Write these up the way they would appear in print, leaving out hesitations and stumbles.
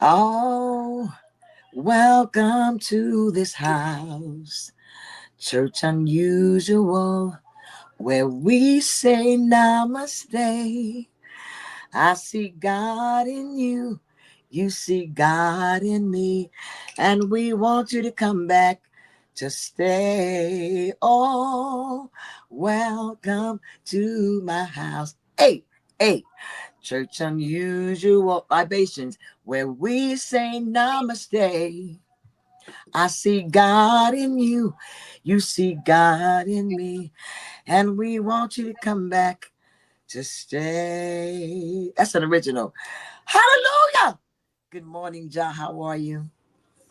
Oh, welcome to this house, church unusual, where we say namaste. I see God in you, you see God in me, and we want you to come back to stay. Oh, welcome to my house. Hey, hey. Church unusual libations where we say namaste. I see God in you, you see God in me, and we want you to come back to stay. That's an original. Hallelujah. Good morning, Jah. How are you?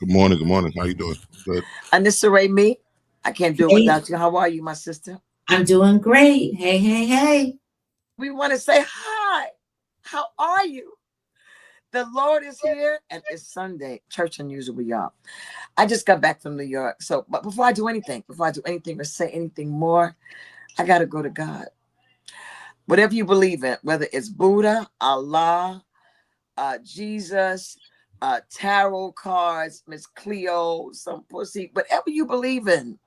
Good morning. Good morning. How you doing? Good. Anisare me. I can't do it Hey, without you. How are you, my sister? I'm doing great. Hey, hey, hey. We want to say hi. How are you? The Lord is here, and it's Sunday. Church unusual, y'all. I just got back from New York. So, but before I do anything or say anything more, I got to go to God. Whatever you believe in, whether it's Buddha, Allah, Jesus, tarot cards, Miss Cleo, some pussy, whatever you believe in,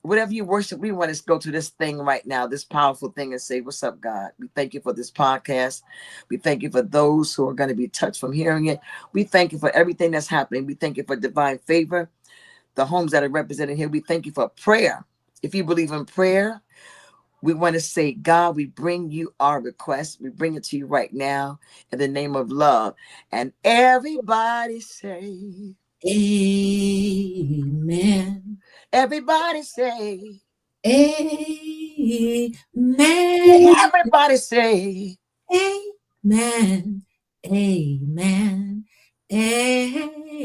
whatever you worship, we want to go to this thing right now, this powerful thing, and say, what's up, God? We thank you for this podcast. We thank you for those who are going to be touched from hearing it. We thank you for everything that's happening. We thank you for divine favor, the homes that are represented here. We thank you for prayer. If you believe in prayer, we want to say, God, we bring you our request. We bring it to you right now in the name of love. And everybody say, Amen. everybody say, Amen. everybody say, Amen. Amen. Amen.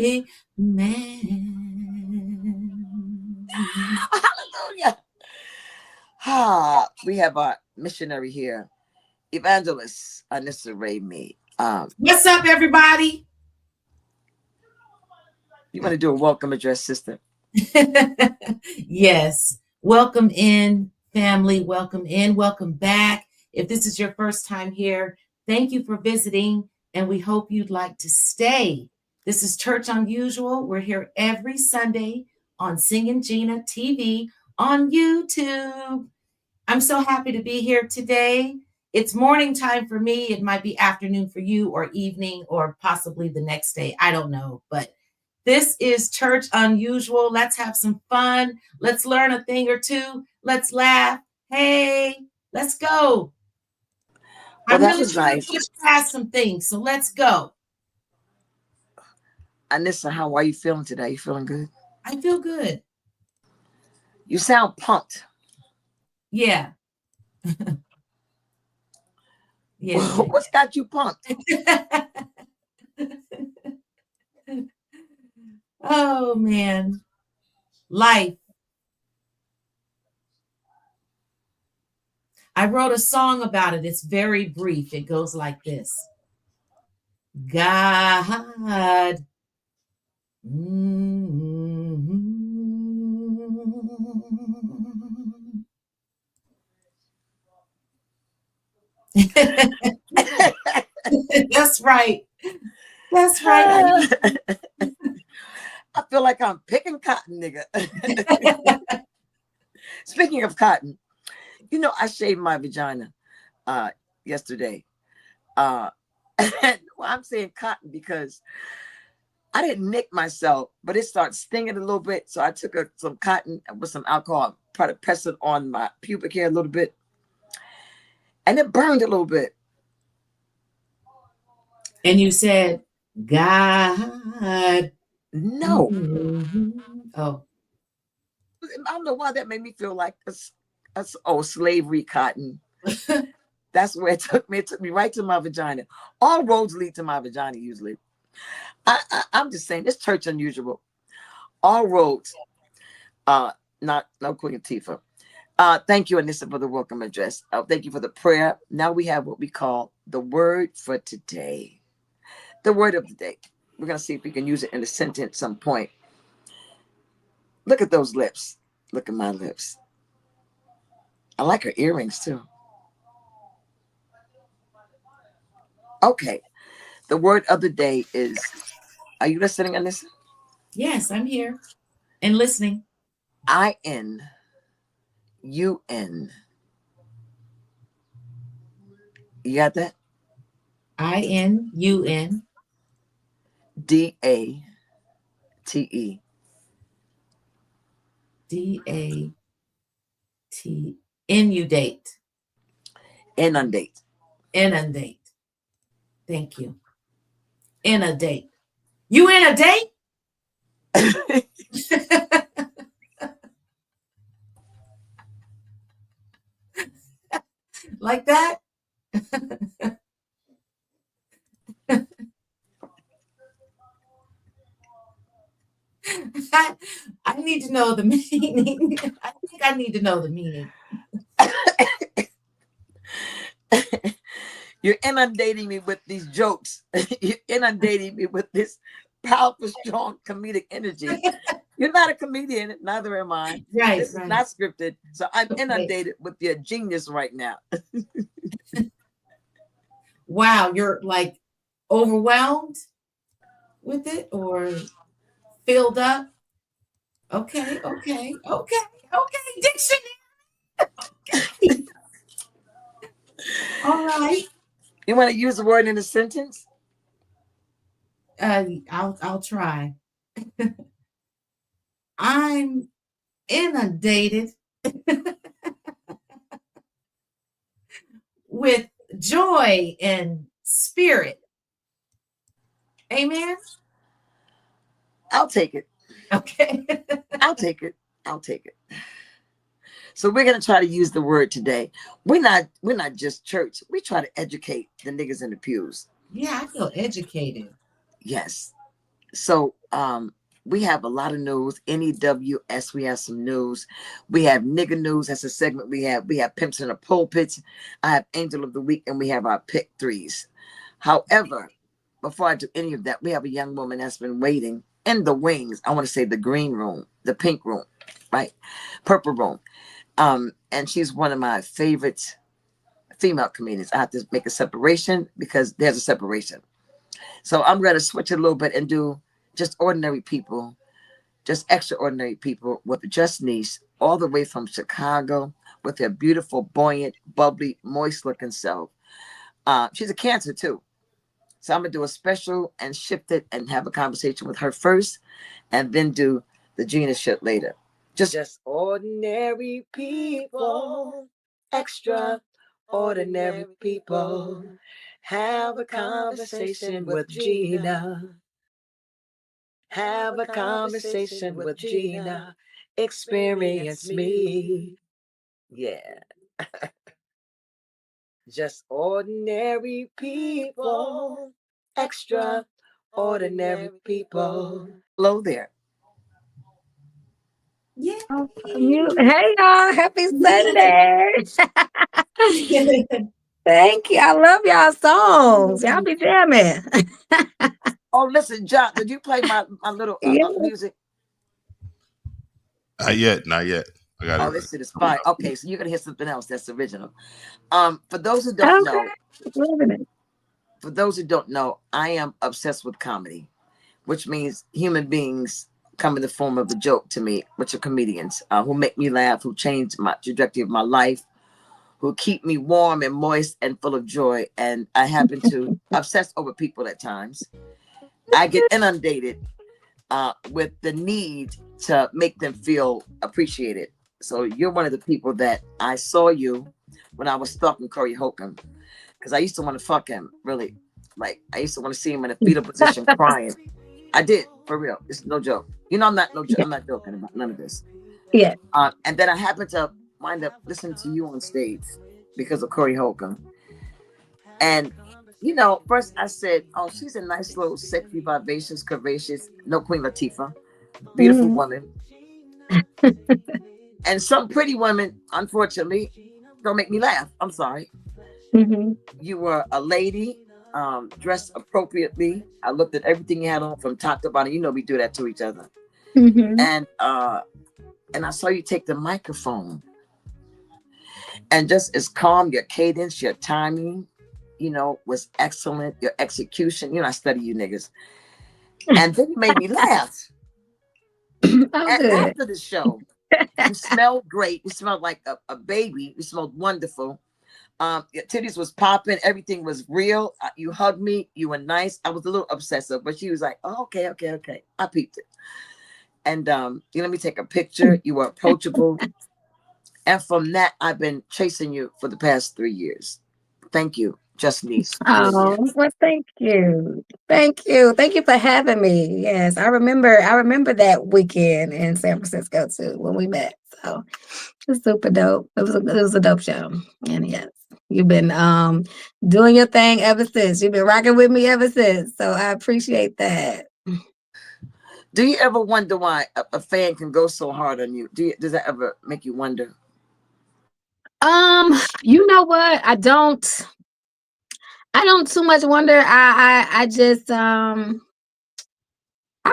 hallelujah. We have our missionary here, evangelist Anissa Ray Me. What's up, everybody? You want to do a welcome address, sister? Yes. Welcome in, family. Welcome in. Welcome back. If this is your first time here, thank you for visiting, and we hope you'd like to stay. This is Church Unusual. We're here every Sunday on Singing Gina TV on YouTube. I'm so happy to be here today. It's morning time for me. It might be afternoon for you, or evening, or possibly the next day. I don't know, but this is Church Unusual. Let's have some fun. Let's learn a thing or two. Let's laugh. Hey, let's go. Well, I'm that really was trying to nice. push past some things, so let's go. Anissa, how are you feeling today? You feeling good? I feel good. You sound pumped. Yeah. Yeah. What's got you pumped? Oh, man. Life. I wrote a song about it. It's very brief. It goes like this. God. That's right. That's right. I feel like I'm picking cotton, nigga. Speaking of cotton, I shaved my vagina yesterday. Well, I'm saying cotton because I didn't nick myself, but it started stinging a little bit. So I took some cotton with some alcohol, try to press it on my pubic hair a little bit, and it burned a little bit. And you said, God. No, Oh. I don't know why that made me feel like slavery cotton. That's where it took me. It took me right to my vagina. All roads lead to my vagina usually. I'm just saying, this church unusual. All roads, not no Queen Tifa. Thank you, Anissa, for the welcome address. Thank you for the prayer. Now we have what we call the word for today. The word of the day. We're gonna see if we can use it in a sentence at some point. Look at those lips. Look at my lips. I like her earrings too. Okay. The word of the day is Are you listening on this? Yes, I'm here and listening. INUN. You got that? INUN. DATE. DAT. Inundate. Inundate. Inundate. Thank you. Inundate. You in a date? Like that? I need to know the meaning. I think I need to know the meaning. You're inundating me with these jokes. You're inundating me with this powerful, strong comedic energy. You're not a comedian, neither am I. Right, This is right. not scripted. So I'm Okay. inundated with your genius right now. Wow, you're like overwhelmed with it or filled up? Okay, okay, okay, okay. Dictionary. All right. You want to use the word in a sentence? I'll try. I'm inundated with joy and spirit. Amen. I'll take it. Okay. I'll take it. I'll take it. So we're gonna try to use the word today. We're not just church. We try to educate the niggas in the pews. Yeah, I feel educated. Yes. So we have a lot of news. NEWS, we have some news. We have nigger news. That's a segment we have. We have pimps in the pulpits. I have Angel of the Week, and we have our pick threes. However, before I do any of that, we have a young woman that's been waiting in the wings. I want to say the green room, the pink room, right? Purple room. And she's one of my favorite female comedians. I have to make a separation because there's a separation. So I'm going to switch it a little bit and do just ordinary people, just extraordinary people with just Nesh, all the way from Chicago with her beautiful, buoyant, bubbly, moist looking self. She's a Cancer too. So I'm going to do a special and shift it and have a conversation with her first and then do the Gina shit later. Just ordinary people, extraordinary people. Have a conversation with Gina. Have a conversation with Gina. Experience me. Yeah. Just ordinary people, extraordinary people. Hello there. Yeah. Hey y'all, happy Sunday. Thank you. I love y'all songs. Y'all be jamming. Oh, listen, John, did you play my little Yeah. music? Not yet, not yet. I got it. Oh, this shit is fine. Okay, so you're gonna hear something else that's original. For those who don't know, Okay. Loving it. for those who don't know, I am obsessed with comedy, which means human beings come in the form of a joke to me, which are comedians who make me laugh, who change my trajectory of my life, who keep me warm and moist and full of joy. And I happen to obsess over people at times. I get inundated with the need to make them feel appreciated. So you're one of the people that I saw you when I was stalking Corey Holcomb, because I used to want to fuck him, really. Like, I used to want to see him in a fetal position crying. I did, for real. It's no joke. You know, I'm not joking about none of this. Yeah. And then I happened to wind up listening to you on stage because of Corey Holcomb. And, you know, first I said, oh, she's a nice little sexy, vivacious, curvaceous, no Queen Latifah, beautiful woman. And some pretty women, unfortunately, don't make me laugh. I'm sorry. You were a lady, dressed appropriately. I looked at everything you had on from top to bottom. You know we do that to each other. And I saw you take the microphone. And just as calm, your cadence, your timing, you know, was excellent. Your execution, you know, I study you niggas. And then you made me laugh. Oh, good. After the show, you smelled great. You smelled like a baby. You smelled wonderful. Your titties was popping. Everything was real. You hugged me. You were nice. I was a little obsessive, but she was like, oh, okay, okay, okay. I peeped it. And you let me take a picture. You were approachable. And from that, I've been chasing you for the past 3 years. Thank you, Just Niece. Oh, well, thank you. Thank you. Thank you for having me. Yes, I remember that weekend in San Francisco too when we met. So it was super dope. It was a dope show. And yes, you've been doing your thing ever since. You've been rocking with me ever since. So I appreciate that. Do you ever wonder why a fan can go so hard on you? Does that ever make you wonder? You know what? I don't too much wonder. I just I'm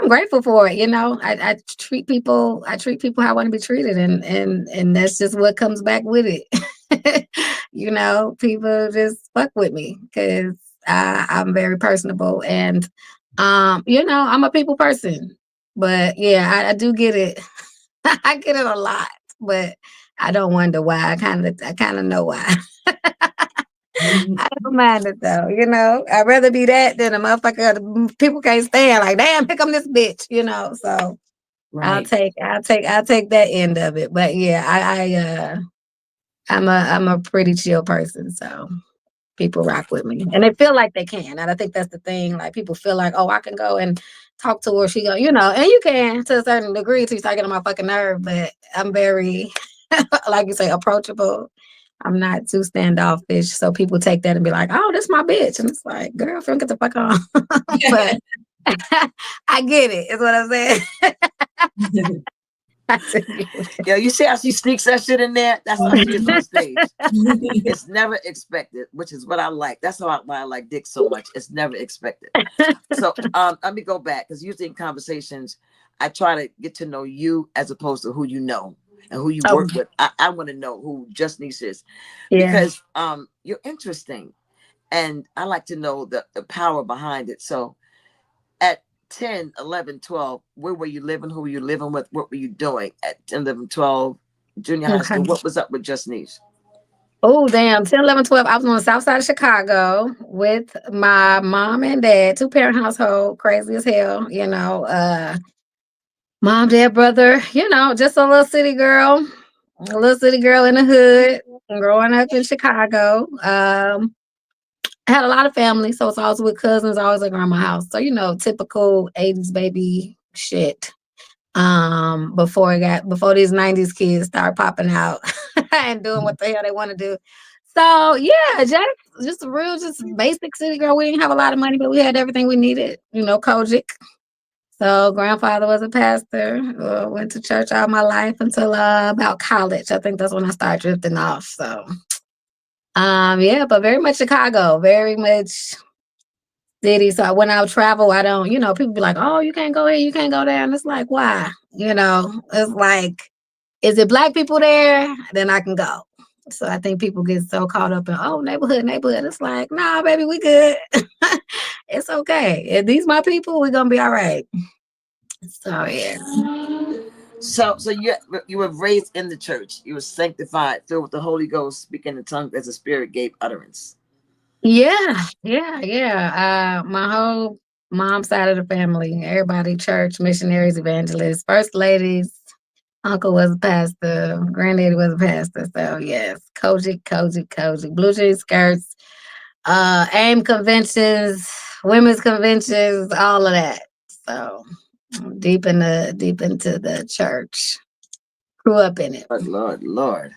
grateful for it. I treat people how I want to be treated, and that's just what comes back with it. People just fuck with me because I'm very personable, and I'm a people person. But yeah, I do get it. I get it a lot, but I don't wonder why. I kind of know why. I don't mind it though. I'd rather be that than a motherfucker people can't stand. Like, damn, pick 'em this bitch. So I'll Right. take that end of it. But yeah, I'm a pretty chill person, so people rock with me, and they feel like they can. And I think that's the thing. Like, people feel like, oh, I can go and talk to her. She go, and you can to a certain degree till you start getting on my fucking nerve. But I'm very, like you say, approachable. I'm not too standoffish, so people take that and be like, "Oh, this my bitch," and it's like, "Girlfriend, get the fuck on." But I get it. Is what I'm saying. I do get it. Yeah, you see how she sneaks that shit in there? That's how she is on stage. It's never expected, which is what I like. That's why I like Dick so much. It's never expected. So let me go back, because usually in conversations, I try to get to know you as opposed to who you know and who you Oh, work with. I want to know who Just Niece is, yeah. because you're interesting, and I like to know the power behind it. So at 10, 11, 12, where were you living? Who were you living with? What were you doing at 10, 11, 12, junior high Okay. school? What was up with Just Niece? Oh, damn. 10, 11, 12. I was on the south side of Chicago with my mom and dad, two-parent household, crazy as hell. Mom, dad, brother, just a little city girl in the hood, growing up in Chicago. I had a lot of family, so it's always with cousins, always like around my house. So, typical 80s baby shit. Before these 90s kids start popping out and doing what the hell they want to do. So yeah, just a real, just basic city girl. We didn't have a lot of money, but we had everything we needed. Kojic. So grandfather was a pastor. Went to church all my life until about college. I think that's when I started drifting off. So yeah, but very much Chicago, very much city. So when I travel, I don't, people be like, oh, you can't go here, you can't go there. And it's like, why? It's like, is it black people there? Then I can go. So I think people get so caught up in, oh, neighborhood. It's like, nah, baby, we good. It's okay. If these my people, we're gonna be all right. So yeah. So you were raised in the church. You were sanctified, filled with the Holy Ghost, speaking in tongues as the Spirit gave utterance. Yeah, yeah, yeah. My whole mom side of the family, everybody, church, missionaries, evangelists, first ladies. Uncle was a pastor, granddaddy was a pastor. So yes, Koji, blue jean skirts, AIM conventions, women's conventions, all of that. So deep into the church. Grew up in it. Lord.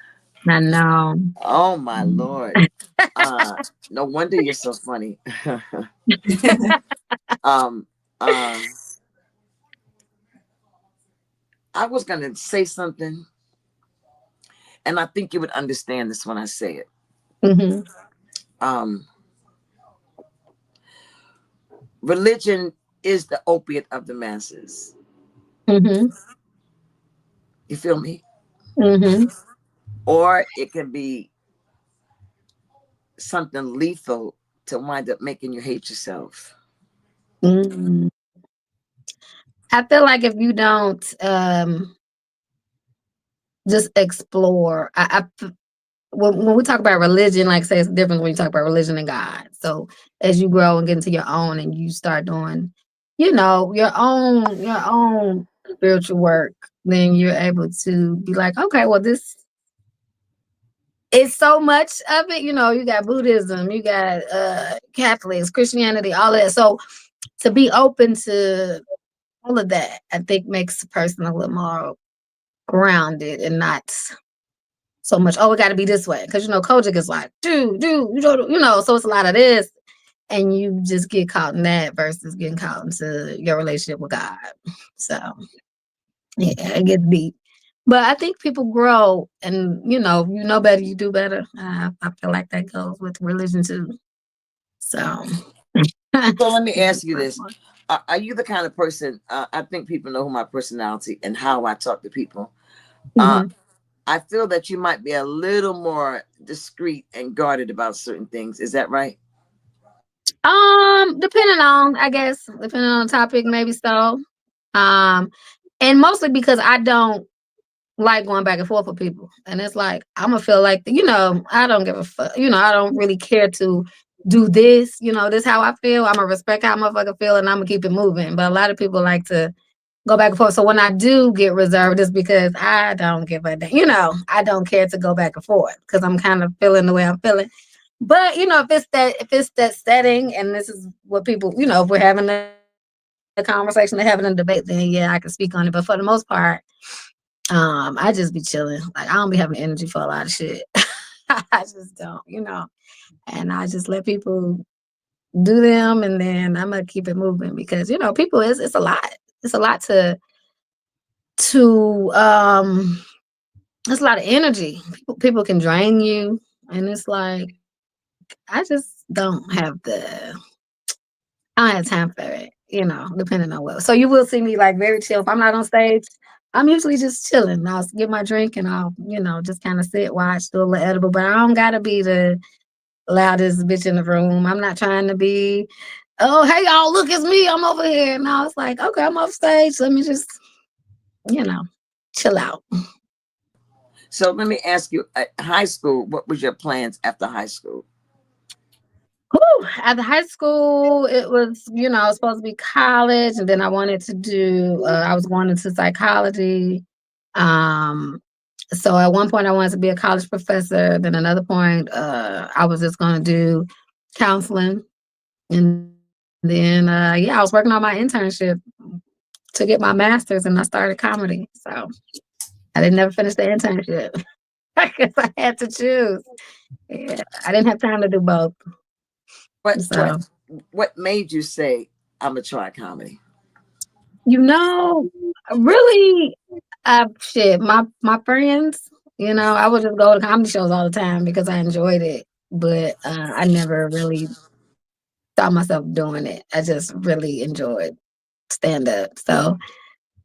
I know. Oh my Lord. No wonder you're so funny. um uh I was gonna say something, and I think you would understand this when I say it. Hmm. Um Religion is the opiate of the masses. Hmm. You feel me? Hmm. Or it can be something lethal to wind up making you hate yourself. Hmm. I feel like if you don't just explore, when we talk about religion, like say it's different when you talk about religion and God. So as you grow and get into your own and you start doing, your own spiritual work, then you're able to be like, okay, well, this is so much of it. You got Buddhism, you got Catholics, Christianity, all of that. So to be open to all of that, I think makes a person a little more grounded and not so much, oh, it got to be this way. Because, Kojic is like, so it's a lot of this. And you just get caught in that versus getting caught into your relationship with God. So, yeah, it gets deep. But I think people grow and, you know better, you do better. I feel like that goes with religion too. So, So let me ask you this. Are you the kind of person, I think people know who my personality and how I talk to people. Uh, Mhm. I feel that you might be a little more discreet and guarded about certain things. Is that right? Depending on, I guess, depending on the topic, maybe so. Um, and mostly because I don't like going back and forth with people. And it's like, I'm gonna feel like, I don't give a fuck. I don't really care to do this. This how I feel. I'm gonna respect how motherfucker feel and I'm gonna keep it moving. But a lot of people like to go back and forth. So when I do get reserved, it's because I don't give a damn. I don't care to go back and forth because I'm kind of feeling the way I'm feeling. But if it's that setting and this is what people, if we're having a conversation, they're having a debate, then yeah, I can speak on it. But for the most part, I just be chilling. Like I don't be having energy for a lot of shit. I just don't. And I just let people do them, and then I'm gonna keep it moving because people is it's a lot. It's a lot to it's a lot of energy. People can drain you, and it's like I just don't have I don't have time for it. Depending on what. So you will see me like very chill. If I'm not on stage, I'm usually just chilling. I'll get my drink and I'll, just kind of sit, watch, do a little edible. But I don't gotta be the loudest bitch in the room. I'm not trying to be, oh, hey y'all, look, it's me. I'm over here. No, it's like, okay, I'm off stage. Let me just, you know, chill out. So let me ask you, at high school, what was your plans after high school? Whew, after high school, it was, I was supposed to be college, and then I wanted to do, I was going into psychology. Um, so at one point, I wanted to be a college professor. Then another point, I was just going to do counseling. And then, yeah, I was working on my internship to get my master's, and I started comedy. So I didn't never finish the internship because I had to choose. Yeah, I didn't have time to do both. What what So. what made you say I'm gonna try comedy? You know, really, shit, my friends, I would just go to comedy shows all the time because I enjoyed it, but I never really saw myself doing it. I just really enjoyed stand up. So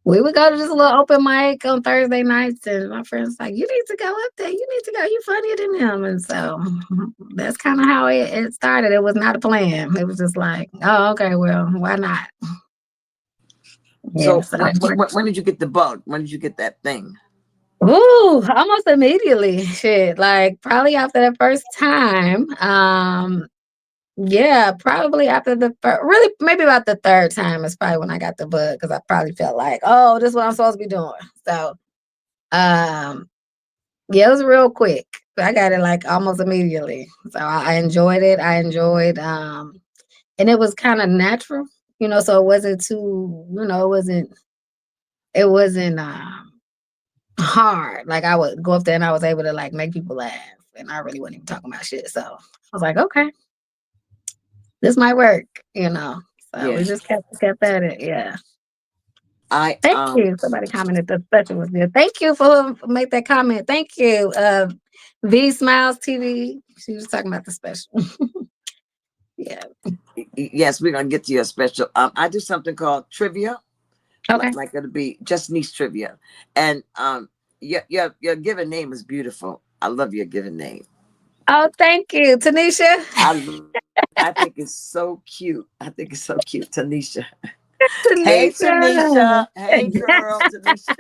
we would go to this little open mic on Thursday nights, and my friends like, "You need to go up there. You need to go. You funnier than him." And so that's kind of how it started. It was not a plan. It was just like, "Oh, okay, well, why not?" Yeah. So So. when did you get the bug? When did you get that thing? Ooh, almost immediately. Shit, like probably after the first time. Yeah, probably after really maybe about the third time is probably when I got the bug because I probably felt like, oh, this is what I'm supposed to be doing. So, um, yeah, it was real quick. I got it like almost immediately. So I enjoyed it. I enjoyed, and it was kind of natural, so it wasn't too, it wasn't hard. Like I would go up there and I was able to like make people laugh, and I really wasn't even talking about shit. So I was like, okay, this might work, So we Yeah, just kept at it. Yeah. I Thank you. Somebody commented the special was good. Thank you for whoever made that comment. Thank you. V Smiles TV. She was talking about the special. Yeah. yes, we're gonna get to your special. I do something called trivia, Okay. like it'll be just niche trivia, and your given name is beautiful. I love your given name. Oh, thank you, Tanisha. I I think it's so cute. I think it's so cute, Tanisha. Hey, Tanisha. Tanisha. Hey, girl, Tanisha.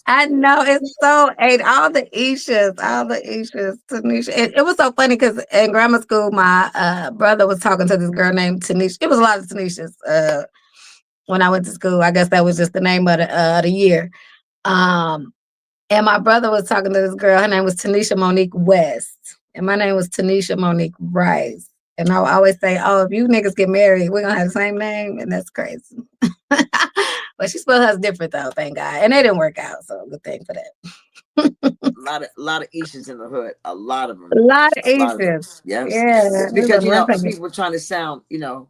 I know it's so eight. All the Ishas, Tanisha. It was so funny because in grammar school, my brother was talking to this girl named Tanisha. It was a lot of Tanishas. When I went to school, I guess that was just the name of the year. And my brother was talking to this girl. Her name was Tanisha Monique West, and my name was Tanisha Monique Rice. And I would always say, "Oh, if you niggas get married, we're gonna have the same name," and that's crazy. But she spelled hers different though, thank God. And they didn't work out, so good thing for that. A lot of Ishas in the hood. A lot of them. A lot of A lot of them. Asians. Yes. Yeah, there's Because only one people thing. were trying to sound, a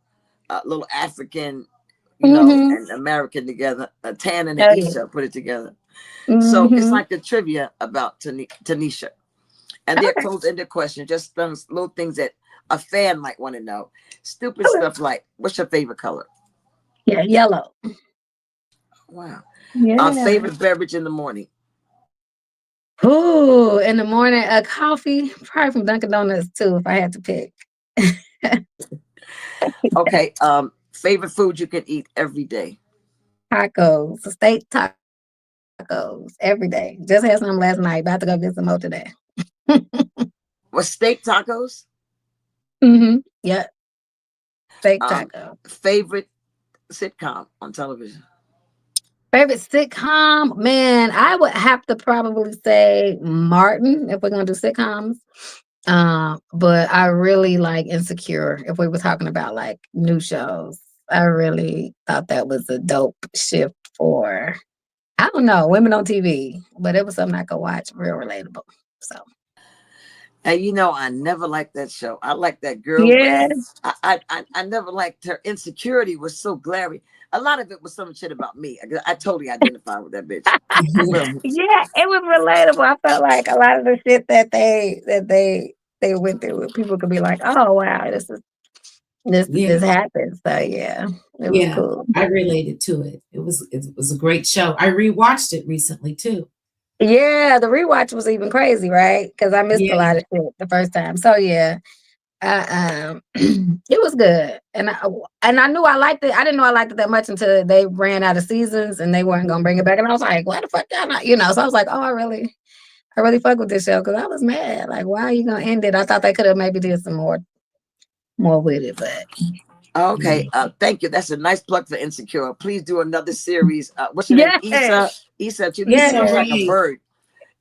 little African, Mm-hmm. and American together. A Tan and an Oh yeah. Isha put it together. So it's Mm-hmm. like the trivia about Tanisha. And they're Okay. closed-ended questions, just those little things that a fan might want to know. Stupid Okay. stuff like, what's your favorite color? Yeah, yellow. Wow. Yeah. Favorite beverage in the morning? Ooh, in the morning, a coffee, probably from Dunkin' Donuts too, if I had to pick. Okay. Favorite food you can eat every day? Tacos, steak tacos every day. Just had some last night. About to go get some more today. What, steak tacos? Mm-hmm. Yep. Steak Um, taco. Favorite sitcom on television? Favorite sitcom? Man, I would have to probably say Martin if we're gonna do sitcoms. But I really like Insecure if we were talking about like new shows. I really thought that was a dope shift for I don't know, women on TV, but it was something I could watch, real relatable. So And I never liked that show. I liked that girl, but yeah, I never liked her. Insecurity was so glaring. A lot of it was some shit about me. I totally identify with that bitch. Really. yeah, it was relatable. I felt like a lot of the shit that they went through, people could be like, "Oh wow, this Yeah. happened." So yeah, it was Yeah. cool. I related to it. It was a great show. I rewatched it recently too. Yeah, the rewatch was even crazy, right? Because I missed a Yeah. lot of shit the first time. So yeah, it was good, and I knew I liked it. I didn't know I liked it that much until they ran out of seasons and they weren't gonna bring it back. And I was like, "Why the fuck y'all not?" So I was like, "Oh, I really fuck with this show," because I was mad. Like, why are you gonna end it? I thought they could have maybe did some more with it, but Okay. Thank you. That's a nice plug for Insecure. Please do another series. What's your name? yeah, Issa, you Issa sound yeah, like a Rae. bird.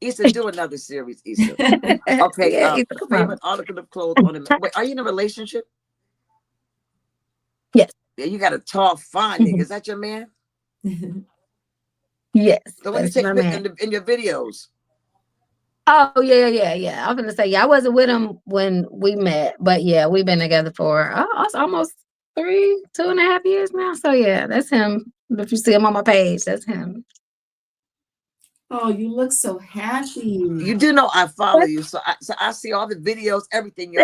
Issa, do another series, Issa. Okay. yeah. Come Favorite on. article of clothes on him. Wait, are you in a relationship? Yes, Yeah, you got a tall, fine nigga. Is that your man? yes, The one you that's take my man. in your videos. Oh yeah. I was gonna say, yeah, I wasn't with him when we met, but yeah, we've been together for almost 2.5 years now. So yeah, that's him. If you see him on my page, that's him. Oh, you look so You happy. do know I follow you, so I see all the videos, everything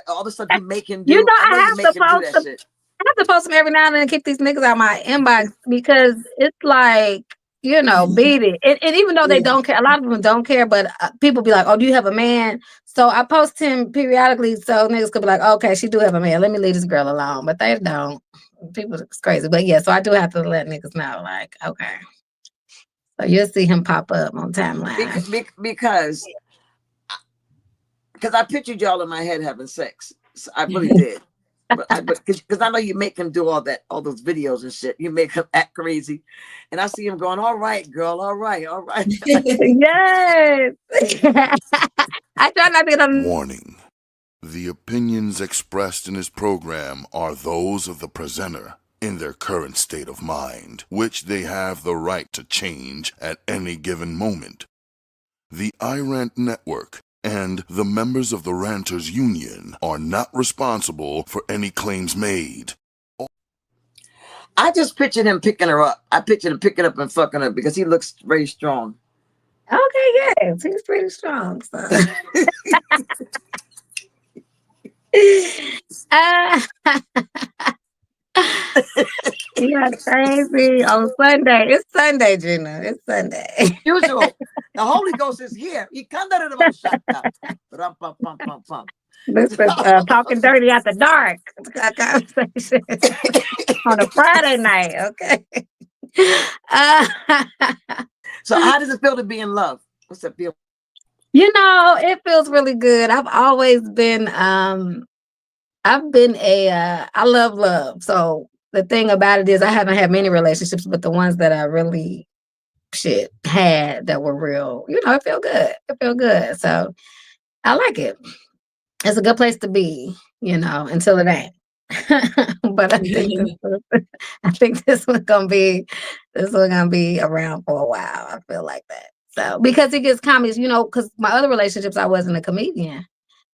all the stuff you make him do. I know I you have to make him do post that them. shit. I have to post them every now and then to keep these niggas out my inbox because it's like, beat it. And even though they Yeah. don't care, a lot of them don't care, but people be like, "Oh, do you have a man?" So I post him periodically so niggas could be like, "Okay, she do have a man. Let me leave this girl alone." But they don't. People it's crazy. But yeah, so I do have to let niggas know, like, okay. So you'll see him pop up on timeline. Because I pictured y'all in my head having sex. So I really did. Because I know you make him do all those videos and shit. You make him act crazy, and I see him going, "All right, girl, all right, all right." Yes. I try not to get on. Warning. The opinions expressed in this program are those of the presenter in their current state of mind, which they have the right to change at any given moment. The iRant Network and the members of the Ranters Union are not responsible for any claims made. I just pictured him picking her up. I pictured him picking up and fucking her because he looks very strong. Okay, yes, he's pretty strong. So. uh, yeah, crazy on Sunday. It's Sunday, Gina. It's Sunday. Usual. The Holy Ghost is here. He come out of the most shut up. Rum, pum, pum, pum, pum. This is talking dirty after dark conversation on a Friday night. Okay. Uh, So how does it feel to be in love? What's it feel? it feels really good. I've always been I've been I love love. So the thing about it is I haven't had many relationships, but the ones that I really had that were real, it felt good. It felt good. So I like it. It's a good place to be, until it ain't. But I think this one gonna be around for a while. I feel like that. So because it gets comedies, because my other relationships I wasn't a comedian.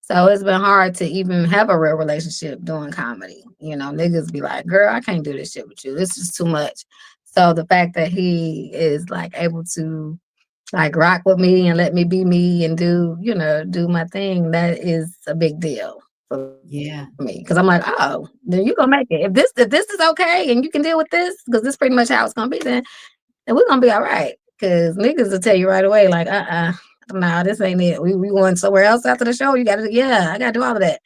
So it's been hard to even have a real relationship doing comedy. Niggas be like, girl, I can't do this shit with you. This is too much. So the fact that he is like able to like rock with me and let me be me and do my thing, that is a big deal for Yeah. me. Because I'm like, oh, then you gonna make it. If this is okay and you can deal with this, because this is pretty much how it's gonna be, then we're gonna be all right. Because niggas will tell you right away, like, nah, this ain't it. We going somewhere else after the show. You gotta, I gotta do all of that.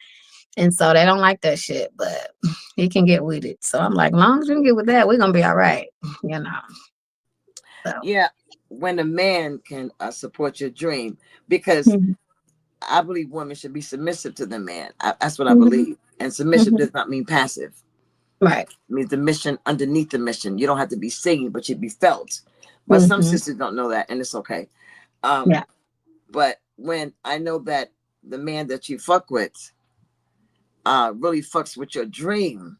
And so they don't like that shit, but he can get with it. So I'm like, long as you can get with that, we're gonna be all right, So. Yeah, when a man can support your dream, because I believe women should be submissive to the man. That's what I believe. And submissive does not mean passive. Right. It means the mission underneath the mission. You don't have to be seen, but you be felt. But some sisters don't know that, and it's okay. Yeah. But when I know that the man that you fuck with really fucks with your dream,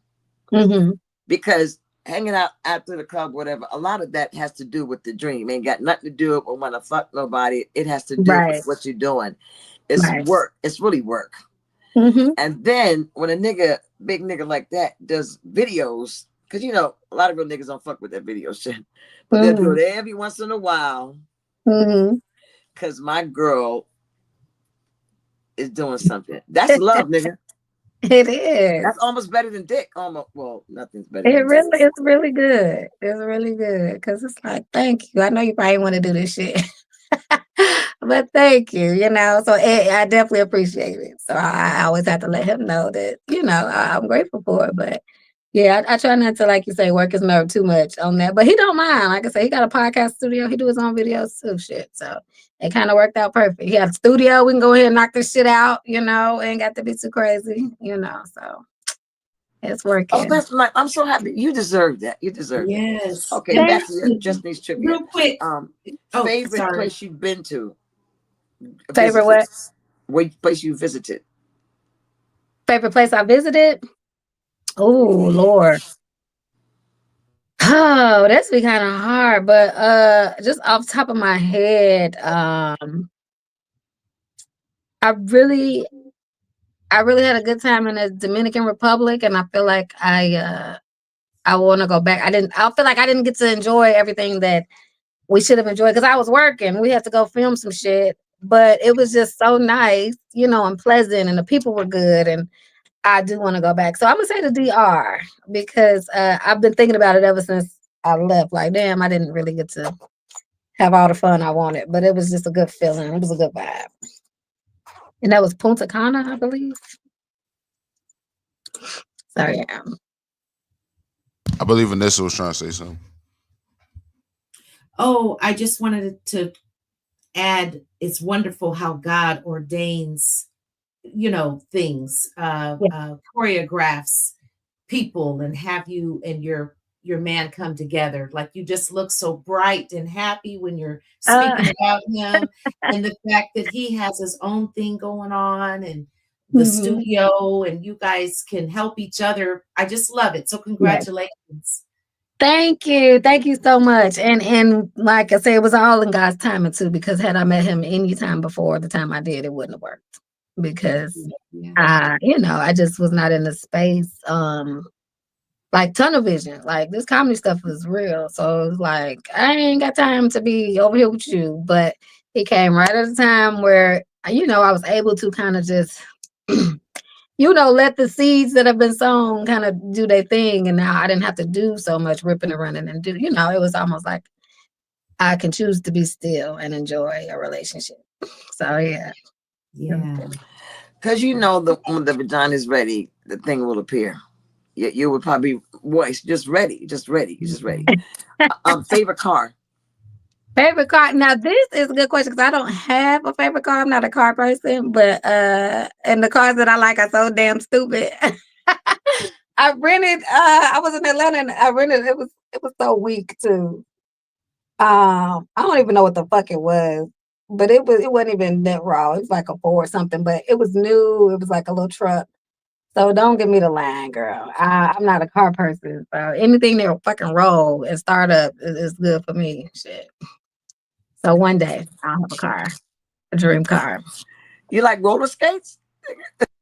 because hanging out after the club, whatever, a lot of that has to do with the dream. Ain't got nothing to do with want to fuck nobody. It has to do with what you're doing. It's work. It's really work. And then when a big nigga like that does videos, because a lot of real niggas don't fuck with that video shit, but they'll do it every once in a while. Because my girl is doing something. That's love, nigga. It is. That's almost better than dick. Almost. Well, nothing's better. It's really good. It's really good because it's like, thank you. I know you probably want to do this shit, but thank you. So I definitely appreciate it. So I always have to let him know that I'm grateful for it. But yeah, I try not to, like you say, work his nerve too much on that. But he don't mind. Like I say, he got a podcast studio. He do his own videos too. Shit. So it kind of worked out perfect. He had a studio. We can go ahead and knock this shit out. Ain't got to be too crazy. So. It's working. Oh, that's like, I'm so happy. You deserve that. You deserve Yes. that. Okay, back to your Just Needs trivia. Real quick. Favorite place you've been to? Favorite what? What place you visited? Favorite place I visited? Oh, Lord. Oh, that's be kind of hard. But just off the top of my head, I really had a good time in the Dominican Republic, and I feel like I want to go back. I feel like I didn't get to enjoy everything that we should have enjoyed because I was working. We had to go film some shit, but it was just so nice, and pleasant, and the people were good, and I do want to go back. So I'm gonna say the DR because I've been thinking about it ever since I left. Like, damn, I didn't really get to have all the fun I wanted, but it was just a good feeling. It was a good vibe. And that was Punta Cana, I believe. So yeah. I believe Vanessa was trying to say something. Oh, I just wanted to add, it's wonderful how God ordains, things, choreographs people and have you and your man come together. Like, you just look so bright and happy when you're speaking about him, and the fact that he has his own thing going on and the studio, and you guys can help each other. I just love it. So congratulations. Thank you so much. And like I say, it was all in God's timing too, because had I met him any time before the time I did, it wouldn't have worked, because I just was not in the space like tunnel vision. Like, this comedy stuff was real, so it was like, I ain't got time to be over here with you. But he came right at a time where I was able to kind of just let the seeds that have been sown kind of do their thing. And now I didn't have to do so much ripping and running and it was almost like I can choose to be still and enjoy a relationship. So yeah. Yeah. Because you know when the vagina is ready, the thing will appear. You would probably voice just ready, just ready, just ready. Favorite car. Favorite car. Now this is a good question because I don't have a favorite car. I'm not a car person, but and the cars that I like are so damn stupid. I rented I was in Atlanta and I rented it was so weak too. I don't even know what the fuck it was, but it wasn't even that raw. It was like a Ford or something, but it was new. It was like a little truck. So don't give me the line, girl. I'm not a car person. So anything that fucking roll and start up is good for me. Shit. So one day I'll have a car, a dream car. You like roller skates?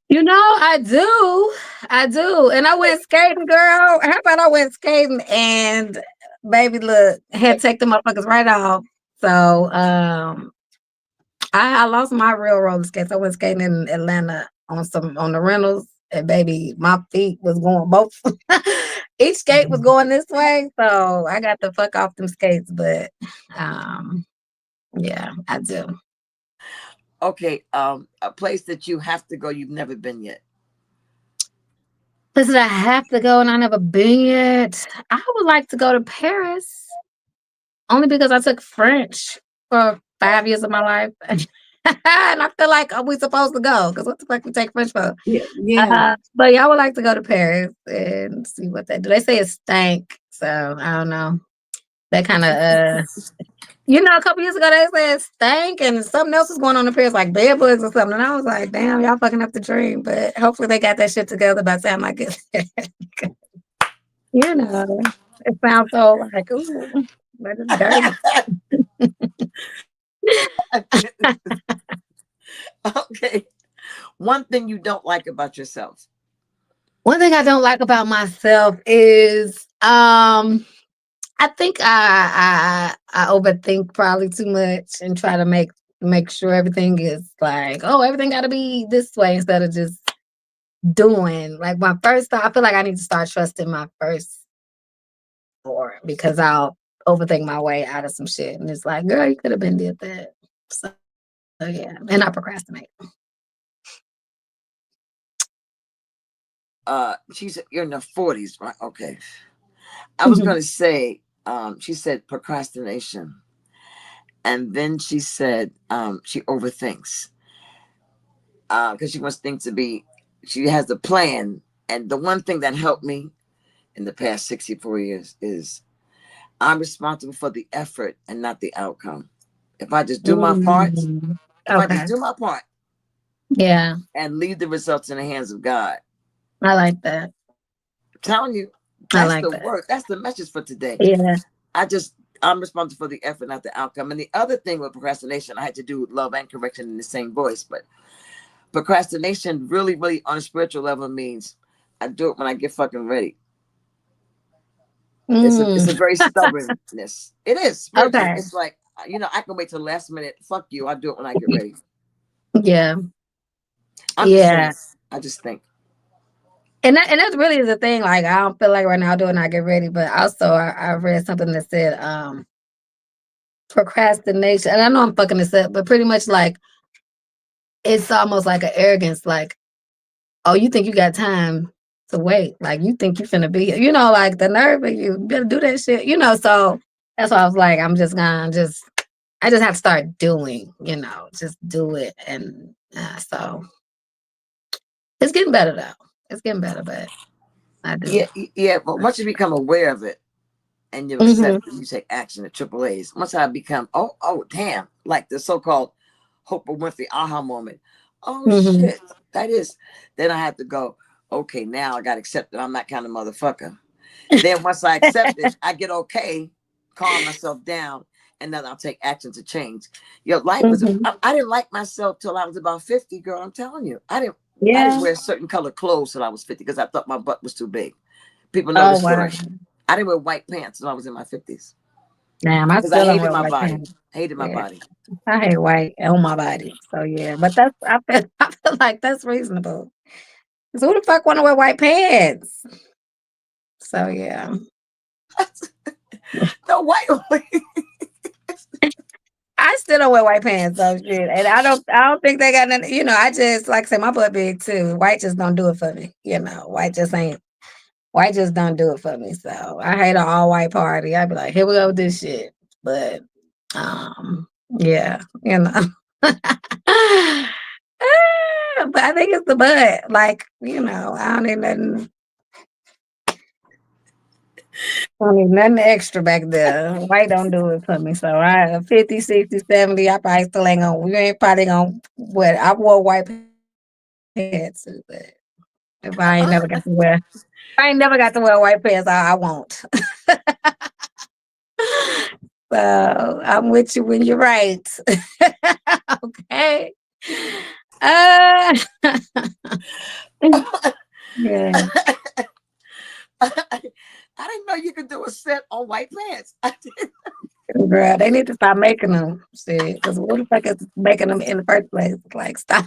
You know, I do. I do. And I went skating, girl. How about I went skating and baby, look, had to take the motherfuckers right off. So I lost my real roller skates. I went skating in Atlanta on the rentals. And baby, my feet was going both. Each skate was going this way. So I got the fuck off them skates. But yeah, I do. Okay, a place that you have to go you've never been yet. Listen, I have to go and I never been yet. I would like to go to Paris only because I took French for 5 years of my life. And I feel like we supposed to go because what the fuck we take French for? Yeah. But yeah, I would like to go to Paris and see what they do. They say it stank, so I don't know. That kind of a couple years ago they said stank and something else was going on in Paris, like bed bugs or something. And I was like, damn, y'all fucking up the dream. But hopefully they got that shit together by the time I get there. It sounds so like, ooh, but it's dirty. Okay. One thing you don't like about yourself. One thing I don't like about myself is I think I overthink probably too much and try to make sure everything is like, oh, everything got to be this way instead of just doing. Like my first thought, I feel like I need to start trusting my first thought because I'll overthink my way out of some shit, and it's like, girl, you could have been did that. So yeah, and I procrastinate. You're in the 40s, right? Okay. I was gonna say, she said procrastination. And then she said she overthinks. Because she wants things to be, she has a plan. And the one thing that helped me in the past 64 years is I'm responsible for the effort and not the outcome. If I just do my part, if I just Okay. do my part Yeah, and leave the results in the hands of God, I like that. I'm telling you, I that's like the that. work. That's the message for today. Yeah. I'm responsible for the effort, not the outcome. And the other thing with procrastination, I had to do with love and correction in the same voice. But procrastination really, really on a spiritual level means I do it when I get fucking ready. It's a very stubbornness. It is spiritually. Okay. It's like, I can wait till the last minute. Fuck you. I'll do it when I get ready. Yeah. I'm just saying. Yeah. I just think. And that's really the thing. Like I don't feel like right now I'll do it and I get ready. But also I read something that said procrastination. And I know I'm fucking this up, but pretty much like it's almost like an arrogance, like, oh, you think you got time to wait. Like you think you finna be here. Like the nerve of you better do that shit. So that's why I was like, I'm just gonna I just have to start doing, just do it. And so it's getting better though. It's getting better, but I do. Yeah. But once you become aware of it and you Mhm. accept it, you take action at triple A's. Once I become, oh, damn, like the so-called Oprah Winfrey aha moment. Oh Mhm. shit, that is. Then I have to go. Okay, now I got to accept that I'm that kind of motherfucker. Then once I accept it, I get okay, calm myself down, and then I'll take action to change. Your life was. Mhm. I didn't like myself till I was about 50, girl. I'm telling you, I didn't Yeah. wear certain color clothes till I was 50 because I thought my butt was too big. People know the Oh wow. story. I didn't wear white pants until I was in my 50s Damn, I because I still don't hated wear my white body. pants. Hated my Yeah. body. I hate white on my body. So yeah. But I feel like that's reasonable. So who the fuck wanna wear white pants? So yeah. No white. I still don't wear white pants, so shit. And I don't think they got nothing, I just like I say my butt big too. White just don't do it for me. White just don't do it for me. So I hate an all white party. I'd be like, here we go with this shit. But yeah, but I think it's the butt. Like, I don't need nothing extra back there. White don't do it for me. So I 50, 60, 70, I probably still ain't gonna, you ain't probably gonna, what, I wore white pants, but if I ain't never got to wear, I ain't never got to wear white pants, I won't. So I'm with you when you're right. Okay. Uh, yeah. I didn't know you could do a set on white pants. Girl, they need to stop making them. Shit, because what the fuck is making them in the first place? Like, stop.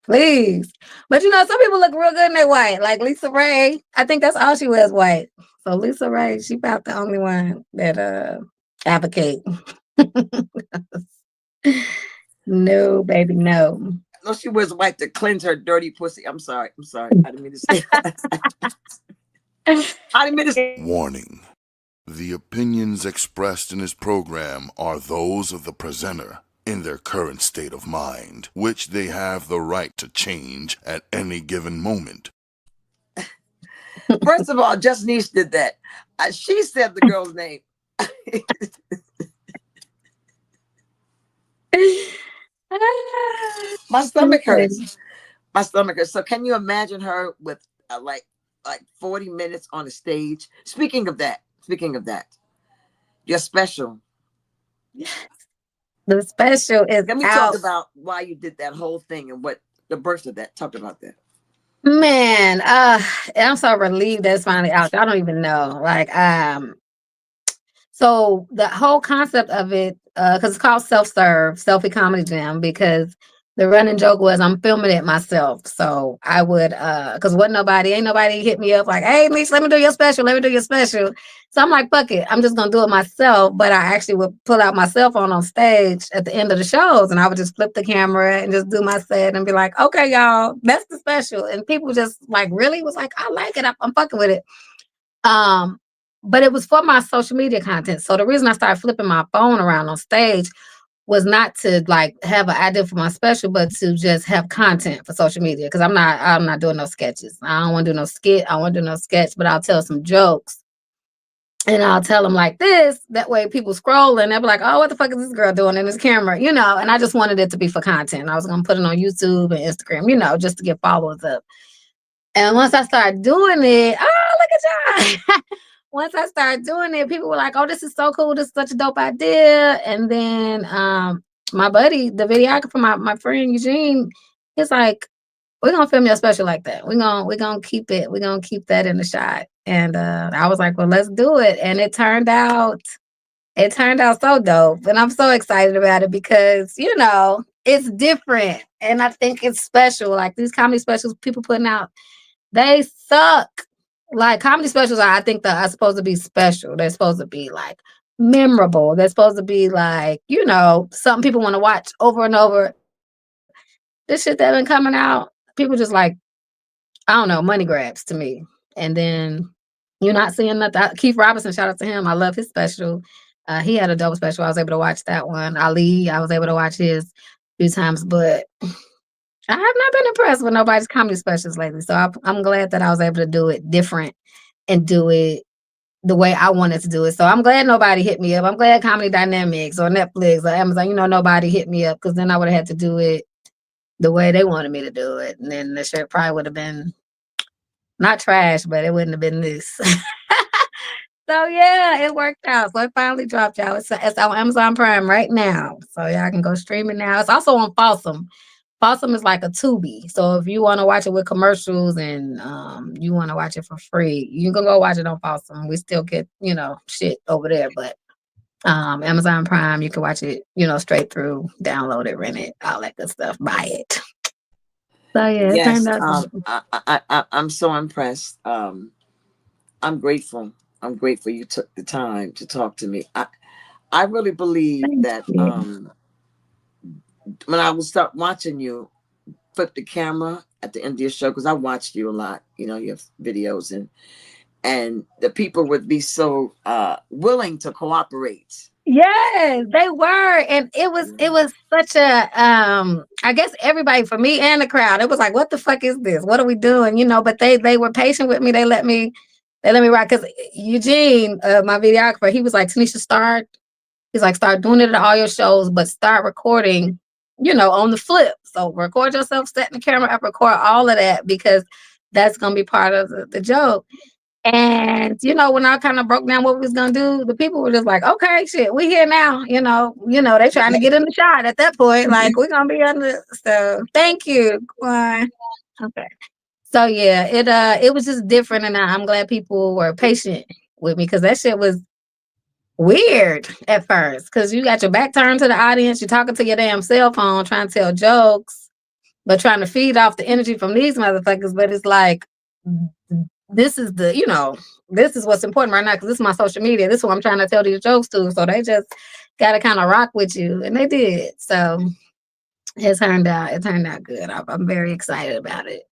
Please. But some people look real good in their white. Like Lisa Ray. I think that's all she wears white. So Lisa Ray, she about the only one that advocate. No, baby, no. No, she wears white to cleanse her dirty pussy. I'm sorry. I didn't mean to say that. I didn't mean to say. Warning. The opinions expressed in this program are those of the presenter in their current state of mind, which they have the right to change at any given moment. First of all, just Nesh did that. She said the girl's name. My stomach hurts. My stomach hurts. So can you imagine her with like 40 minutes on the stage? Speaking of that, you're special. The special is Let me out. talk about why you did that whole thing and what the birth of that. Talk about that. Man, I'm so relieved that it's finally out. I don't even know. Like, so the whole concept of it, because it's called Self-Serve, Selfie Comedy Jam, because the running joke was I'm filming it myself. So I would, because ain't nobody hit me up like, hey, Nesh, let me do your special. So I'm like, fuck it. I'm just going to do it myself. But I actually would pull out my cell phone on stage at the end of the shows. And I would just flip the camera and just do my set and be like, okay, y'all, that's the special. And people just like really was like, I like it. I'm fucking with it. But it was for my social media content. So the reason I started flipping my phone around on stage was not to like have an idea for my special, but to just have content for social media. Because I'm not doing no sketches. I don't want to do no skit. I want to do no sketch, but I'll tell some jokes. And I'll tell them like this. That way people scroll and they'll be like, oh, what the fuck is this girl doing in this camera? And I just wanted it to be for content. I was going to put it on YouTube and Instagram, just to get followers up. And once I started doing it, oh, look at y'all. Once I started doing it, people were like, oh, this is so cool. This is such a dope idea. And then my buddy, the videographer, my friend Eugene, he's like, we're gonna film your special like that. We're gonna keep it, we're gonna keep that in the shot. And I was like, well, let's do it. And it turned out so dope. And I'm so excited about it because, it's different. And I think it's special. Like these comedy specials people putting out, they suck. Like comedy specials I think that are supposed to be special. They're supposed to be like memorable. They're supposed to be like, something people want to watch over and over. This shit that been coming out, people just like, I don't know, money grabs to me. And then you're not seeing nothing. Keith Robinson, shout out to him. I love his special. He had a dope special. I was able to watch that one. Ali, I was able to watch his a few times, but I have not been impressed with nobody's comedy specials lately. So I'm glad that I was able to do it different and do it the way I wanted to do it. So I'm glad nobody hit me up. I'm glad Comedy Dynamics or Netflix or Amazon, nobody hit me up because then I would have had to do it the way they wanted me to do it. And then the shirt probably would have been not trash, but it wouldn't have been this. So yeah, it worked out. So it finally dropped, y'all. It's on Amazon Prime right now. So y'all can go stream it now. It's also on Fawsome. Fawsome is like a Tubi. So if you want to watch it with commercials and you want to watch it for free, you can go watch it on Fawsome. We still get, shit over there. But Amazon Prime, you can watch it, straight through, download it, rent it, all that good stuff, buy it. So yeah, it Yes, turned out. I'm so impressed. I'm grateful. I'm grateful you took the time to talk to me. I really believe Thank that you. when I would start watching you, flip the camera at the end of your show, because I watched you a lot. You know, you have videos, and the people would be so willing to cooperate. Yes, they were. And it was such a I guess everybody, for me and the crowd, it was like, what the fuck is this? What are we doing? But they were patient with me. They let me rock. Cause Eugene, my videographer, he was like, Tanisha, start doing it at all your shows, but start recording, on the flip. So record yourself setting the camera up, record all of that, because that's gonna be part of the joke. And when I kind of broke down what we was gonna do, the people were just like, "Okay, shit, we here now." They trying to get in the shot at that point. Like, we're gonna be on the. So thank you, Quan. Okay. So yeah, it was just different, and I'm glad people were patient with me, because that shit was weird at first. Because you got your back turned to the audience, you're talking to your damn cell phone, trying to tell jokes, but trying to feed off the energy from these motherfuckers. But it's like, this is this is what's important right now, because this is my social media. This is what I'm trying to tell these jokes to. So they just got to kind of rock with you, and they did. So it turned out good. I'm very excited about it.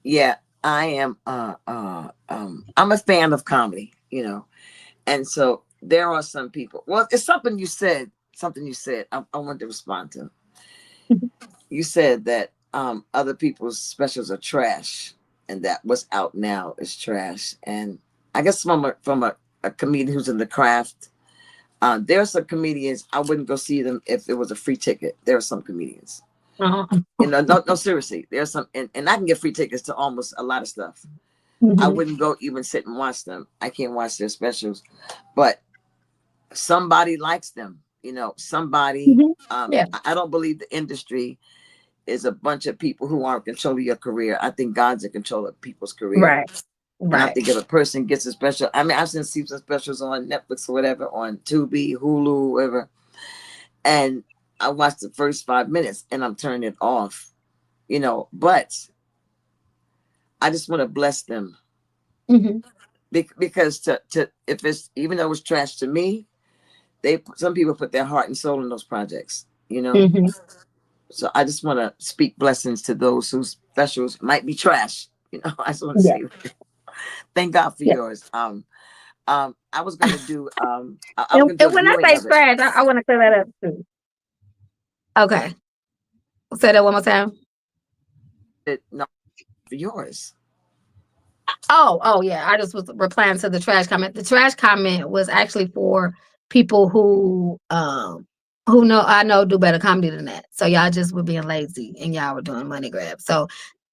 Yeah, I am. I'm a fan of comedy. And so there are some people. Well, it's something you said. Something you said. I wanted to respond to. You said that other people's specials are trash, and that what's out now is trash. And I guess from a comedian who's in the craft, there are some comedians I wouldn't go see them if it was a free ticket. There are some comedians. Uh-huh. No, seriously. There's some, and I can get free tickets to almost a lot of stuff. I Mhm. wouldn't go even sit and watch them. I can't watch their specials, but somebody likes them. Somebody. Mhm. Yeah. I don't believe the industry is a bunch of people who aren't in control of your career. I think God's in control of people's career. Right. And I Right. think if a person gets a special, I mean, I've seen some specials on Netflix or whatever, on Tubi, Hulu, whatever, and I watched the first 5 minutes and I'm turning it off. But I just want to bless them. Mhm. Because to if it's, even though it's trash to me, some people put their heart and soul in those projects. Mhm. So I just want to speak blessings to those whose specials might be trash. I just want to Yeah. say thank God for Yeah. yours. I was gonna do I was And, gonna do a and when I viewing say of it. trash, I want to clear that up too. Okay. Say that one more time. No, for yours. Oh, yeah. I just was replying to the trash comment. The trash comment was actually for people who know I know do better comedy than that. So y'all just were being lazy and y'all were doing money grabs. So,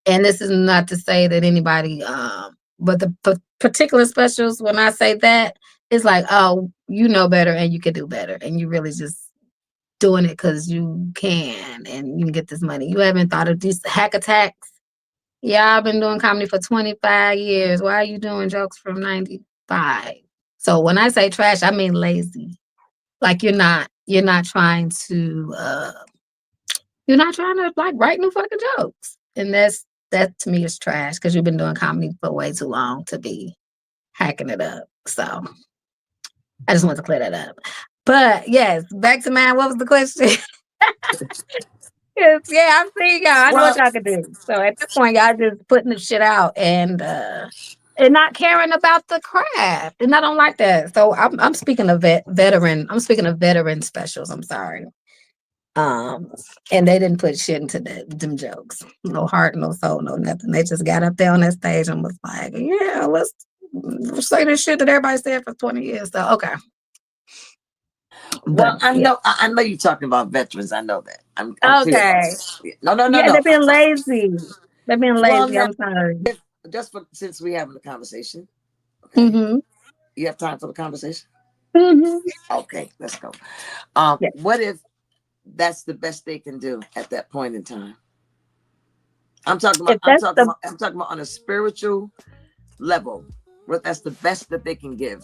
and this is not to say that anybody but the particular specials, when I say that, it's like, oh, you know better and you can do better, and you really just doing it because you can, and you can get this money. You haven't thought of these hack attacks. Yeah, I've been doing comedy for 25 years. Why are you doing jokes from 95? So when I say trash, I mean lazy. Like, you're not trying to like write new fucking jokes. And that to me is trash, because you've been doing comedy for way too long to be hacking it up. So I just want to clear that up. But yes, back to mine. What was the question? Yes, yeah, I'm seeing y'all. I know what Well, y'all can do. So at this point, y'all just putting the shit out and not caring about the craft. And I don't like that. So I'm speaking of veteran. I'm speaking of veteran specials. I'm sorry. Um, and they didn't put shit into them jokes. No heart, no soul, no nothing. They just got up there on that stage and was like, "Yeah, let's say this shit that everybody said for 20 years." So okay, but well, I yeah, know I know you're talking about veterans. I know that. I'm clear about okay, that. No, no, no, yeah, no. they've been lazy. They've been Well, lazy. now, I'm sorry. since we having a conversation, okay? Mhm. You have time for the conversation? Mhm. Okay, let's go. Yeah. What if that's the best they can do at that point in time? I'm talking about. If that's the I'm talking about on a spiritual level. What that's the best that they can give.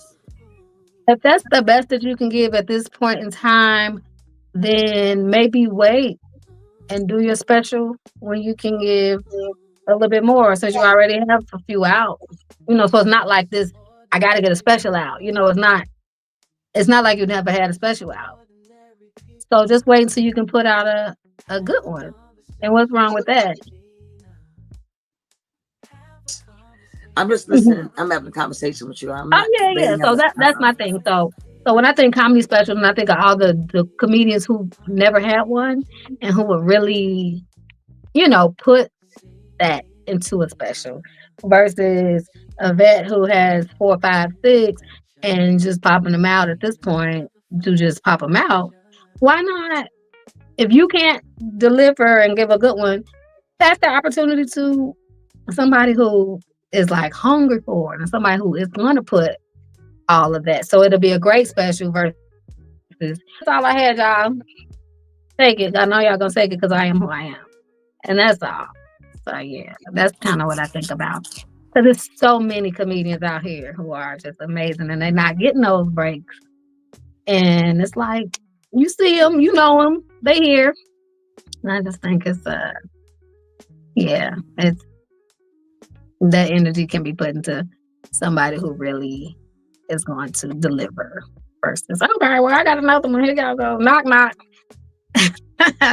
if that's the best that you can give at this point in time, then maybe wait and do your special when you can give a little bit more, since you already have a few out. So it's not like this. I got to get a special out. You know, it's not like you never had a special out. So just wait until you can put out a good one. And what's wrong with that? I'm just Mhm. listening. I'm having a conversation with you. I'm Oh not yeah, yeah. debating So nothing. that's my thing. So when I think comedy special, and I think of all the comedians who never had one and who would really, put that into a special versus a vet who has four, five, six and just popping them out at this point to just pop them out. Why not? If you can't deliver and give a good one, that's the opportunity to somebody who is like hungry for it and somebody who is going to put all of that. So it'll be a great special versus that's all I had, y'all. Take it. I know y'all gonna take it because I am who I am. And that's all. So yeah, that's kind of what I think about. Because there's so many comedians out here who are just amazing and they're not getting those breaks. And it's like, you see them, you know them, they here. And I just think it's, yeah, it's that energy can be put into somebody who really is going to deliver versus, okay, well, I got another one. Here y'all go. Knock, knock.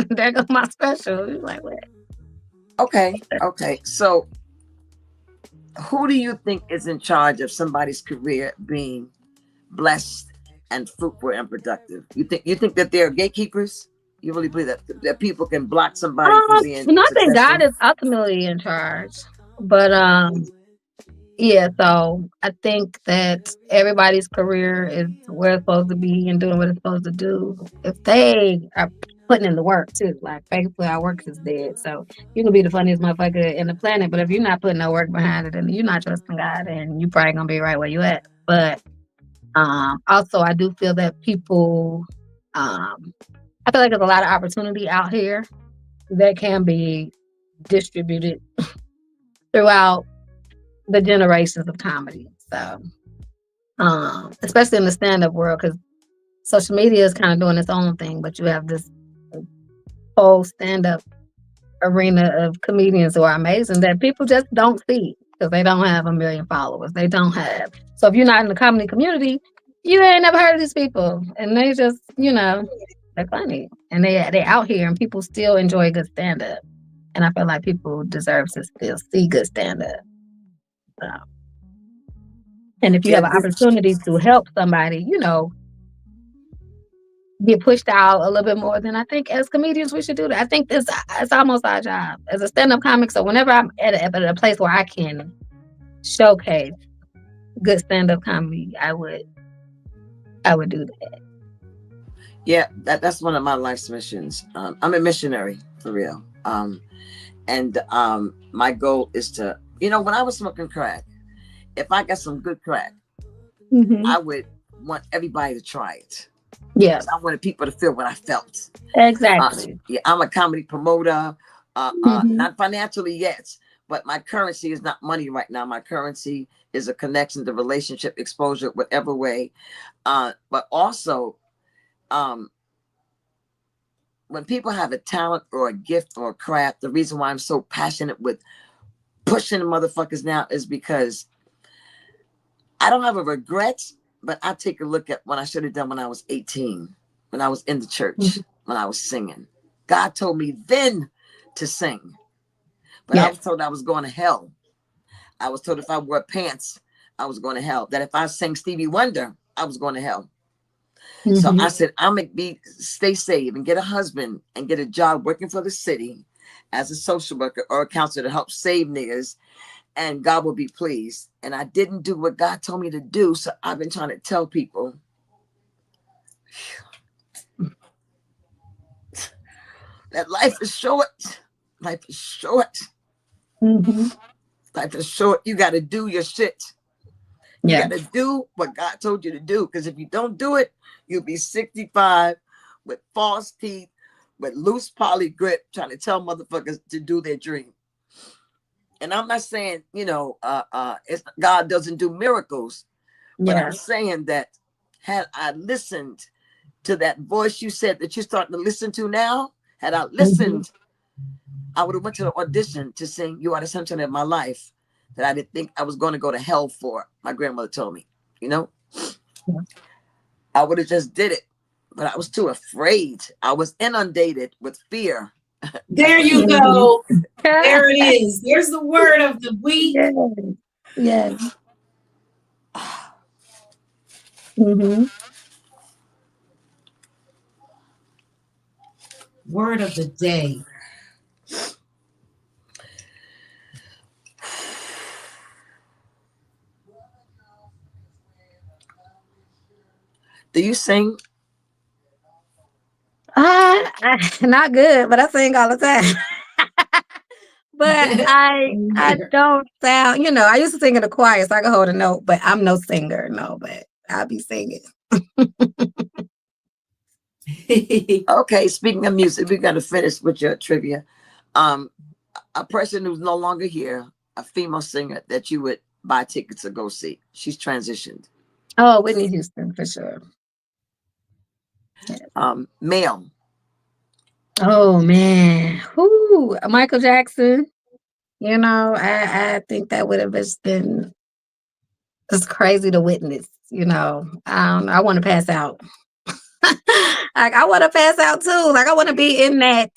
There goes my special. You're like, what? Okay. So, who do you think is in charge of somebody's career being blessed and fruitful and productive? You think that they're gatekeepers? You really believe that people can block somebody from being I think God successful? is ultimately in charge. But yeah, so I think that everybody's career is where it's supposed to be and doing what it's supposed to do. If they are putting in the work too, like basically our work is dead. So you can be the funniest motherfucker in the planet, but if you're not putting no work behind it, then you're not trusting God, and you probably gonna be right where you at. But also I do feel that people, I feel like there's a lot of opportunity out here that can be distributed throughout the generations of comedy. So, especially in the stand-up world, because social media is kind of doing its own thing, but you have this whole stand-up arena of comedians who are amazing that people just don't see because they don't have a million followers. They don't have. So if you're not in the comedy community, you ain't never heard of these people, and they just, they're funny, and they out here, and people still enjoy good stand-up. And I feel like people deserve to still see good stand-up. So. And if you Yeah. have an opportunity to help somebody, get pushed out a little bit more, then I think as comedians we should do that. I think it's almost our job as a stand-up comic. So whenever I'm at a place where I can showcase good stand-up comedy, I would do that. Yeah, that's one of my life's missions. I'm a missionary for real. And my goal is to, when I was smoking crack, if I got some good crack, Hmm. I would want everybody to try it. Yeah, I wanted people to feel what I felt. exactly. Yeah, I'm a comedy promoter, Hmm. not financially yet, but my currency is not money right now. My currency is a connection, the relationship, exposure, whatever way. But also, um, when people have a talent or a gift or a craft, the reason why I'm so passionate with pushing the motherfuckers now is because I don't have a regret, but I take a look at what I should have done when I was 18, when I was in the church, when I was singing. God told me then to sing, but I Yeah. was told I was going to hell. I was told if I wore pants, I was going to hell. That if I sang Stevie Wonder, I was going to hell. So Hmm. I said, I'm gonna stay safe and get a husband and get a job working for the city as a social worker or a counselor to help save niggas, and God will be pleased. And I didn't do what God told me to do. So I've been trying to tell people that life is short. Life is short. Hmm. Life is short. You got to do your shit. You Yeah. got to do what God told you to do. Because if you don't do it, you'll be 65 with false teeth, with loose poly grip, trying to tell motherfuckers to do their dream. And I'm not saying, it's, God doesn't do miracles, but Yeah. I'm saying that had I listened to that voice you said that you're starting to listen to now, had I Hmm. listened, I would have went to the audition to sing "You Are the Sunshine of My Life" that I didn't think I was going to go to hell for. My grandmother told me. You know, Yeah. I would have just did it, but I was too afraid. I was inundated with fear. There you Mhm. go. There it is. There's the word of the week. Yes. Yes. Mm-hmm. Word of the day. Do you sing? Not good, but I sing all the time. But I Here. don't sound, I used to sing in the choir, so I can hold a note, but I'm no singer, no, but I'll be singing. Okay, speaking of music, we're gonna finish with your trivia. Um, a person who's no longer here, a female singer that you would buy tickets to go see. She's transitioned. Oh, Whitney Houston for sure. Yeah. Male. Oh man. Whoo, Michael Jackson. I think that would have just been just crazy to witness, I want to pass out. Like I want to pass out too. Like I want to be in that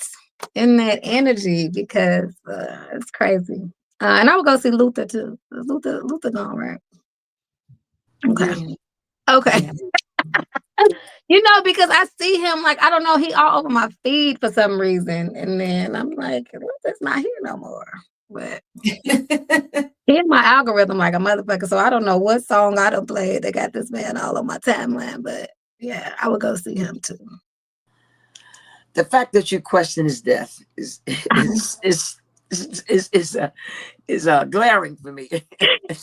energy because it's crazy. And I would go see Luther too. Luther gone, right? Okay. Yeah. Okay. Yeah. Because I see him like I don't know, he all over my feed for some reason. And then I'm like, Luther's not here no more. But he in my algorithm like a motherfucker. So I don't know what song I done played. They got this man all on my timeline. But yeah, I would go see him too. The fact that you question his death is glaring for me.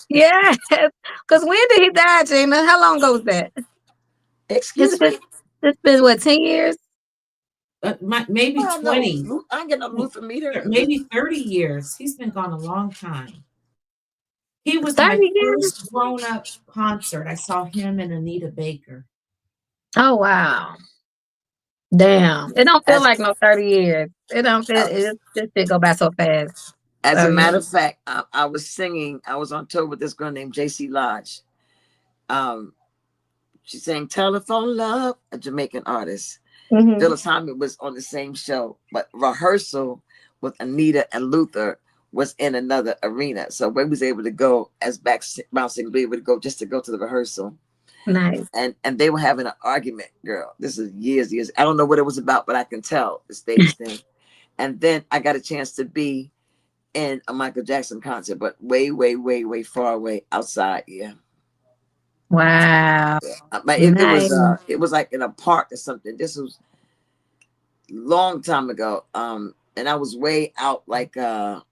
Yes. Because when did he die, Gina? How long ago was that? It's Excuse been, me. it's been what, 10 years? Maybe I know. 20, I ain't get no Luther meter. maybe 30 years. He's been gone a long time. He was 30 my years? first grown-up concert. I saw him and Anita Baker. Oh, wow. Damn. It don't feel As like no 30 years. It don't feel, it just did go by so fast. as So, a yeah. matter of fact, I was singing. I was on tour with this girl named JC Lodge. She sang "Telephone Love," a Jamaican artist. Mhm. Phyllis Hyman was on the same show, but rehearsal with Anita and Luther was in another arena. So we was able to go as back bouncing, be able to go just to go to the rehearsal. Nice. And they were having an argument, girl. This is years. I don't know what it was about, but I can tell the stage thing. And then I got a chance to be in a Michael Jackson concert, but way, way, way, way far away outside. Yeah. Wow. But Nice. it was like in a park or something. This was long time ago. And I was way out like an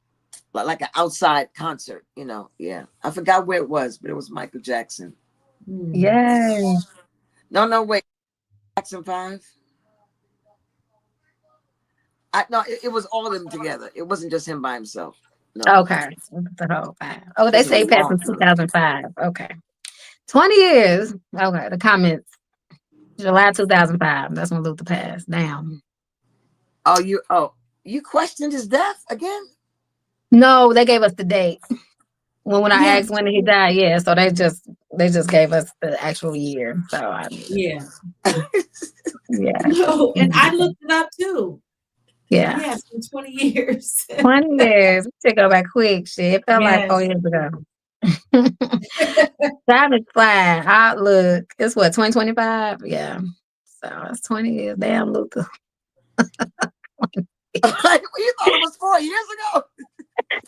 outside concert, Yeah. I forgot where it was, but it was Michael Jackson. Yay. No, wait. Jackson 5. No, it was all of them together. It wasn't just him by himself. No. Okay. The whole 5. Oh, they This was say a he passed long in time. 2005. Okay. 20 years. Okay. The comments. July 2005. That's when Luther passed. Damn. You questioned his death again? No, they gave us the date. When I Yeah. asked when did he die, yeah. So they just gave us the actual year. So Yeah. yeah. No, and I looked it up too. Yeah. Yeah, it's been 20 years. 20 years. We should go back quick. Shit. It felt like 4 Yes. years ago. Time is flying. Outlook. It's what, 2025? Yeah. So it's 20 years. Damn, Luther. You thought it was 4 years ago?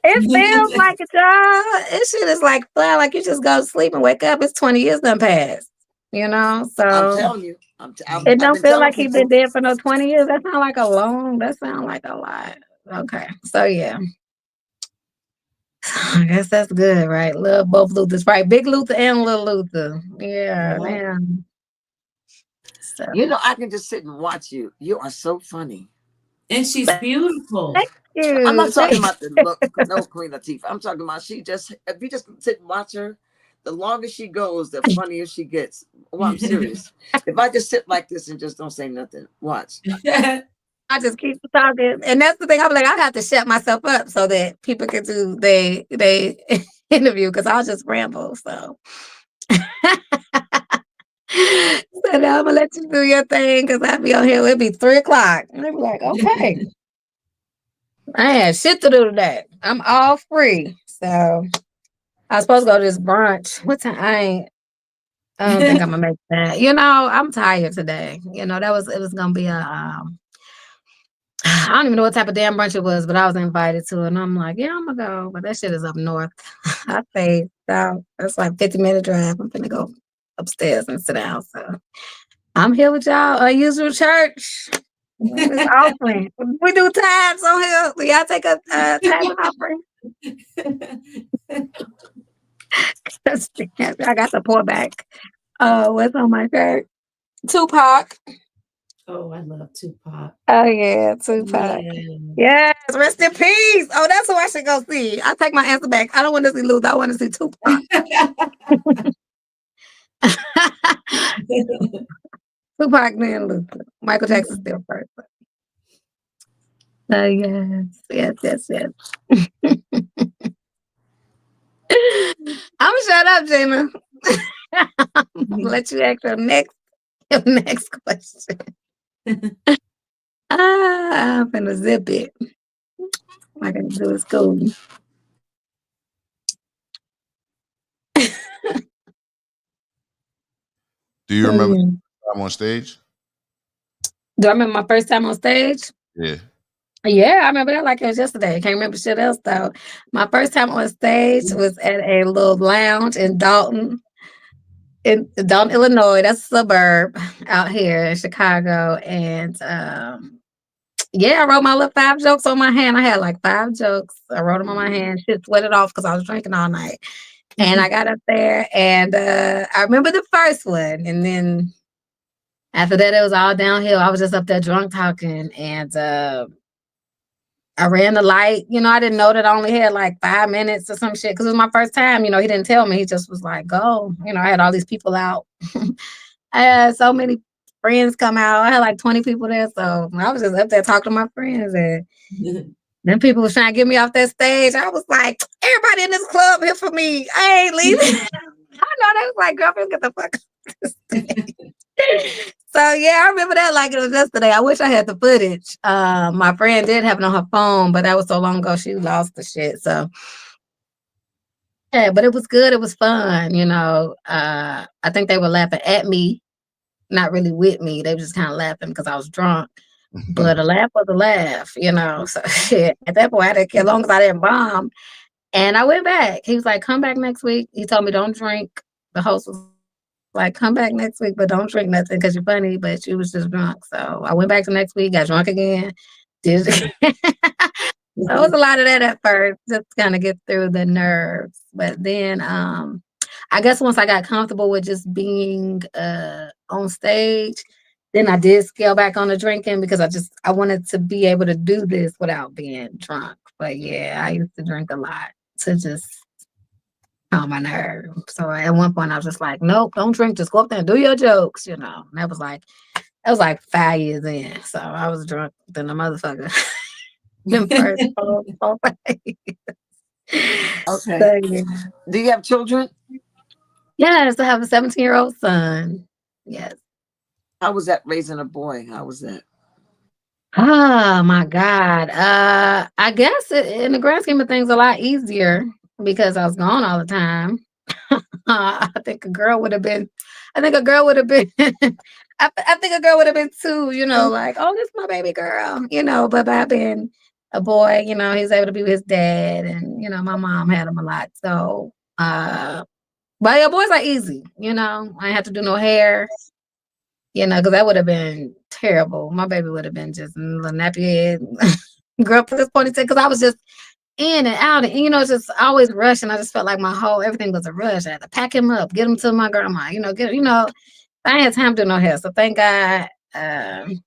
It feels like it, y'all. This shit is like fly, like you just go to sleep and wake up. It's 20 years done passed. I'm So telling you. it I've don't been feel telling like he been people. dead for no 20 years. That sound like a lot. Okay. So yeah. I guess that's good, right? Love both Luthers, right? Big Luther and little Luther. Yeah, Yeah. man. So I can just sit and watch you. You are so funny. And she's beautiful. thank I'm you. not talking about the look, no Queen Latifah. I'm talking about if you just sit and watch her, the longer she goes, the funnier she gets. Well, I'm serious. If I just sit like this and just don't say nothing, watch. I just keep talking. And that's the thing. I'm like, I have to shut myself up so that people can do they interview because I'll just ramble. So So now I'm gonna let you do your thing because I'll be on here. It'll be 3 o'clock. And I'll be like, okay, I had shit to do today. I'm all free. So I was supposed to go to this brunch. What time? I don't think I'm gonna make that. I'm tired today. It was gonna be I don't even know what type of damn brunch it was, but I was invited to it. And I'm like, yeah, I'm gonna go. But that shit is up north. I stayed south. That's like 50-minute drive. I'm gonna go upstairs and sit down. So I'm here with y'all. Unusual church. It's offering. We do tithes on here. Do y'all take a tithe offering? I got the pour back. What's on my shirt? Tupac. Oh, I love Tupac. Oh yeah, Tupac. Yeah. Yes, rest in peace. Oh, that's who I should go see. I take my answer back. I don't want to see Luther. I want to see Tupac. Tupac then Luther. Michael Jackson still first. Yes. I'm gonna shut up, Gina. I'm gonna let you ask your next question. I'm gonna zip it. All I gotta do is go. Do you remember time on stage? Do I remember my first time on stage? Yeah. Yeah, I remember that like it was yesterday. I can't remember shit else though. My first time on stage was at a little lounge in Dalton, Illinois. That's a suburb out here in Chicago. And yeah, I wrote my little 5 jokes on my hand. I had like 5 jokes. I wrote them on my hand. Shit sweated off because I was drinking all night. And I got up there and I remember the first one. And then after that, it was all downhill. I was just up there drunk talking. And I ran the light. I didn't know that I only had like 5 minutes or some shit because it was my first time. He didn't tell me. He just was like, go. I had all these people out. I had so many friends come out. I had like 20 people there. So I was just up there talking to my friends. And then people was trying to get me off that stage. I was like, everybody in this club here for me. I ain't leaving. I know they was like, girlfriend, get the fuck off the stage. So yeah, I remember that like it was yesterday. I wish I had the footage. My friend did have it on her phone, but that was so long ago she lost the shit. So yeah, but it was good. It was fun. I think they were laughing at me, not really with me. They were just kind of laughing because I was drunk. But a laugh was a laugh. So shit. At that point, I didn't care as long as I didn't bomb. And I went back. He was like, come back next week. He told me don't drink. The host was like, come back next week, but don't drink nothing because you're funny, but you was just drunk. So I went back the next week, got drunk again. Did it. So it was a lot of that at first, just kind of get through the nerves. But then I guess once I got comfortable with just being on stage, then I did scale back on the drinking because I wanted to be able to do this without being drunk. But yeah, I used to drink a lot to just calm my nerves. So at one point I was just like, nope, don't drink, just go up there and do your jokes, And that was like 5 years in. So I was drunk than a motherfucker. The first 4 Okay. So, yeah. Do you have children? Yes, I have a 17-year-old son. Yes. How was that raising a boy? How was that? Oh my God. I guess in the grand scheme of things, a lot easier because I was gone all the time. I think a girl would have been. I think a girl would have been. I think a girl would have been too. Like, oh, this is my baby girl. But by being a boy, he's able to be with his dad, and my mom had him a lot. So, but yeah, boys are easy. I ain't have to do no hair. Because that would have been terrible. My baby would have been just a little nappy head. Girl, put this ponytail because I was just in and out, and just always rushing. I just felt like everything was a rush. I had to pack him up, get him to my grandma. I ain't had time to do no hair, so thank God. And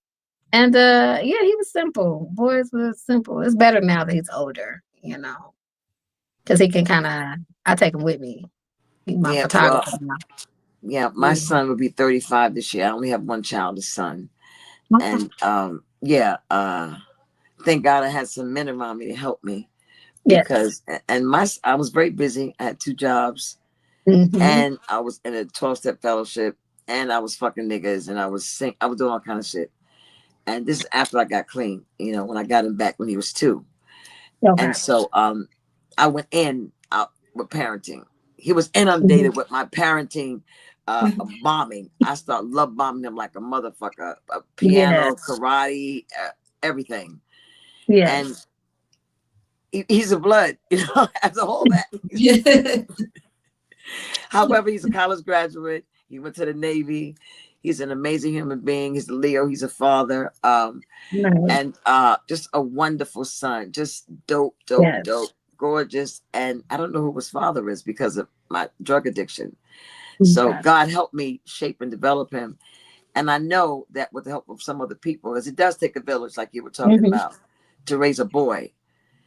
yeah, he was simple. Boys were simple. It's better now that he's older, because he can I take him with me. He's my photographer now. Yeah, my son will be 35 this year. I only have one child, a son. And thank God I had some men around me to help me because I was very busy. I had 2 jobs and I was in a 12-step fellowship, and I was fucking niggas, and I was doing all kind of shit. And this is after I got clean, when I got him back when he was 2. Okay. And so I went in out with parenting. He was Mhm. inundated with my parenting bombing. I started love bombing him like a motherfucker. Yeah. Piano, karate, everything. Yeah. And he's a blood, as a whole back. However, he's a college graduate. He went to the Navy. He's an amazing human being. He's a Leo. He's a father. Nice. And just a wonderful son. Just dope, Yes. gorgeous. And I don't know who his father is because of my drug addiction. So Okay. God helped me shape and develop him. And I know that with the help of some other people, because it does take a village, like you were talking about, to raise a boy.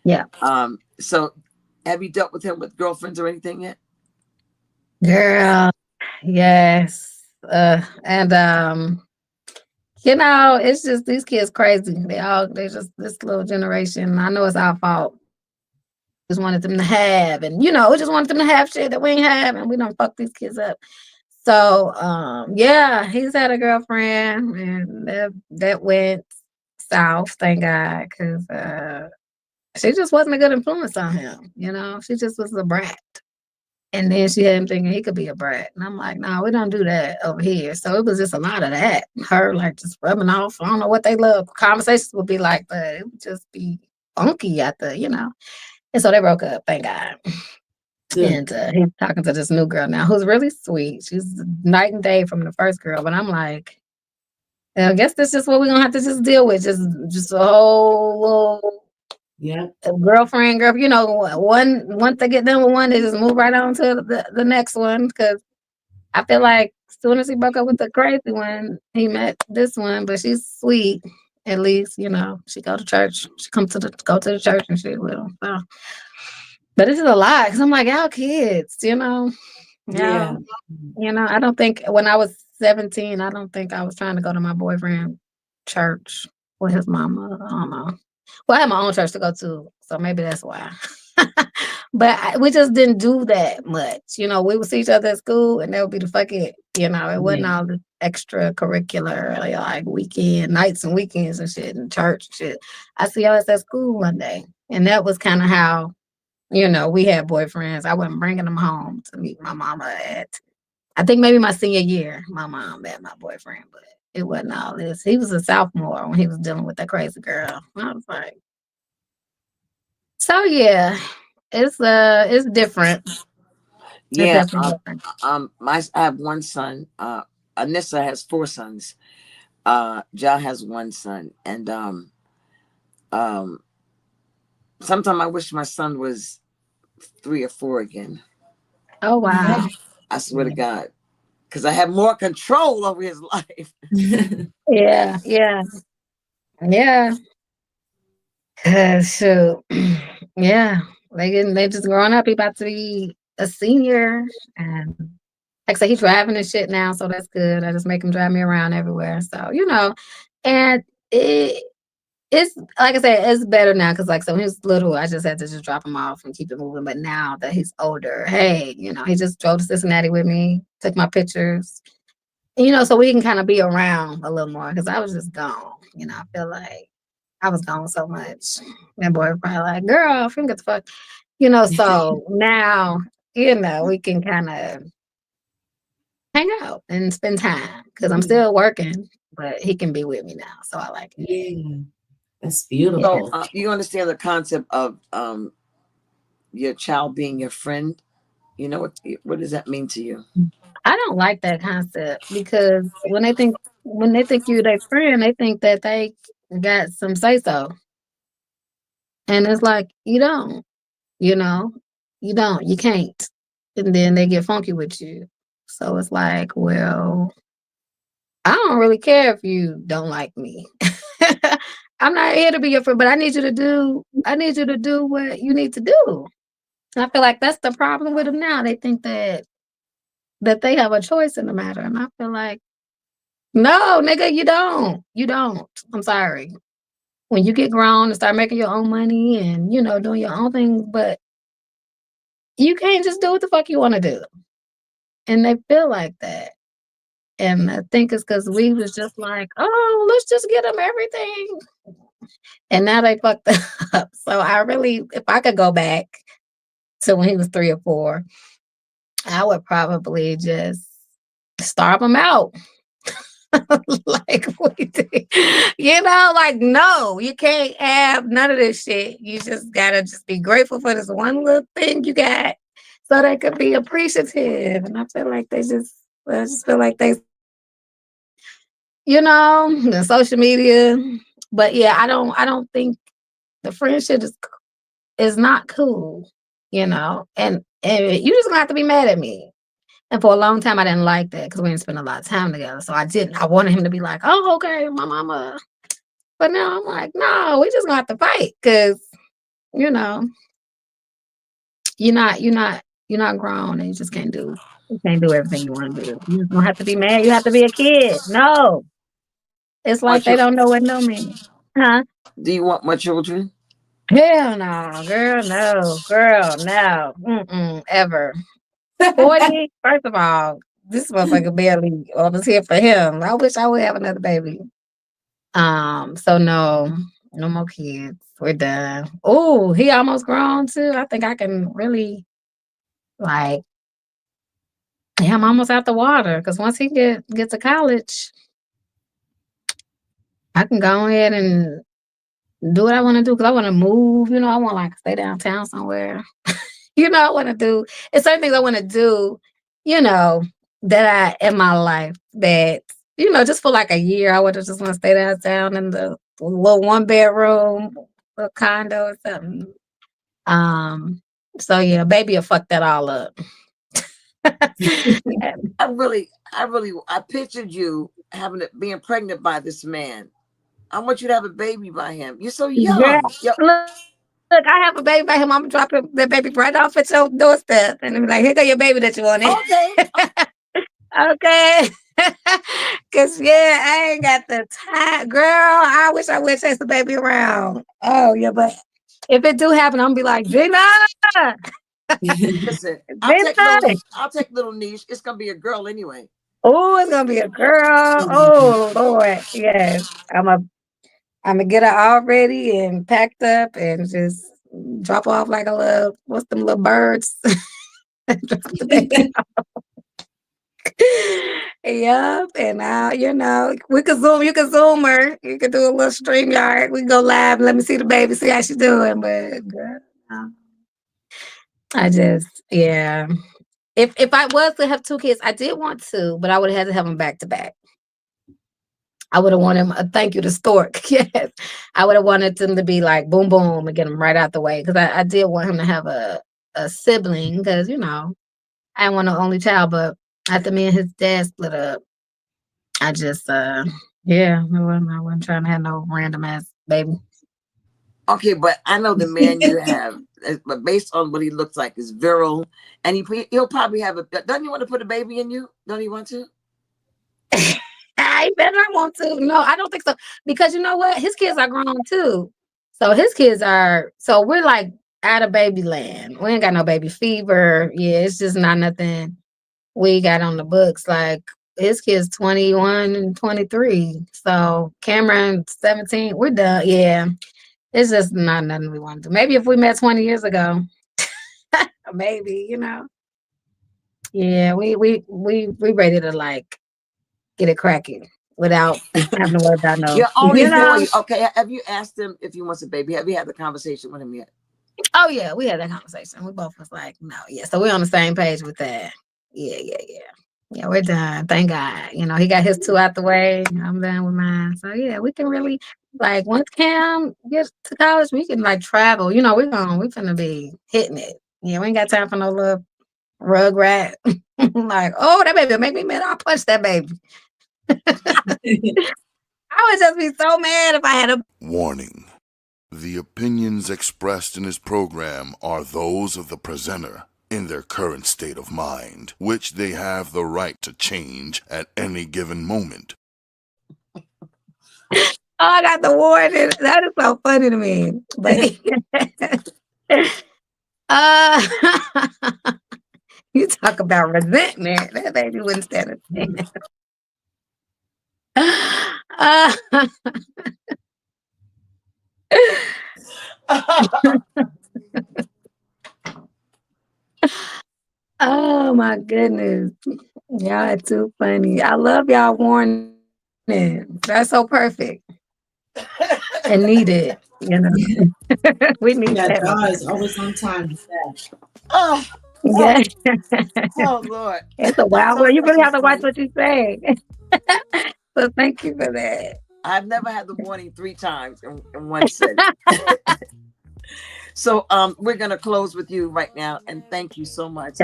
Yeah. So have you dealt with him with girlfriends or anything yet? Girl. Yes. And it's just these kids crazy. They just this little generation. I know it's our fault. Just wanted them to have, and we just wanted them to have shit that we ain't have, and we don't fuck these kids up. So yeah, he's had a girlfriend, and that went south, thank God, because she just wasn't a good influence on him. She just was a brat. And then she had him thinking he could be a brat. And I'm like, no, we don't do that over here. So it was just a lot of that. Her like just rubbing off. I don't know what they love. Conversations would be like, but it would just be funky at the. And so they broke up, thank God. Good. And he's talking to this new girl now who's really sweet. She's night and day from the first girl. But I'm like, I guess this is what we're gonna have to just deal with. Just a whole little Yeah. girlfriend, girl. Once they get done with one, they just move right on to the next one. Because I feel like as soon as he broke up with the crazy one, he met this one. But she's sweet, at least. She go to church. She comes to go to the church and shit with him. So. But this is a lot because I'm like, y'all kids, y'all. Yeah. I don't think when I was 17, I don't think I was trying to go to my boyfriend church with his mama. I don't know. Well, I had my own church to go to, so maybe that's why. But we just didn't do that much. We would see each other at school, and that would be the fuck it. It wasn't Yeah. all the extracurricular, like weekend nights and weekends and shit, and church and shit. I see us at school one day, and that was kind of how we had boyfriends. I wasn't bringing them home to meet my mama at. I think maybe my senior year, my mom met my boyfriend, but it wasn't all this. He was a sophomore when he was dealing with that crazy girl. I was like, so yeah, it's different. It's Yeah. definitely different. I have one son. Anissa has 4 sons. Ja has 1 son. And um, sometimes I wish my son was 3 or 4 again. Oh wow. I swear to God. Because I have more control over his life. Yeah, yeah, yeah. Shoot. Yeah. They just growing up. He about to be a senior, and like I say, he's driving and shit now, so that's good. I just make him drive me around everywhere. So, and it's like I said, it's better now because so when he was little, I just had to just drop him off and keep it moving. But now that he's older, hey, he just drove to Cincinnati with me, took my pictures, so we can kind of be around a little more because I was just gone. I feel like I was gone so much. That boy was probably like, girl, from get the fuck, so now, we can kind of hang out and spend time because I'm still working, but he can be with me now. So I like it. Yeah. That's Yeah. beautiful. So you understand the concept of your child being your friend? What does that mean to you? I don't like that concept because when they think you're their friend, they think that they got some say so. And it's like, you know, you can't. And then they get funky with you. So it's like, well, I don't really care if you don't like me. I'm not here to be your friend, but I need you to do what you need to do. And I feel like that's the problem with them now. They think that they have a choice in the matter. And I feel like, no, nigga, you don't. You don't. I'm sorry. When you get grown and start making your own money and, doing your own things, but you can't just do what the fuck you want to do. and they feel like that. And I think it's because we was just like, oh, let's just get them everything. And now they fucked up. So I really, if I could go back to when he was 3 or 4, I would probably just starve him out. Like we did. Like, no, you can't have none of this shit. You just gotta just be grateful for this one little thing you got so they could be appreciative. And I feel like I just feel like the social media. But yeah, I don't think the friendship is not cool, and you just gonna have to be mad at me. And for a long time, I didn't like that because we didn't spend a lot of time together. So I didn't. I wanted him to be like, "Oh, okay, my mama." But now I'm like, "No, we just gonna have to fight because you know you're not grown and you can't do everything you want to do. You just gonna have to be mad. You have to be a kid. No, it's Are like they you, don't know what no means, huh? do you want more children? Hell no, girl, no, ever. 40, first of all, this motherfucker barely was here for him. I wish I would have another baby. So no more kids. We're done. Oh, he almost grown too. I think I can really like yeah, I'm almost out the water because once he get to college, I can go ahead and do what I want to do because I want to move. I want like stay downtown somewhere. I want to do. It's certain things I want to do. You know that I in my life that just for like a year I would have just want to stay downtown in the little 1 bedroom, little condo or something. So yeah, baby will fuck that all up. I pictured you being pregnant by this man. I want you to have a baby by him. You're so Girl, young. Yo, look, I have a baby by him. I'm dropping the baby right off at your doorstep, and I'm like, here go your baby that you wanted. okay. Okay. Cause yeah, I ain't got the time. Girl, I wish I would chase the baby around. Oh yeah, but if it do happen, I'm gonna be like, Gina, Listen, Gina. I'll take little niche. It's gonna be a girl anyway. Oh, it's gonna be a girl. Oh Lord. Yes. I'm gonna get her all ready and packed up and just drop off like a little what's them little birds. Drop the baby. Yep, and now we could zoom. You could zoom her. You could do a little stream yard. We can go live. And let me see the baby, see how she's doing. But girl, no. I just yeah. If I was to have 2 kids, I did want to, but I would have had to have them back to back. I would have wanted a thank you to Stork. Yes, I would have wanted them to be like boom boom and get them right out the way because I did want him to have a sibling because I didn't want an only child, but after me and his dad split up. I just, yeah, I wasn't trying to have no random ass baby. Okay, but I know the man you have, but based on what he looks like, is virile, and he'll probably have a. Doesn't he want to put a baby in you? Don't he want to? I better not want to. No, I don't think so. Because you know what? His kids are grown too. So we're like out of baby land. We ain't got no baby fever. Yeah, it's just not nothing we got on the books. Like his kids 21 and 23. So Cameron 17. We're done. Yeah. It's just not nothing we want to do. Maybe if we met 20 years ago, maybe. Yeah, we ready to like get it cracking without having to worry about no, You're only 40. Okay, have you asked him if he wants a baby? Have you had the conversation with him yet? Oh yeah, we had that conversation. We both was like, no, yeah. So we're on the same page with that. Yeah, yeah, yeah. Yeah, we're done. Thank God. He got his 2 out the way. I'm done with mine. So yeah, we can really like once Cam gets to college, we can like travel. We finna be hitting it. Yeah, we ain't got time for no little rug rat. Like, oh, that baby will make me mad. I'll punch that baby. I would just be so mad if I had a Warning. The opinions expressed in this program are those of the presenter in their current state of mind, which they have the right to change at any given moment. Oh, I got the warning. That is so funny to me. But You talk about resentment. That baby wouldn't stand a chance. Uh, oh my goodness. Y'all are too funny. I love y'all warning. That's so perfect and needed, you know. We need Yeah, that. God is always on time with that. oh, oh, Yeah. oh, Lord. It's a wild So world. You that's really have just to watch funny. what you say. So thank you for that. I've never had the warning 3 times in one sentence. So we're gonna close with you right now, and thank you so much.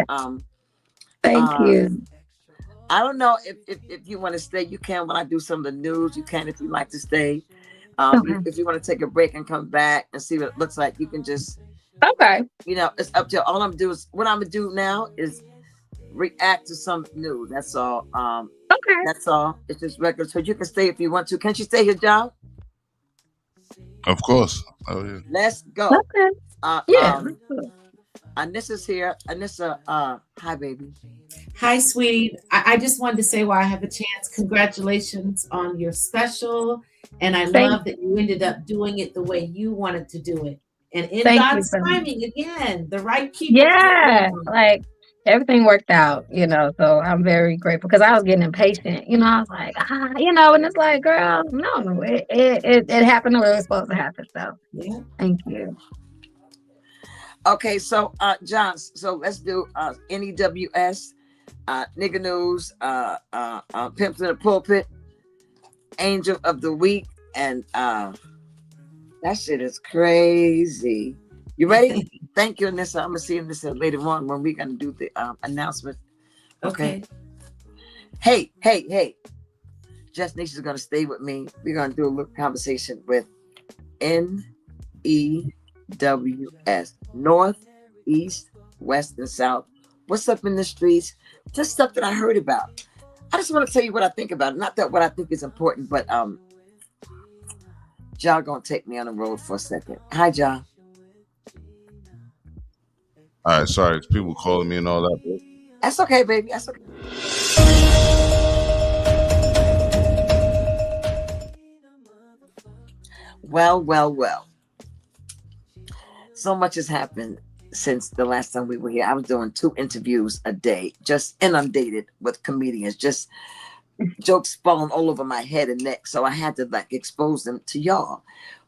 Thank Uh you. I don't know if you want to stay, you can. When I do some of the news, you can if you like to stay. Okay. If you want to take a break and come back and see what it looks like, you can just, Okay. it's up to you. All I'm do is what I'm gonna do now is react to some news. That's all. Okay. That's all. It's just regular. So you can stay if you want to. Can't you stay here, John? Of course. Oh yeah. Let's go. Okay. Uh, Yeah. um, Anissa's here. Anissa, hi, baby. Hi, sweetie. I just wanted to say while I have a chance, congratulations on your special. And I Thank love that you ended up doing it the way you wanted to do it. And in thank you God's so much. timing, again, the right people for what we Yeah. want. Like everything worked out, you know. So I'm very grateful because I was getting impatient. You know, I was like, and it's like, girl, no, it happened the way it was supposed to happen. So Yeah. thank you. Okay, so John, so let's do NEWS, nigga news, pimps in the pulpit, angel of the week, and that shit is crazy. You ready? Thank you, Anissa. I'm gonna see Anissa later on when we're gonna do the announcement. Okay. Hey, hey, hey. Just Nisha's gonna stay with me. We're gonna do a little conversation with NEWS, North, East, West, and South. What's up in the streets? Just stuff that I heard about. I just want to tell you what I think about it. Not that what I think is important, but Ja gonna take me on the road for a second. Hi, Ja. All right. Sorry, it's people calling me and all that. But That's okay, baby. That's okay. Well, well, well. So much has happened since the last time we were here. I was doing 2 interviews a day, just inundated with comedians, just jokes falling all over my head and neck. So I had to like expose them to y'all.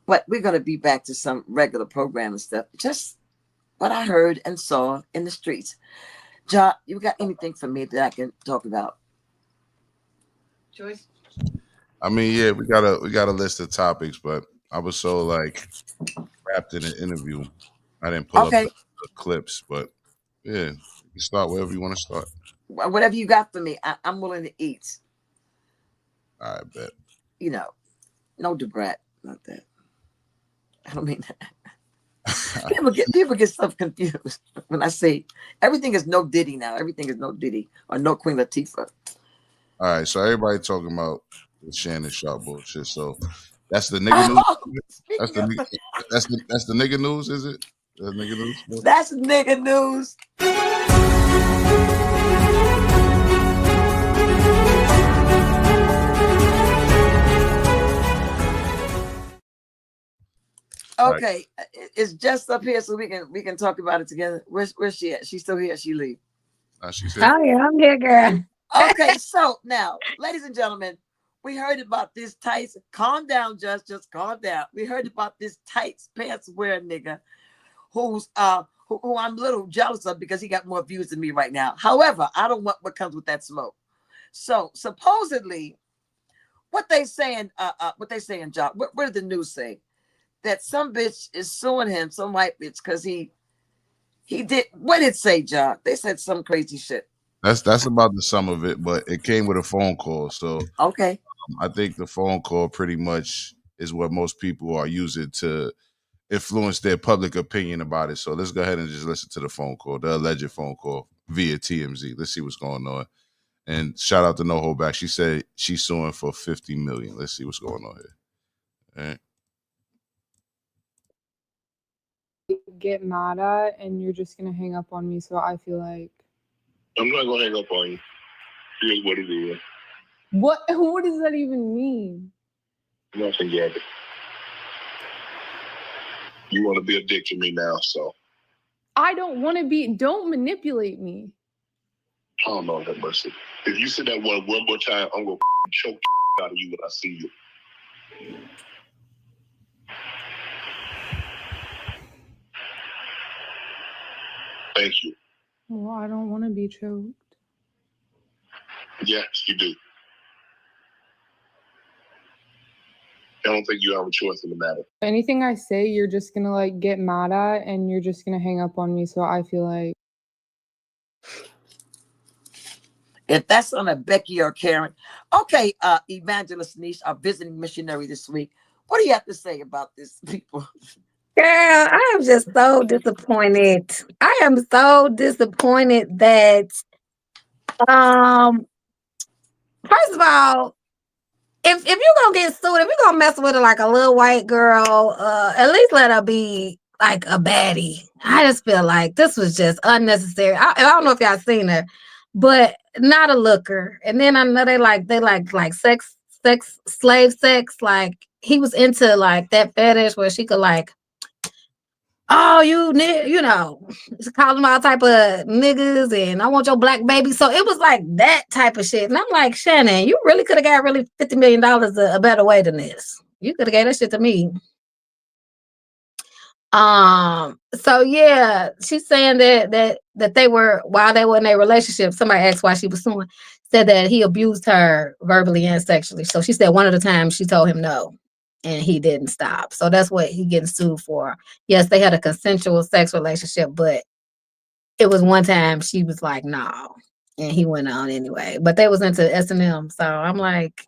But we're gonna be back to some regular program and stuff. Just what I heard and saw in the streets. Ja, you got anything for me that I can talk about? Joyce? I mean, yeah, we got a list of topics, but I was so like wrapped in an interview, I didn't pull up Okay. the clips. But yeah, you can start wherever you want to start. Whatever you got for me, I'm willing to eat. I bet. You know, no Debrat, not that. I don't mean that. People get stuff confused when I say everything is no Diddy now. Everything is no Diddy or no Queen Latifah. All right, so everybody talking about the Shannon Sharp bullshit. So that's the nigga news. Oh, That's speaking the of, that's the nigga news. Is it? The nigga news. that's nigga news. All right. Okay, it's just up here so we can talk about it together. Where's she at? She's still here. She leave. She said, Oh yeah, I'm here, girl. Okay, so now, ladies and gentlemen, we heard about this tights. Calm down, just calm down. We heard about this tights pants wearing nigga who's who I'm a little jealous of because he got more views than me right now. However, I don't want what comes with that smoke. So supposedly, what they saying, John? What did the news say? That some bitch is suing him, some white bitch, because he did what did it say, John? They said some crazy shit. that's about the sum of it, but it came with a phone call. So Okay. I think the phone call pretty much is what most people are using to influence their public opinion about it. So let's go ahead and just listen to the phone call, the alleged phone call via TMZ. Let's see what's going on. And shout out to No Hold Back. She said she's suing for 50 million. Let's see what's going on here. All right. Get mad at and you're just gonna hang up on me. So I feel like I'm not gonna hang up on you. Here's what it is. What does that even mean? Nothing, Gabby. You want to be a dick to me now, so. I don't want to be. Don't manipulate me. Oh, Lord have mercy. If you say that one more time, I'm gonna choke out of you when I see you. Thank you. Well, I don't want to be choked. Yes, you do. I don't think you have a choice in the matter. Anything I say, you're just gonna like get mad at, and you're just gonna hang up on me. So I feel like If that's on a Becky or Karen, okay, Evangelist Nesh, our visiting missionary this week. What do you have to say about this, people? Girl, I am just so disappointed. I am so disappointed that first of all, if you're gonna get sued, if you're gonna mess with her like a little white girl, at least let her be like a baddie. I just feel like this was just unnecessary. I don't know if y'all seen her, but not a looker. And then I know they like sex, slave sex. Like he was into like that fetish where she could like, oh, you know, call them all type of niggas and I want your black baby. So it was like that type of shit. And I'm like, Shannon, you really could have got really $50 million a better way than this. You could have gave that shit to me. So yeah, she's saying that they were, while they were in a relationship, somebody asked why she was suing, said that he abused her verbally and sexually. So she said one of the times she told him no and he didn't stop. So that's what he getting sued for. Yes, they had a consensual sex relationship, but it was one time she was like, no, and he went on anyway. But they was into S&M. So I'm like,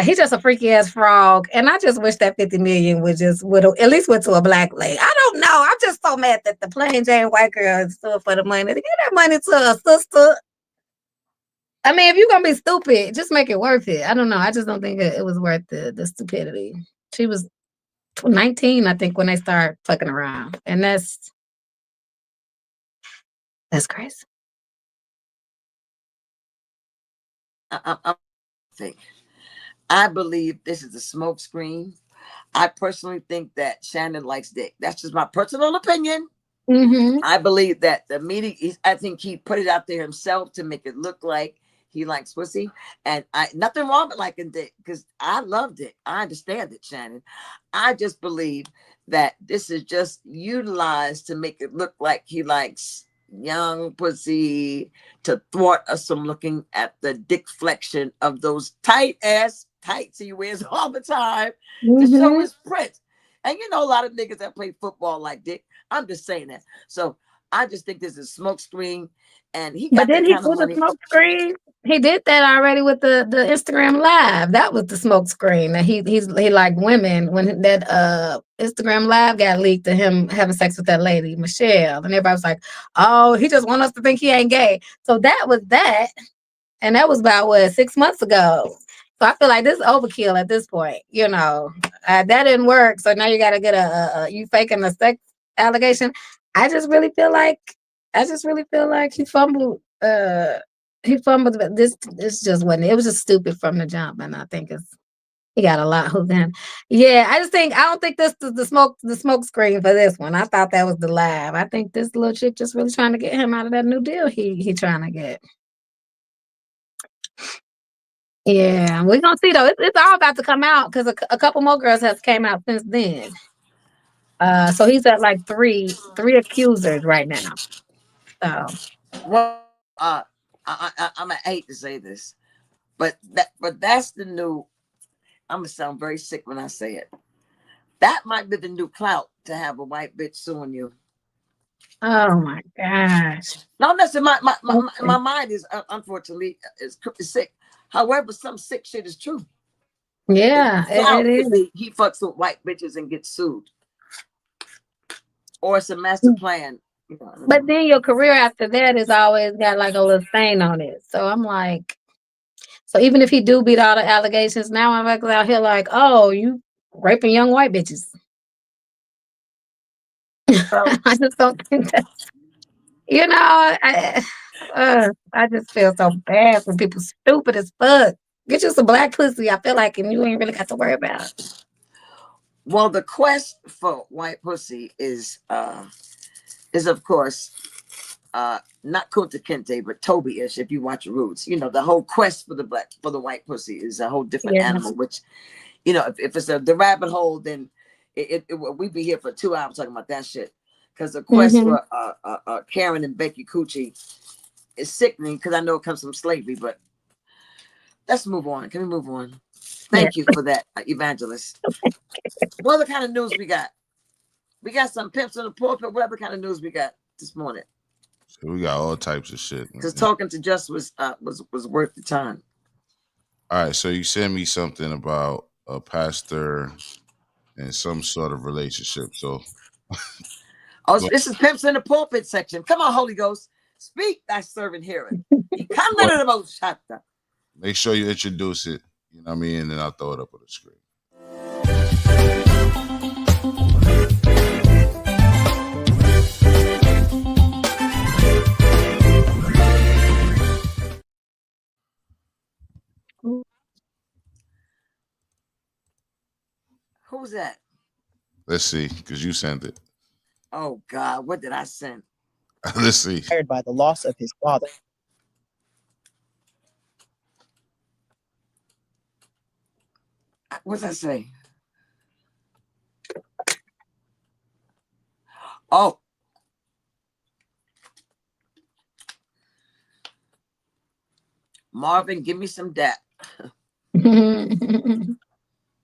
he's just a freaky ass frog, and I just wish that 50 million would at least went to a black lady. I don't know. I'm just so mad that the plain Jane white girl is still for the money. To give that money to a sister. I mean, if you're gonna be stupid, just make it worth it. I don't know. I just don't think it was worth the stupidity. She was 19, I think, when they started fucking around, and that's crazy. I believe this is a smoke screen. I personally think that Shannon likes dick. That's just my personal opinion. Mm-hmm. I believe that the media, I think he put it out there himself to make it look like he likes pussy. And nothing wrong with liking dick because I loved it. I understand it, Shannon. I just believe that this is just utilized to make it look like he likes young pussy, to thwart us from looking at the dick flexion of those tight ass tights he wears all the time to show Mm-hmm. his print. And you know, a lot of niggas that play football like dick. I'm just saying that. So I just think this is a smoke screen, and he But got then that he kind of put the money. smoke screen. He did that already with the Instagram live. That was the smoke screen. That he liked women when that Instagram live got leaked to him having sex with that lady Michelle, and everybody was like, "Oh, he just want us to think he ain't gay." So that was that, and that was about what 6 months ago. So I feel like this is overkill at this point. You know, that didn't work. So now you got to get a you faking a sex allegation. I just really feel like he fumbled. He fumbled. But this just wasn't. It was just stupid from the jump, and I think he got a lot hooked in. Yeah, I don't think this is the smoke screen for this one. I thought that was the live. I think this little chick just really trying to get him out of that new deal he trying to get. Yeah, we're gonna see though. It's all about to come out because a couple more girls has came out since then. So he's at like three accusers right now. So Well, I'm gonna hate to say this, but that's the new. I'm gonna sound very sick when I say it. That might be the new clout to have a white bitch suing you. oh my gosh. No, listen, my Okay. mind is unfortunately is sick. However, some sick shit is true. It's Yeah, it clout is. if he fucks with white bitches and gets sued, or it's a master plan. You know, I don't But know. then your career after that is always got like a little stain on it. So I'm like, so even if he do beat all the allegations, now I'm like out here like, oh, you raping young white bitches. So I just don't think that. You know, I just feel so bad for people stupid as fuck. Get you some black pussy, I feel like, and you ain't really got to worry about. Well, the quest for white pussy is of course not Kunta Kinte, but Toby-ish. If you watch Roots, you know the whole quest for the white pussy is a whole different Yeah. animal. Which, you know, if it's the rabbit hole, then we'd be here for 2 hours talking about that shit. Because the quest Mhm. for Karen and Becky Coochie is sickening. Because I know it comes from slavery, but let's move on. Can we move on? Yeah. Thank you for that, Evangelist. What other kind of news we got? We got some pimps on the pulpit. What other kind of news we got this morning? So we got all types of shit. Because talking to Just was worth the time. All right, so you sent me something about a pastor and some sort of relationship. So Oh, this is pimps in the pulpit section. Come on, Holy Ghost, speak, thy servant heareth. He come well, to the most chapter. make sure you introduce it. You know what I mean? And then I'll throw it up on the screen. Who's that? Let's see, because you sent it. Oh God, what did I send? Let's see. By the loss of his father. What's that say? Oh, Marvin, give me some dat.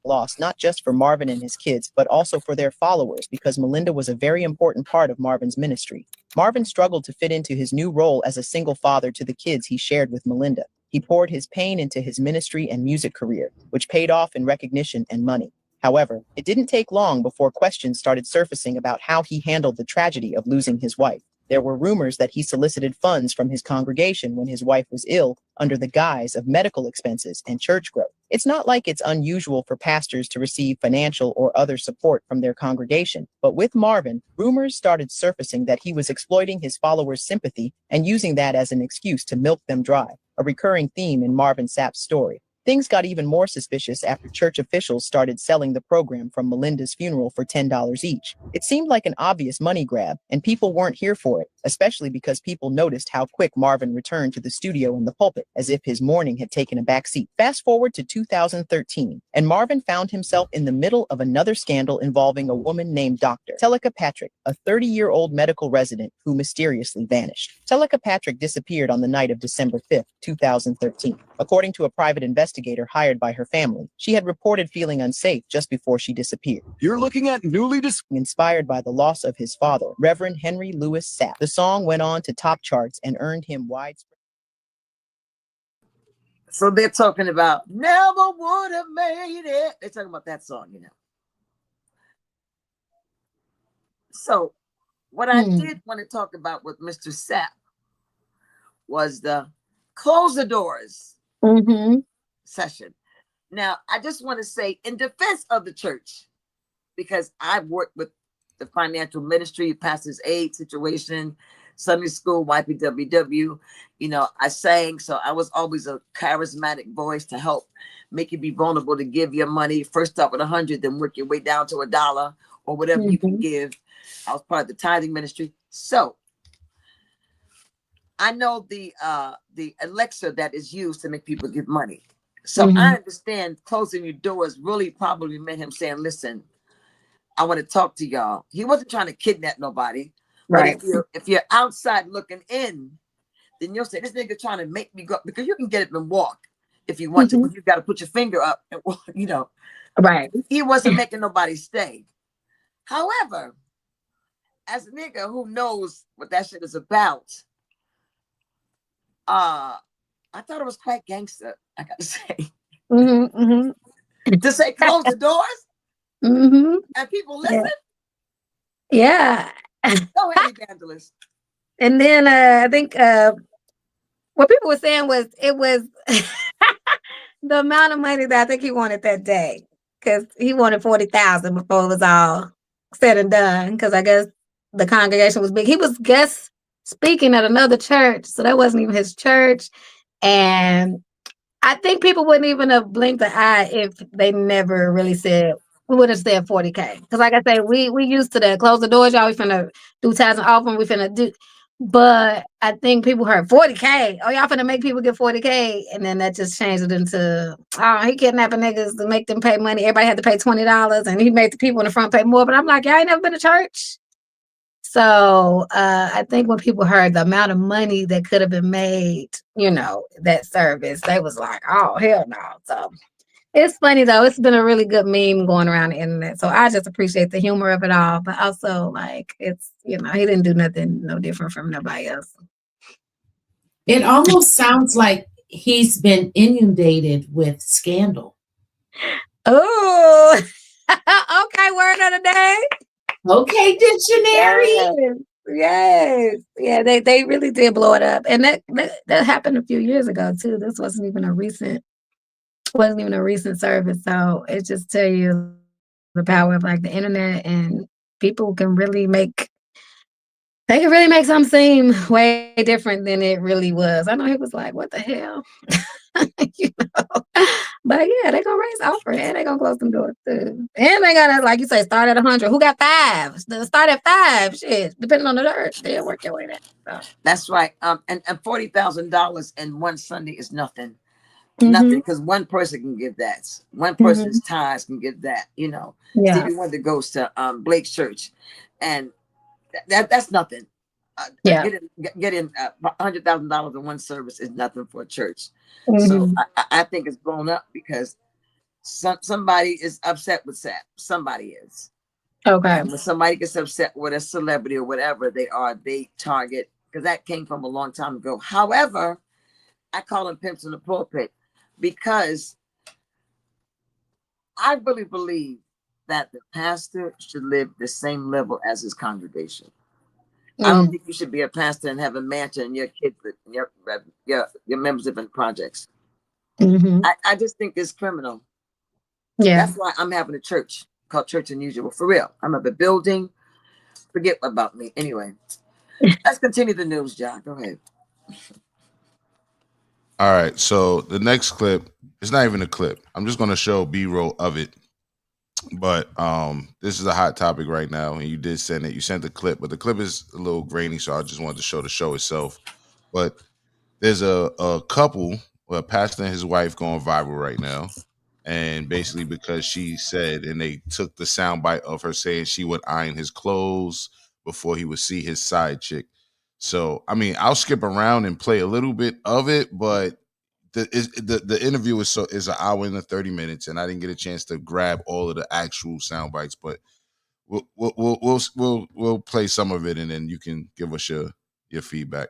Loss, not just for Marvin and his kids, but also for their followers, because Melinda was a very important part of Marvin's ministry. Marvin struggled to fit into his new role as a single father to the kids he shared with Melinda. He poured his pain into his ministry and music career, which paid off in recognition and money. However, it didn't take long before questions started surfacing about how he handled the tragedy of losing his wife. There were rumors that he solicited funds from his congregation when his wife was ill under the guise of medical expenses and church growth. It's not like it's unusual for pastors to receive financial or other support from their congregation, but with Marvin, rumors started surfacing that he was exploiting his followers' sympathy and using that as an excuse to milk them dry, a recurring theme in Marvin Sapp's story. Things got even more suspicious after church officials started selling the program from Melinda's funeral for $10 each. It seemed like an obvious money grab, and people weren't here for it, especially because people noticed how quick Marvin returned to the studio and the pulpit, as if his mourning had taken a backseat. Fast forward to 2013, and Marvin found himself in the middle of another scandal involving a woman named Dr. Telika Patrick, a 30-year-old medical resident who mysteriously vanished. Telika Patrick disappeared on the night of December 5th, 2013. According to a private investigator hired by her family, she had reported feeling unsafe just before she disappeared. You're looking at inspired by the loss of his father, Reverend Henry Louis Sapp. The song went on to top charts and earned him widespread. So they're talking about never would have made it. They're talking about that song, you know. So what I did want to talk about with Mr. Sapp was the close the doors session. Now, I just want to say in defense of the church, because I've worked with the financial ministry, pastor's aid situation, Sunday school, YPWW, you know, I sang, so I was always a charismatic voice to help make you be vulnerable to give your money. First start with 100, then work your way down to $1 or whatever you can give. I was part of the tithing ministry. So I know the elixir that is used to make people give money. So I understand closing your doors really probably meant him saying, listen, I want to talk to y'all. He wasn't trying to kidnap nobody. Right. But if you're outside looking in, then you'll say, this nigga trying to make me go, because you can get up and walk if you want to, but you got to put your finger up and walk, you know. Right. He wasn't making nobody stay. However, as a nigga who knows what that shit is about, I thought it was quite gangster, I gotta say. To say close the doors and people listen. Yeah. Go ahead, Evangelist. And then I think what people were saying was it was the amount of money that I think he wanted that day, because he wanted 40,000 before it was all said and done. Because I guess the congregation was big. He was guest speaking at another church. So that wasn't even his church. And I think people wouldn't even have blinked an eye if they never really said, we would have said 40K. Because like I said, we used to that. Close the doors, y'all. We finna do tithes and offering. We finna do. But I think people heard 40K. Oh, y'all finna make people get 40K. And then that just changed it into, oh, he kidnapping niggas to make them pay money. Everybody had to pay $20 and he made the people in the front pay more. But I'm like, y'all ain't never been to church. So I think when people heard the amount of money that could have been made, that service, they was like, oh, hell no. So it's funny though. It's been a really good meme going around the internet. So I just appreciate the humor of it all. But also like it's, he didn't do nothing no different from nobody else. It almost sounds like he's been inundated with scandal. Oh, okay, word of the day. Okay, dictionary. Yes. Yeah, they really did blow it up. And that happened a few years ago too. This wasn't even a recent service. So it just tell you the power of like the internet, and people can really make something seem way different than it really was. I know he was like, what the hell? But yeah, they gonna raise offer and they gonna close them doors too. And they gotta, like you say, start at 100. Who got 5? Start at 5. Shit, depending on the church, they'll work your way there. So. That's right. And $40,000 in one Sunday is nothing. Nothing, because one person can give that. One person's tithes can give that. Yeah. Stevie Wonder goes to Blake's church, and that's nothing. Getting $100,000 in one service is nothing for a church. So I think it's blown up because somebody is upset with that. Somebody is. Okay. And when somebody gets upset with a celebrity or whatever they target, because that came from a long time ago. However, I call them pimps in the pulpit because I really believe that the pastor should live the same level as his congregation. I don't think you should be a pastor and have a mansion and your kids, your members live in projects. I just think it's criminal. Yeah. That's why I'm having a church called Church Unusual. For real. I'm at a building. Forget about me. Anyway, let's continue the news, John. Go ahead. All right. So the next clip, it's not even a clip. I'm just going to show B-roll of it. But this is a hot topic right now, and you did send it. You sent the clip, but the clip is a little grainy, so I just wanted to show the show itself. But there's a couple, a pastor and his wife, going viral right now, and basically because she said, and they took the soundbite of her saying she would iron his clothes before he would see his side chick. So I mean, I'll skip around and play a little bit of it, but the interview is an hour and 30 minutes, and I didn't get a chance to grab all of the actual sound bites, but we'll play some of it, and then you can give us your feedback.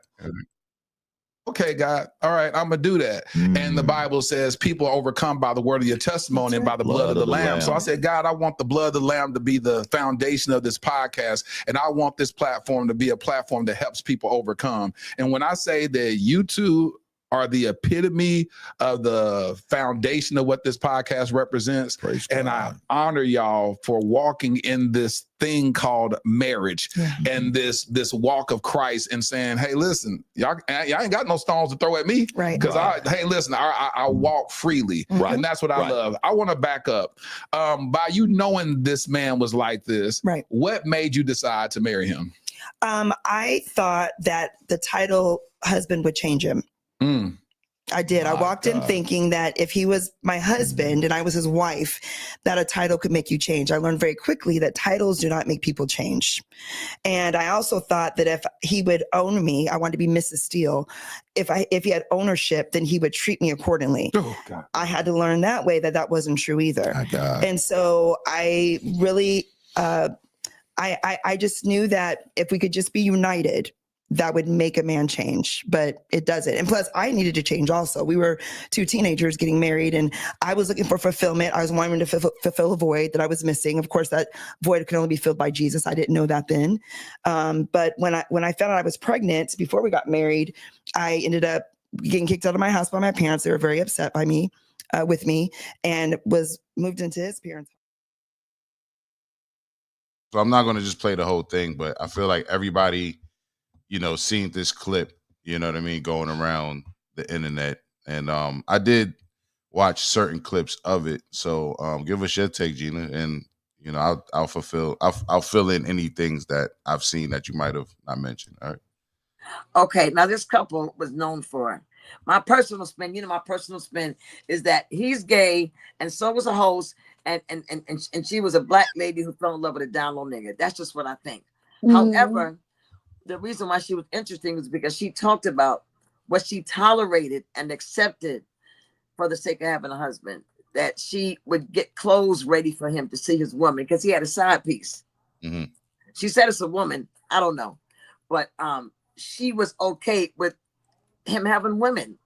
Okay, God. All right, I'm gonna do that. And the Bible says people are overcome by the word of your testimony and by the blood of the Lamb. So I said, God, I want the blood of the Lamb to be the foundation of this podcast, and I want this platform to be a platform that helps people overcome. And when I say that you two are the epitome of the foundation of what this podcast represents. Praise and God. I honor y'all for walking in this thing called marriage and this walk of Christ and saying, hey, listen, y'all ain't got no stones to throw at me. Right. Because I walk freely. Right. And that's what I love. I want to back up. By you knowing this man was like this, what made you decide to marry him? I thought that the title husband would change him. I did. I walked in thinking that if he was my husband and I was his wife, that a title could make you change. I learned very quickly that titles do not make people change. And I also thought that if he would own me, I wanted to be Mrs. Steele. If he had ownership, then he would treat me accordingly. Oh, God. I had to learn that way that wasn't true either. And so I really, I just knew that if we could just be united, that would make a man change, but it doesn't. And plus, I needed to change also. We were two teenagers getting married, and I was looking for fulfillment. I was wanting to fulfill a void that I was missing. Of course, that void could only be filled by Jesus. I didn't know that then. But when I found out I was pregnant before we got married, I ended up getting kicked out of my house by my parents. They were very upset by me, with me, and was moved into his parents' house. So I'm not going to just play the whole thing, but I feel like everybody, seen this clip, you know what I mean, going around the internet. And I did watch certain clips of it. So give us your take, Gina, and I'll fill in any things that I've seen that you might have not mentioned. All right. Okay, now this couple was known for my personal spin. My personal spin is that he's gay, and so was a host, and she was a black lady who fell in love with a down low nigga. That's just what I think. However, the reason why she was interesting was because she talked about what she tolerated and accepted for the sake of having a husband. That she would get clothes ready for him to see his woman because he had a side piece. Mm-hmm. She said it's a woman. I don't know, but she was okay with him having women,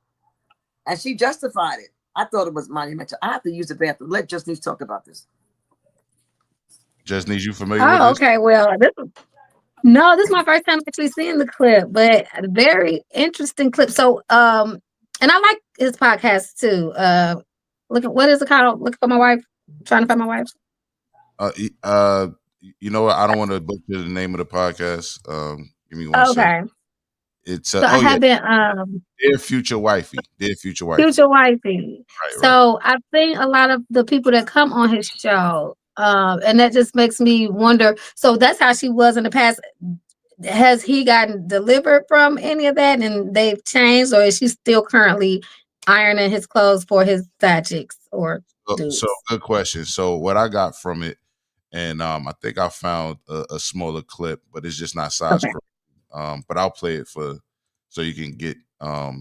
and she justified it. I thought it was monumental. I have to use the bathroom. Let Just News talk about this. Just News, you familiar with Oh, this? okay. Well, this is my first time actually seeing the clip, but a very interesting clip. So, and I like his podcast too. Look at what is it called? Look for my wife. Trying to find my wife. You know what? I don't want to butcher the name of the podcast. Give me one second. Okay. It's So I haven't Dear Future Wifey. Dear Future Wifey. Future Wifey. Right. So I've seen a lot of the people that come on his show. And that just makes me wonder. So that's how she was in the past. Has he gotten delivered from any of that and they've changed, or is she still currently ironing his clothes for his side chicks or dudes? So good question. So what I got from it, and I think I found a smaller clip, but it's just not size correct. But I'll play it so you can get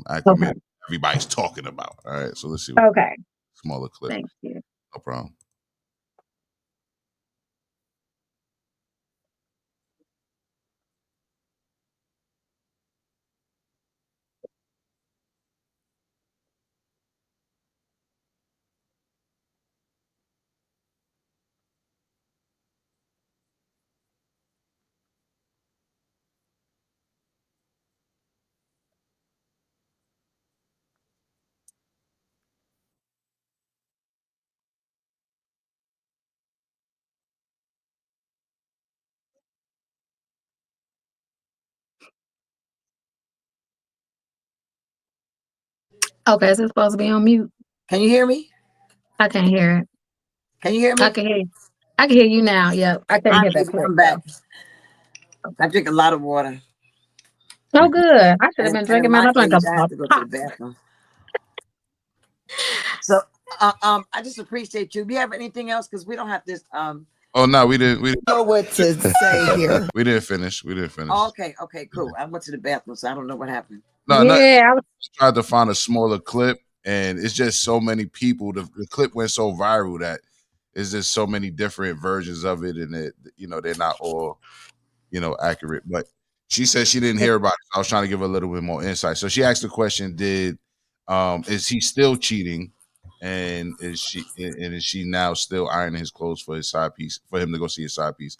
acclimated. Everybody's talking about. All right. So let's see. Okay. Smaller clip. Thank you. No problem. Okay, is it supposed to be on mute? Can you hear me? I can't hear it. Can you hear me? I can hear you. I can hear you now. Yep. I couldn't hear that clip. I'm back. I drink a lot of water. Oh, good. I should have been drinking my drink. I have to go to the bathroom. So, I just appreciate you. Do you have anything else? Because we don't have this. Oh no, we didn't know what to say here. We didn't finish. Oh, okay, cool. I went to the bathroom, so I don't know what happened. No, I tried to find a smaller clip, and it's just so many people. The clip went so viral that it's just so many different versions of it, and they're not all accurate. But she said she didn't hear about it. So I was trying to give her a little bit more insight. So she asked the question: is he still cheating? And is she now still ironing his clothes for his side piece for him to go see his side piece?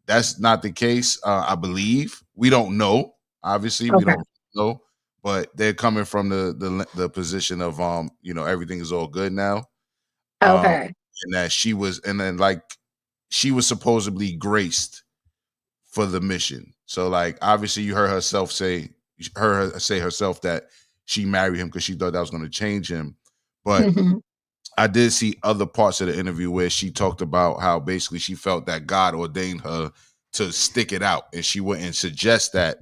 That's not the case. I believe we don't know. Obviously, we don't know, but they're coming from the position of everything is all good now. Okay. And that she was supposedly graced for the mission. So like obviously you heard her say herself that she married him because she thought that was going to change him. But I did see other parts of the interview where she talked about how basically she felt that God ordained her to stick it out, and she wouldn't suggest that,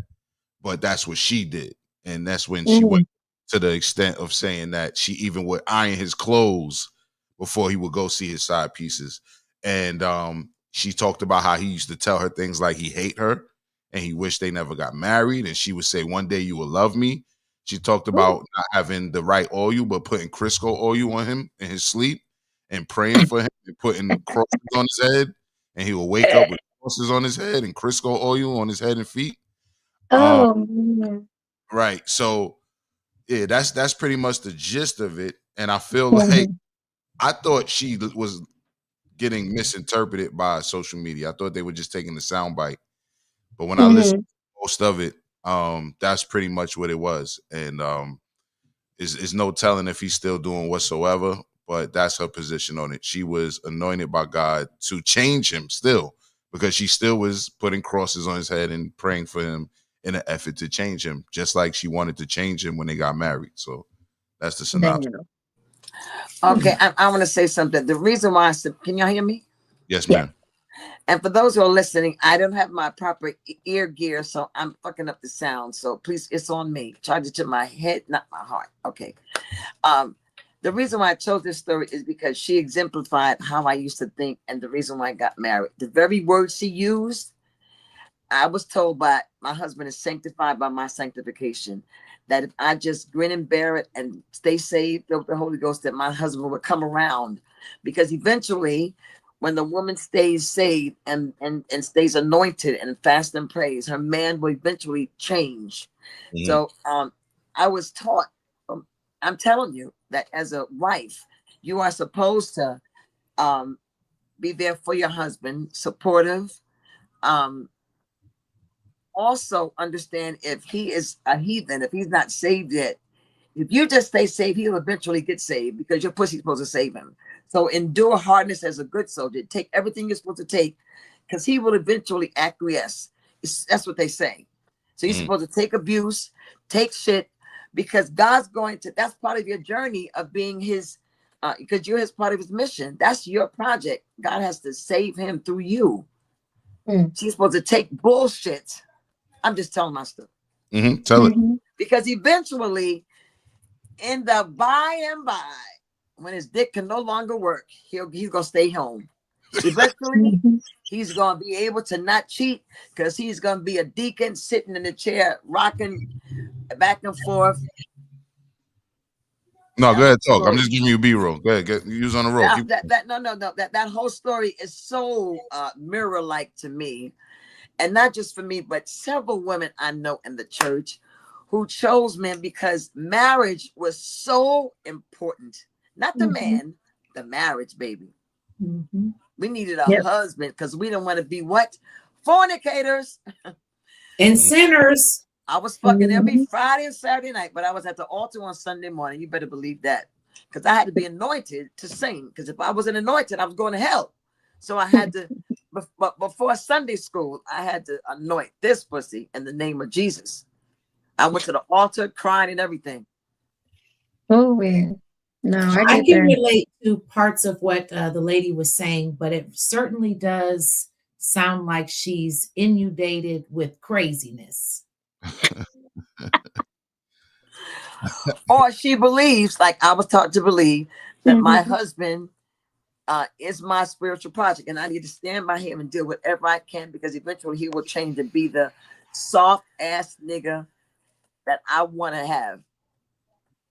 but that's what she did. And that's when she went to the extent of saying that she even would iron his clothes before he would go see his side pieces. And she talked about how he used to tell her things like he hate her and he wished they never got married. And she would say, one day you will love me. She talked about not having the right oil, but putting Crisco oil on him in his sleep and praying for him and putting crosses on his head. And he will wake up with crosses on his head and Crisco oil on his head and feet. Right. So yeah, that's pretty much the gist of it. And I feel like I thought she was getting misinterpreted by social media. I thought they were just taking the soundbite. But when I listened to most of it, that's pretty much what it was. And is no telling if he's still doing whatsoever, but that's her position on it. She was anointed by God to change him still, because she still was putting crosses on his head and praying for him in an effort to change him, just like she wanted to change him when they got married. So that's the There synopsis. you go. Okay, I want to say something. The reason why I said, can y'all hear me? Yes, Yeah. ma'am. And for those who are listening, I don't have my proper ear gear, so I'm fucking up the sound. So please, it's on me. Charge it to my head, not my heart. Okay. The reason why I chose this story is because she exemplified how I used to think, and the reason why I got married. The very words she used, I was told by my husband is sanctified by my sanctification. That if I just grin and bear it and stay saved with the Holy Ghost, that my husband would come around. Because eventually, when the woman stays saved and stays anointed and fast and prays, her man will eventually change. Mhm. So I was taught, I'm telling you that as a wife, you are supposed to be there for your husband, supportive. Also understand if he is a heathen, if he's not saved yet, if you just stay saved, he'll eventually get saved because your pussy's supposed to save him. So endure hardness as a good soldier. Take everything you're supposed to take because he will eventually acquiesce. That's what they say. So you're supposed to take abuse, take shit, because God's going to, that's part of your journey of being his, because you're his part of his mission. That's your project. God has to save him through you. She's supposed to take bullshit. I'm just telling my stuff. Tell it. Because eventually, in the by and by, when his dick can no longer work, he's gonna stay home. Eventually, he's gonna be able to not cheat because he's gonna be a deacon sitting in the chair, rocking back and forth. No, go ahead, talk. I'm just giving you B-roll. Go ahead, use on the roll. That whole story is so mirror-like to me. And not just for me, but several women I know in the church who chose men because marriage was so important. Not the man, the marriage, baby. We needed a husband because we didn't want to be what? Fornicators. And sinners. I was fucking every Friday and Saturday night, but I was at the altar on Sunday morning. You better believe that. Because I had to be anointed to sing. Because if I wasn't anointed, I was going to hell. So I had to, but before Sunday school, I had to anoint this pussy in the name of Jesus. I went to the altar crying and everything. Oh, man. No, I can relate to parts of what the lady was saying, but it certainly does sound like she's inundated with craziness. Or she believes, like I was taught to believe, that my husband is my spiritual project and I need to stand by him and do whatever I can because eventually he will change and be the soft ass nigga that I want to have.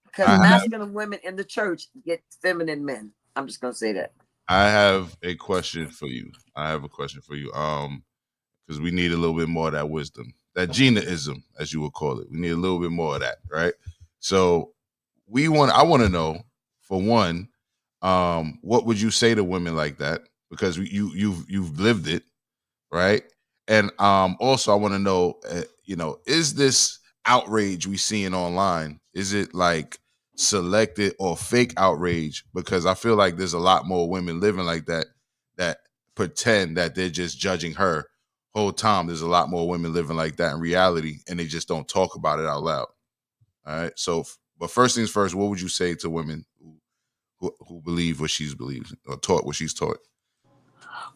Because masculine women in the church get feminine men. I'm just gonna say that. I have a question for you. Because we need a little bit more of that wisdom, that Gina-ism, as you would call it. We need a little bit more of that, right? So I want to know, for one, what would you say to women like that? Because you've lived it, right? And also I want to know, is this outrage we seeing online? Is it like selected or fake outrage? Because I feel like there's a lot more women living like that pretend that they're just judging her whole time. There's a lot more women living like that in reality, and they just don't talk about it out loud. All right. So, but first things first, what would you say to women who believe what she's believed or taught what she's taught?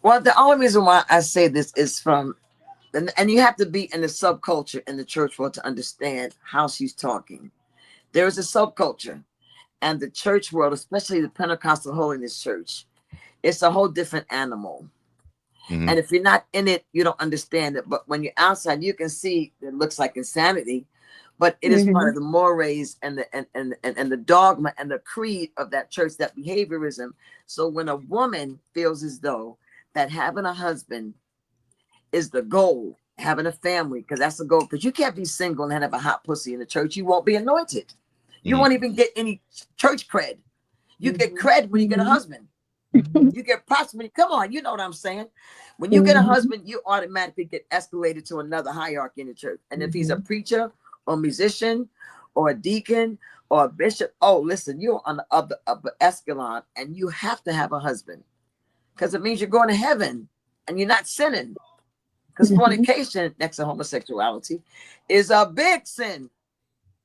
Well, the only reason why I say this is from, and you have to be in the subculture in the church world to understand how she's talking. There is a subculture, and the church world, especially the Pentecostal Holiness Church, it's a whole different animal. And if you're not in it, you don't understand it. But when you're outside, you can see it looks like insanity, but it is part of the mores and the dogma and the creed of that church, that behaviorism. So when a woman feels as though that having a husband is the goal, having a family, because that's the goal, because you can't be single and have a hot pussy in the church. You won't be anointed. You won't even get any church cred. You get cred when you get a husband. You get prosperity. Come on, you know what I'm saying. When you get a husband, you automatically get escalated to another hierarchy in the church. And if he's a preacher or musician or a deacon or a bishop, oh, listen, you're on the upper echelon, and you have to have a husband because it means you're going to heaven and you're not sinning. Because fornication, next to homosexuality, is a big sin.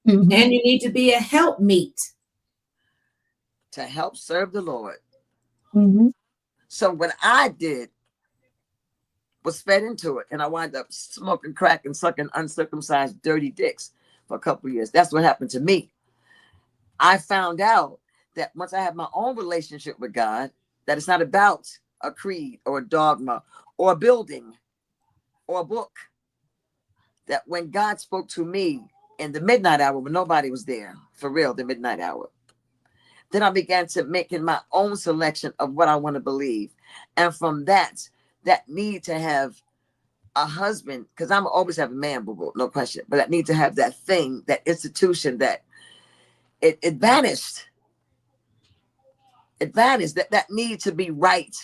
And you need to be a helpmeet to help serve the Lord. Mm-hmm. So what I did was fed into it, and I wound up smoking crack and sucking uncircumcised dirty dicks for a couple of years. That's what happened to me. I found out that once I had my own relationship with God, that it's not about a creed or a dogma or a building or a book. That when God spoke to me in the midnight hour when nobody was there, for real, the midnight hour, then I began to making my own selection of what I want to believe. And from that need to have a husband, because I'm always have a man, boo-boo, no question, but I need to have that thing, that institution, that it vanished. It vanished, that need to be right.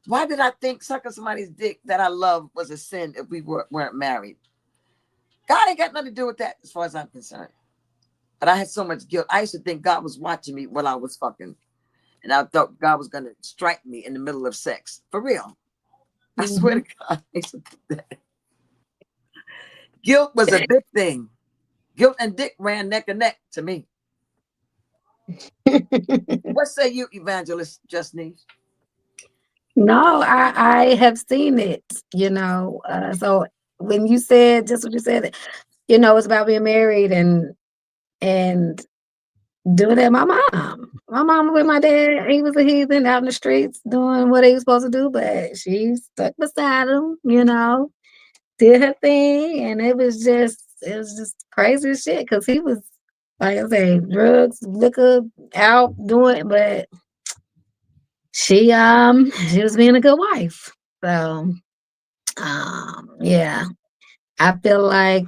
Why did I think sucking somebody's dick that I love was a sin if we weren't married? God ain't got nothing to do with that as far as I'm concerned. But I had so much guilt. I used to think God was watching me while I was fucking. And I thought God was going to strike me in the middle of sex. For real. I swear to God. I used to think that. Guilt was a big thing. Guilt and dick ran neck and neck to me. What say you, Evangelist Justine? No, I have seen it, so when you said just what you said, it's about being married and doing that. My mom with my dad, he was a heathen out in the streets doing what he was supposed to do, but she stuck beside him, did her thing, and it was just crazy as shit because he was, like I say, drugs, liquor, out doing, but she was being a good wife. So yeah. I feel like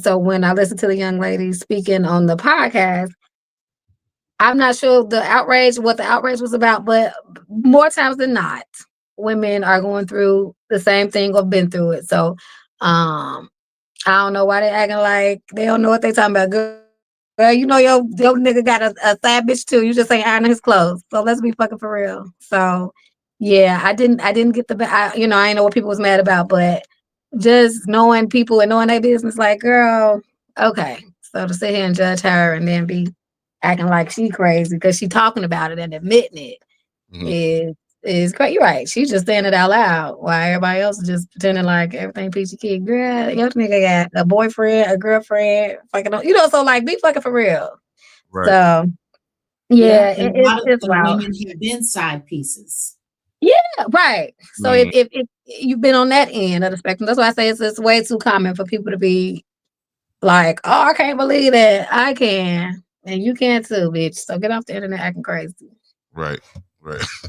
so when I listen to the young lady speaking on the podcast, I'm not sure what the outrage was about, but more times than not, women are going through the same thing or been through it. So I don't know why they acting like they don't know what they talking about. Girl, your nigga got a side bitch too. You just ain't ironing his clothes. So let's be fucking for real. So yeah, I didn't get I ain't know what people was mad about, but just knowing people and knowing their business, like, girl, okay. So to sit here and judge her and then be acting like she crazy because she talking about it and admitting it is crazy. You're right. She's just saying it out loud while everybody else is just pretending like everything peachy keen. Girl, your nigga got a boyfriend, a girlfriend, fucking, so like be fucking for real. Right. So yeah, and a lot of it's the wild. women have been side pieces. Yeah, right. So if you've been on that end of the spectrum, that's why I say it's way too common for people to be like, oh, I can't believe that. I can. And you can too, bitch. So get off the internet acting crazy. Right.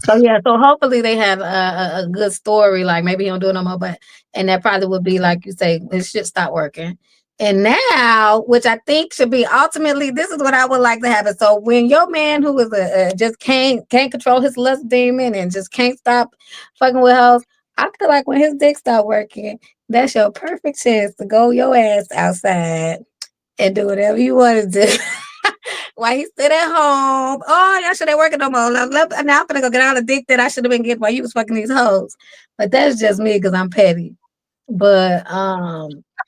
So yeah, so hopefully they have a good story, like maybe he don't do it no more, and that probably would be like you say, it should stop working. And now, which I think should be ultimately, this is what I would like to happen. So when your man who is just can't control his lust demon and just can't stop fucking with hoes, I feel like when his dick stop working, that's your perfect chance to go your ass outside and do whatever you want to do. Why he sit at home? Oh, y'all should ain't working no more. Now I'm gonna go get all the dick that I should have been getting while you was fucking these hoes. But that's just me because I'm petty. But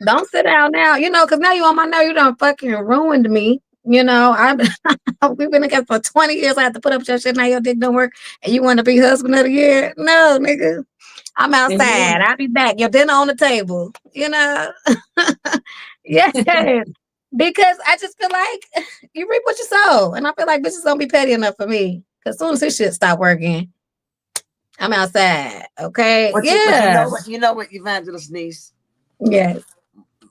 don't sit down now, because now you on my nerve. You done fucking ruined me. We've been together for 20 years. I have to put up with your shit. Now your dick don't work, and you want to be husband of the year? No, nigga. I'm outside. I'll be back. Your dinner on the table. Yeah. Because I just feel like you reap what you sow. And I feel like bitches don't be petty enough for me. Because as soon as this shit stop working, I'm outside. Okay. But yeah. you know what, Evangelist niece? Yes.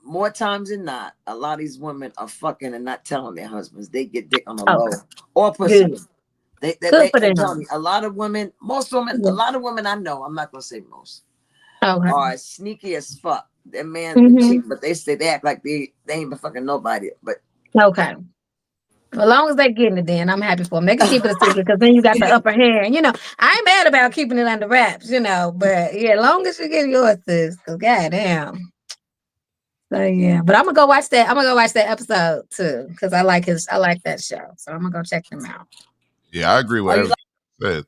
More times than not, a lot of these women are fucking and not telling their husbands. They get dick on the low or pussy. Good. They tell me a lot of women, a lot of women I know, I'm not gonna say most, are sneaky as fuck. Their man's been cheating, but they say they act like they ain't been fucking nobody. But okay. As long as they're getting it, then I'm happy for them. They can keep it a secret because then you got the upper hand. I ain't mad about keeping it under wraps, but yeah, as long as you get yours, sis, because goddamn. So yeah, but I'm gonna go watch that. I'm gonna go watch that episode too because I like that show. So I'm gonna go check them out. Yeah, I agree with everything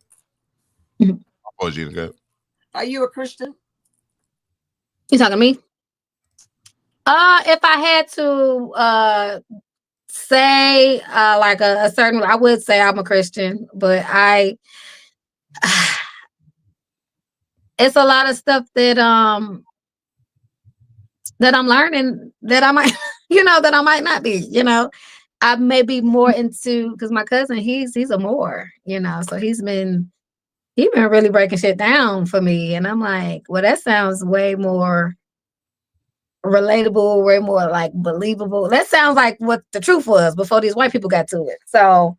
you said. Are you a Christian? You talking to me? If I had to say like a certain, I would say I'm a Christian, but it's a lot of stuff that that I'm learning that I might, that I might not be, I may be more into, because my cousin, he's a Moor, so he been really breaking shit down for me. And I'm like, well, that sounds way more relatable, way more like believable. That sounds like what the truth was before these white people got to it. So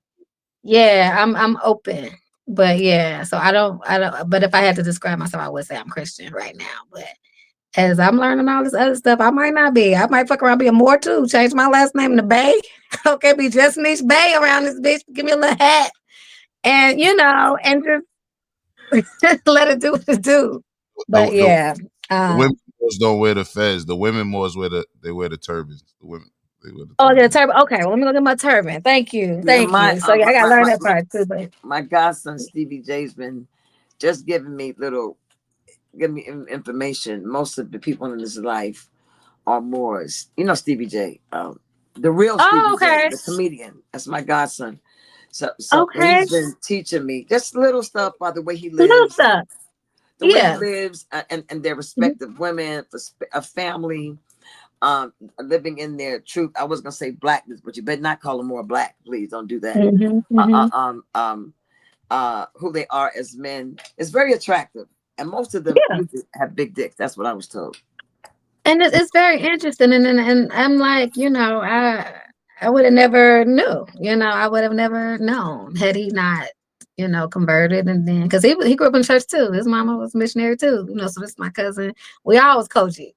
yeah, I'm open. But yeah, so I don't, but if I had to describe myself, I would say I'm Christian right now. But as I'm learning all this other stuff, I might not be. I might fuck around, be a Moore too. Change my last name to Bay. Okay, be just Nesh Bay around this bitch. Give me a little hat. And, and just let it do what it do. But yeah. The women Moors don't wear the fez. The women Moors wear the turbans. The women, they wear the turbans. Oh, the turban. Okay, well, let me go get my turban. Thank you. Thank you. So yeah, I gotta learn that part too. But my godson Stevie J's been just giving me information. Most of the people in his life are Moors. Stevie J, the real Stevie J, the comedian. That's my godson. So he's been teaching me just little stuff by the way he lives. Little stuff. The way he lives and their respective women, a family, living in their truth. I was gonna say blackness, but you better not call them more black. Please don't do that. Who they are as men is very attractive, and most of them have big dicks. That's what I was told. And it's very interesting, and I'm like, I would have never knew. I would have never known had he not, converted. And then because he grew up in church too. His mama was a missionary too. So this is my cousin. We all was Kojic.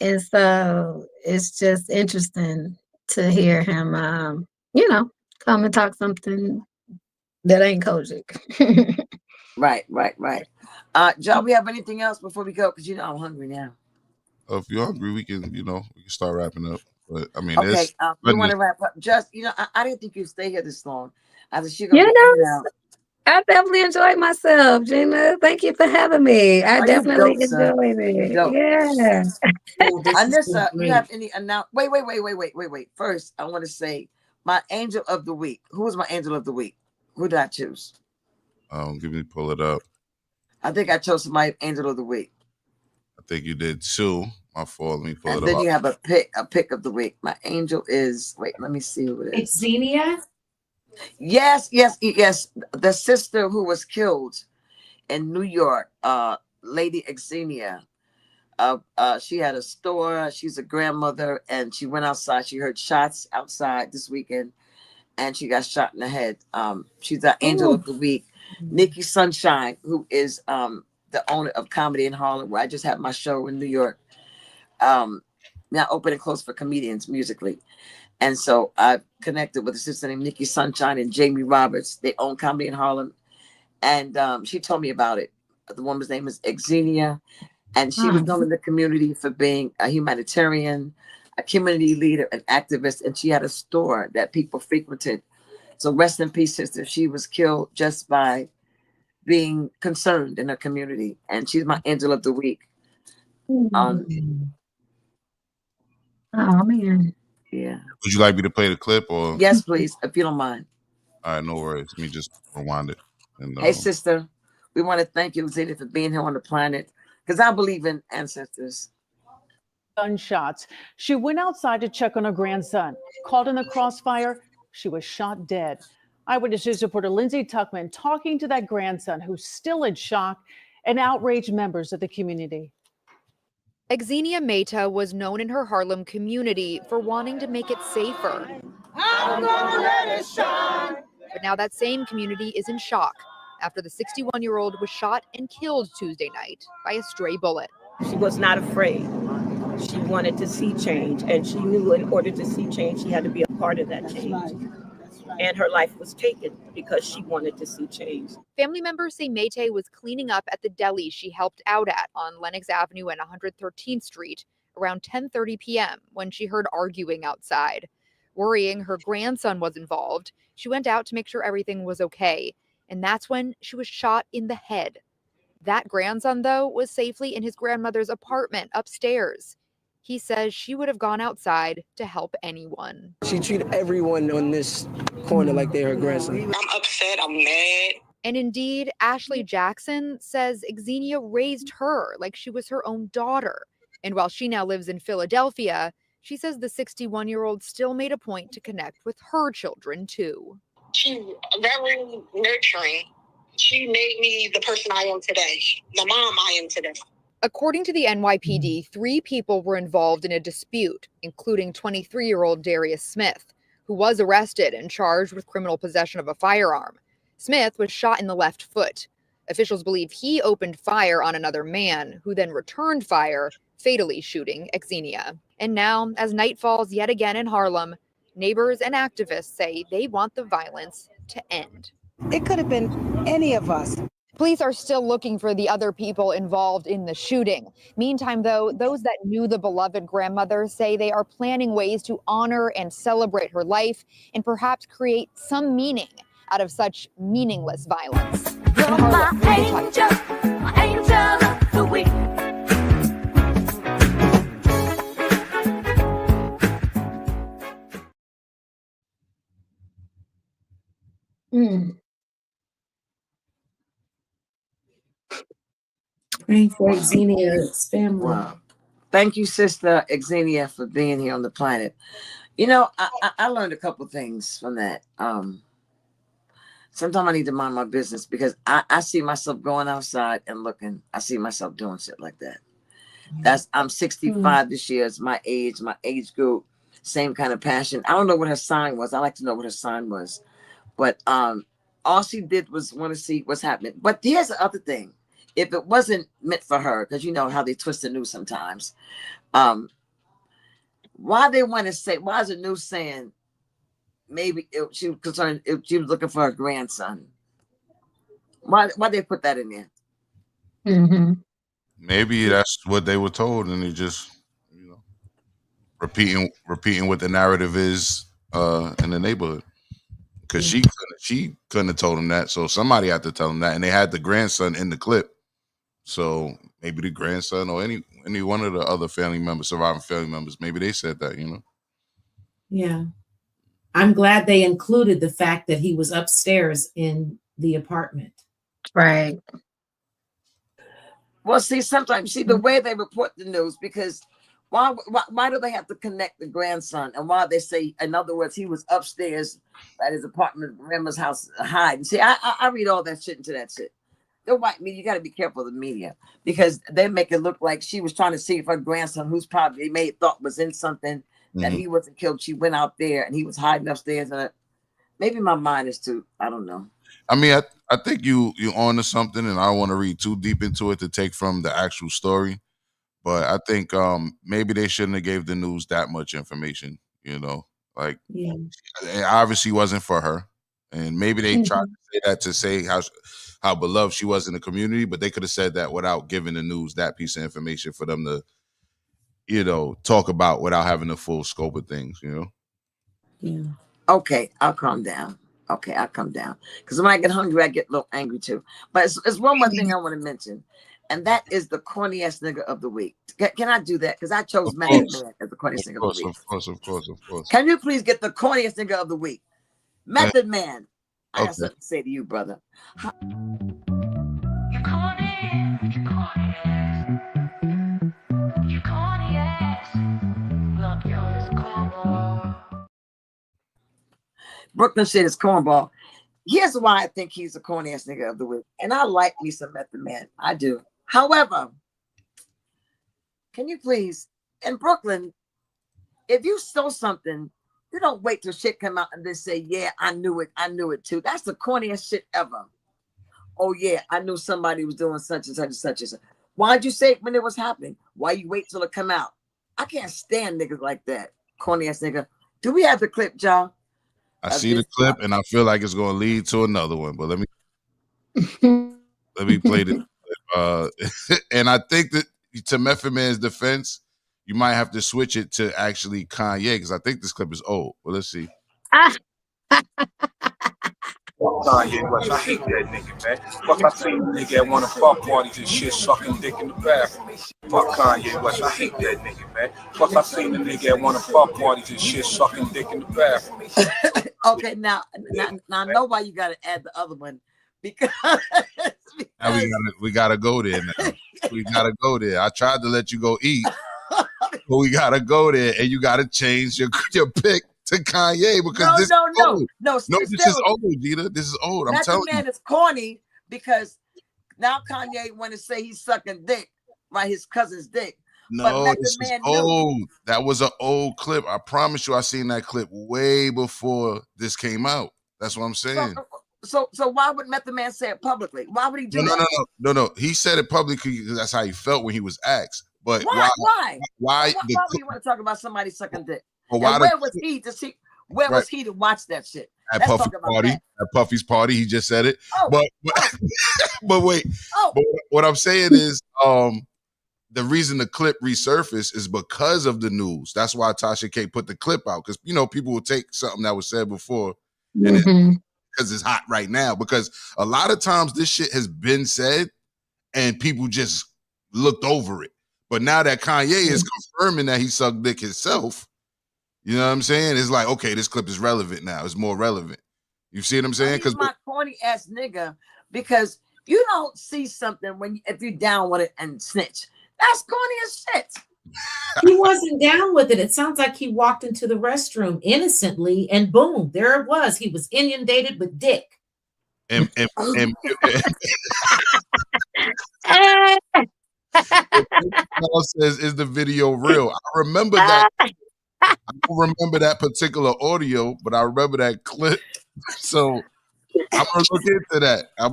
And so it's just interesting to hear him, come and talk something that ain't Kojic. Right. Joe, we have anything else before we go? Because I'm hungry now. If you're hungry, we can start wrapping up. But I mean, okay, we want to wrap up. Just I didn't think you'd stay here this long. I said she's gonna get out. I definitely enjoyed myself, Gina. Thank you for having me. I definitely enjoyed it. Yeah. Anissa, you have any wait. First, I want to say my angel of the week. Who was my angel of the week? Who did I choose? Give me pull it up. I think I chose my angel of the week. I think you did too. My fault. Let me pull it up. And then you have a pick of the week. My angel is let me see who it is. Xenia? Yes. The sister who was killed in New York, Lady Xenia. She had a store. She's a grandmother, and she went outside. She heard shots outside this weekend, and she got shot in the head. She's our angel of the week. Nikki Sunshine, who is the owner of Comedy in Harlem, where I just had my show in New York. Now open and close for comedians musically. And so I connected with a sister named Nikki Sunshine and Jamie Roberts. They own Comedy in Harlem. And she told me about it. The woman's name is Xenia. And she was known in the community for being a humanitarian, a community leader, an activist. And she had a store that people frequented. So rest in peace, sister. She was killed just by being concerned in her community. And she's my angel of the week. Oh, man. Yeah. Would you like me to play the clip or? Yes, please, if you don't mind. All right, no worries. Let me just rewind it. And, hey, sister, we want to thank you, Zeta, for being here on the planet, because I believe in ancestors. Gunshots. She went outside to check on her grandson. Caught in the crossfire, she was shot dead. Eyewitness News reporter Lindsay Tuckman talking to that grandson who's still in shock and outraged members of the community. Xenia Mehta was known in her Harlem community for wanting to make it safer. I'm gonna let it shine. But now that same community is in shock after the 61-year-old was shot and killed Tuesday night by a stray bullet. She was not afraid. She wanted to see change, and she knew in order to see change, she had to be a part of that change. And her life was taken because she wanted to see change. Family members say Mehta was cleaning up at the deli she helped out at on Lenox Avenue and 113th Street around 10:30 p.m. when she heard arguing outside. Worrying her grandson was involved, she went out to make sure everything was okay. And that's when she was shot in the head. That grandson, though, was safely in his grandmother's apartment upstairs. He says she would have gone outside to help anyone. She treated everyone on this corner like they're her grandson. I'm upset. I'm mad. And indeed, Ashley Jackson says Xenia raised her like she was her own daughter. And while she now lives in Philadelphia, she says the 61-year-old still made a point to connect with her children, too. She's very nurturing. She made me the person I am today, the mom I am today. According to the NYPD, 3 people were involved in a dispute, including 23-year-old Darius Smith, who was arrested and charged with criminal possession of a firearm. Smith was shot in the left foot. Officials believe he opened fire on another man, who then returned fire, fatally shooting Xenia. And now, as night falls yet again in Harlem, neighbors and activists say they want the violence to end. It could have been any of us. Police are still looking for the other people involved in the shooting. Meantime, though, those that knew the beloved grandmother say they are planning ways to honor and celebrate her life and perhaps create some meaning out of such meaningless violence. You're my angel of the week. Praying for Xenia's family. Wow. Thank you, Sister Xenia, for being here on the planet. You know, I learned a couple things from that. Sometimes I need to mind my business because I see myself going outside and looking. I see myself doing shit like that. I'm 65 this year. It's my age group, same kind of passion. I don't know what her sign was. I like to know what her sign was. But all she did was want to see what's happening. But here's the other thing. If it wasn't meant for her, because you know how they twist the news sometimes, why they want to say, why is the news saying maybe she was concerned if she was looking for her grandson? Why they put that in there? Mm-hmm. Maybe that's what they were told, and they just, repeating what the narrative is in the neighborhood. Because she couldn't have told him that, so somebody had to tell him that, and they had the grandson in the clip. So maybe the grandson or any one of the other surviving family members, maybe they said that, Yeah. I'm glad they included the fact that he was upstairs in the apartment. Right. Well, sometimes the way they report the news, because why do they have to connect the grandson? And why they say, in other words, he was upstairs at his apartment, grandma's house, hiding. See, I read all that shit into that shit. The white media, you got to be careful of the media, because they make it look like she was trying to see if her grandson, who's probably thought was in something, that he wasn't killed. She went out there and he was hiding upstairs. And maybe my mind is too, I don't know. I mean, I think you on to something, and I don't want to read too deep into it to take from the actual story. But I think maybe they shouldn't have gave the news that much information, Like, it obviously wasn't for her. And maybe they tried to say that to say how beloved she was in the community, but they could have said that without giving the news that piece of information for them to, talk about without having the full scope of things, Yeah. Okay, I'll calm down. Okay, I'll calm down. Because when I get hungry, I get a little angry too. But it's one more thing I want to mention. And that is the corniest nigga of the week. Can I do that? Because I chose Method Man as the corniest nigga of the week. Of course. Can you please get the corniest nigga of the week? Method Man. I got something to say to you, brother. Brooklyn shit is cornball. Here's why I think he's the corniest nigga of the week. And I like me some Method Man. I do. However, can you please, in Brooklyn, if you stole something, you don't wait till shit come out and then say, yeah, I knew it too. That's the corniest shit ever. Oh yeah, I knew somebody was doing such and such and such and such. Why'd you say it when it was happening? Why you wait till it come out? I can't stand niggas like that. Corniest nigga. Do we have the clip, John? I see the clip and I feel like it's going to lead to another one, but let me play this clip. And I think that to Method Man's defense, you might have to switch it to actually Kanye, because I think this clip is old. Well, let's see. Kanye West, I hate that nigga, man. Fuck, I seen the nigga at one of fuck parties and shit sucking dick in the bathroom. Fuck Kanye West, I hate that nigga, man. Fuck, I seen the nigga at one of fuck parties and shit sucking dick in the bathroom. Okay, now I know why you got to add the other one because Now we gotta go there now. We gotta go there. I tried to let you go eat, but we gotta go there, and you gotta change your pick to Kanye because this is old. No, this is old, Gita. This is old. I'm telling you. Man is corny because now Kanye want to say he's sucking dick, right? His cousin's dick. No, this is old. That was an old clip. I promise you, I seen that clip way before this came out. That's what I'm saying. So why would Method Man say it publicly? Why would he do that? No. He said it publicly because that's how he felt when he was asked. But Why would you want to talk about somebody sucking dick? Well, where was he to see? Where was he to watch that shit? At Puffy's party. At Puffy's party, he just said it. But wait. But what I'm saying is, the reason the clip resurfaced is because of the news. That's why Tasha K put the clip out because people will take something that was said before and because it's hot right now. Because a lot of times this shit has been said and people just looked over it. But now that Kanye is confirming that he sucked dick himself, you know what I'm saying? It's like, okay, this clip is relevant now. It's more relevant. You see what I'm saying? Because my corny ass nigga, because you don't see something if you're down with it and snitch. That's corny as shit. He wasn't down with it. It sounds like he walked into the restroom innocently and boom, there it was. He was inundated with dick. And says, is the video real? I remember that. I don't remember that particular audio, but I remember that clip. So I'm gonna look into that. I'm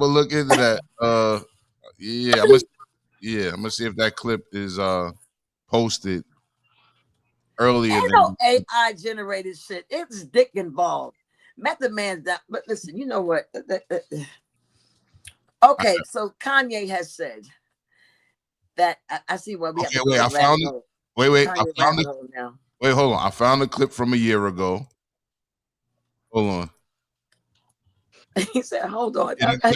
gonna see if that clip is posted earlier. Ain't no AI generated shit. It's dick involved. Method Man's that. But listen, you know what? Okay, so Kanye has said that I see what we have. Wait, I found it. Wait, I found it. Wait, hold on. I found a clip from a year ago. Hold on. He said, "Hold on." That's what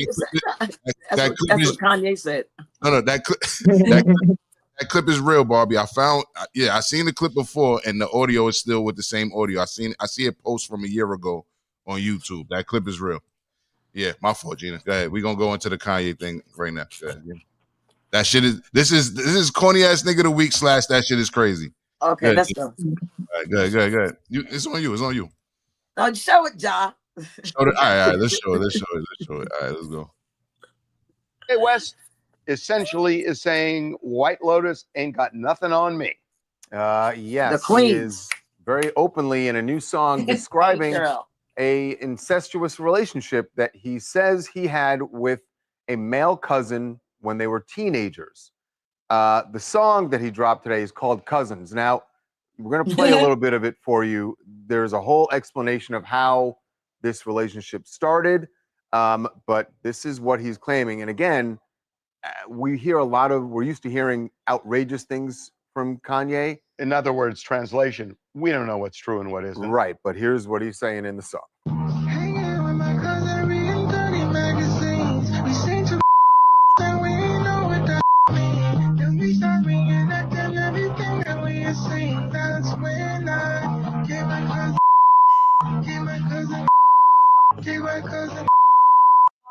Kanye said. No, that clip. That clip is real, Barbie. I seen the clip before, and the audio is still with the same audio. I see it post from a year ago on YouTube. That clip is real. Yeah, my fault, Gina. Go ahead. We're gonna go into the Kanye thing right now. Go ahead, Gina. That shit is this is corny ass nigga of the week / that shit is crazy. Okay, let's go. All right, go ahead. It's on you. Oh, show it, Ja. All right, let's show it. All right, let's go. Hey, West essentially is saying White Lotus ain't got nothing on me. Yes, the Queen he is very openly in a new song describing a incestuous relationship that he says he had with a male cousin when they were teenagers. The song that he dropped today is called Cousins. Now, we're going to play a little bit of it for you. There's a whole explanation of how this relationship started, but this is what he's claiming. And again, we're used to hearing outrageous things from Kanye. In other words, translation, we don't know what's true and what isn't. Right, but here's what he's saying in the song.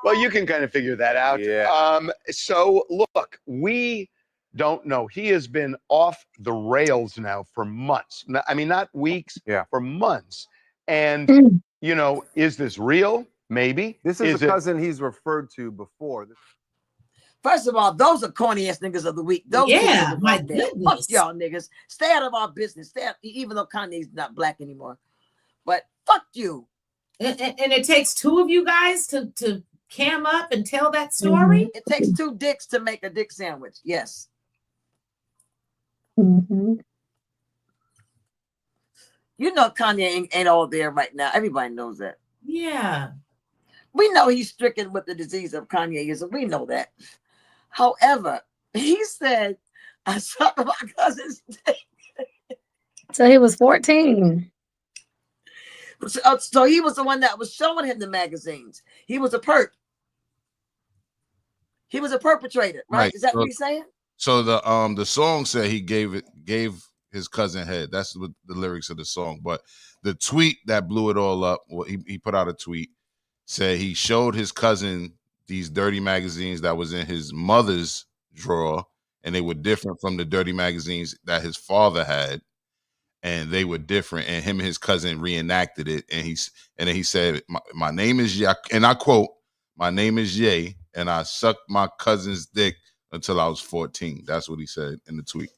Well, you can kind of figure that out. Yeah. So look, we don't know. He has been off the rails now for months. I mean, not weeks, for months. And, is this real? Maybe. This is the cousin he's referred to before. First of all, those are corny ass niggas of the week. Those yeah, my goodness. Fuck y'all niggas. Stay out of our business. Even though Kanye's not black anymore. But fuck you. And it takes two of you guys to cam up and tell that story. It takes two dicks to make a dick sandwich. Yes. Mm-hmm. You know Kanye ain't all there right now. Everybody knows that. Yeah. We know he's stricken with the disease of Kanyeism. We know that. However, he said, I sucked my cousin's dick. So he was 14. So he was the one that was showing him the magazines. He was a perp. He was a perpetrator, right? Is that what he's saying? So the song said he gave his cousin head. That's what the lyrics of the song. But the tweet that blew it all up, well, he put out a tweet, said he showed his cousin these dirty magazines that was in his mother's drawer, and they were different from the dirty magazines that his father had, and they were different. And him and his cousin reenacted it, and then he said, "My name is Ye," and I quote, "My name is Ye, and I sucked my cousin's dick until I was 14." That's what he said in the tweet.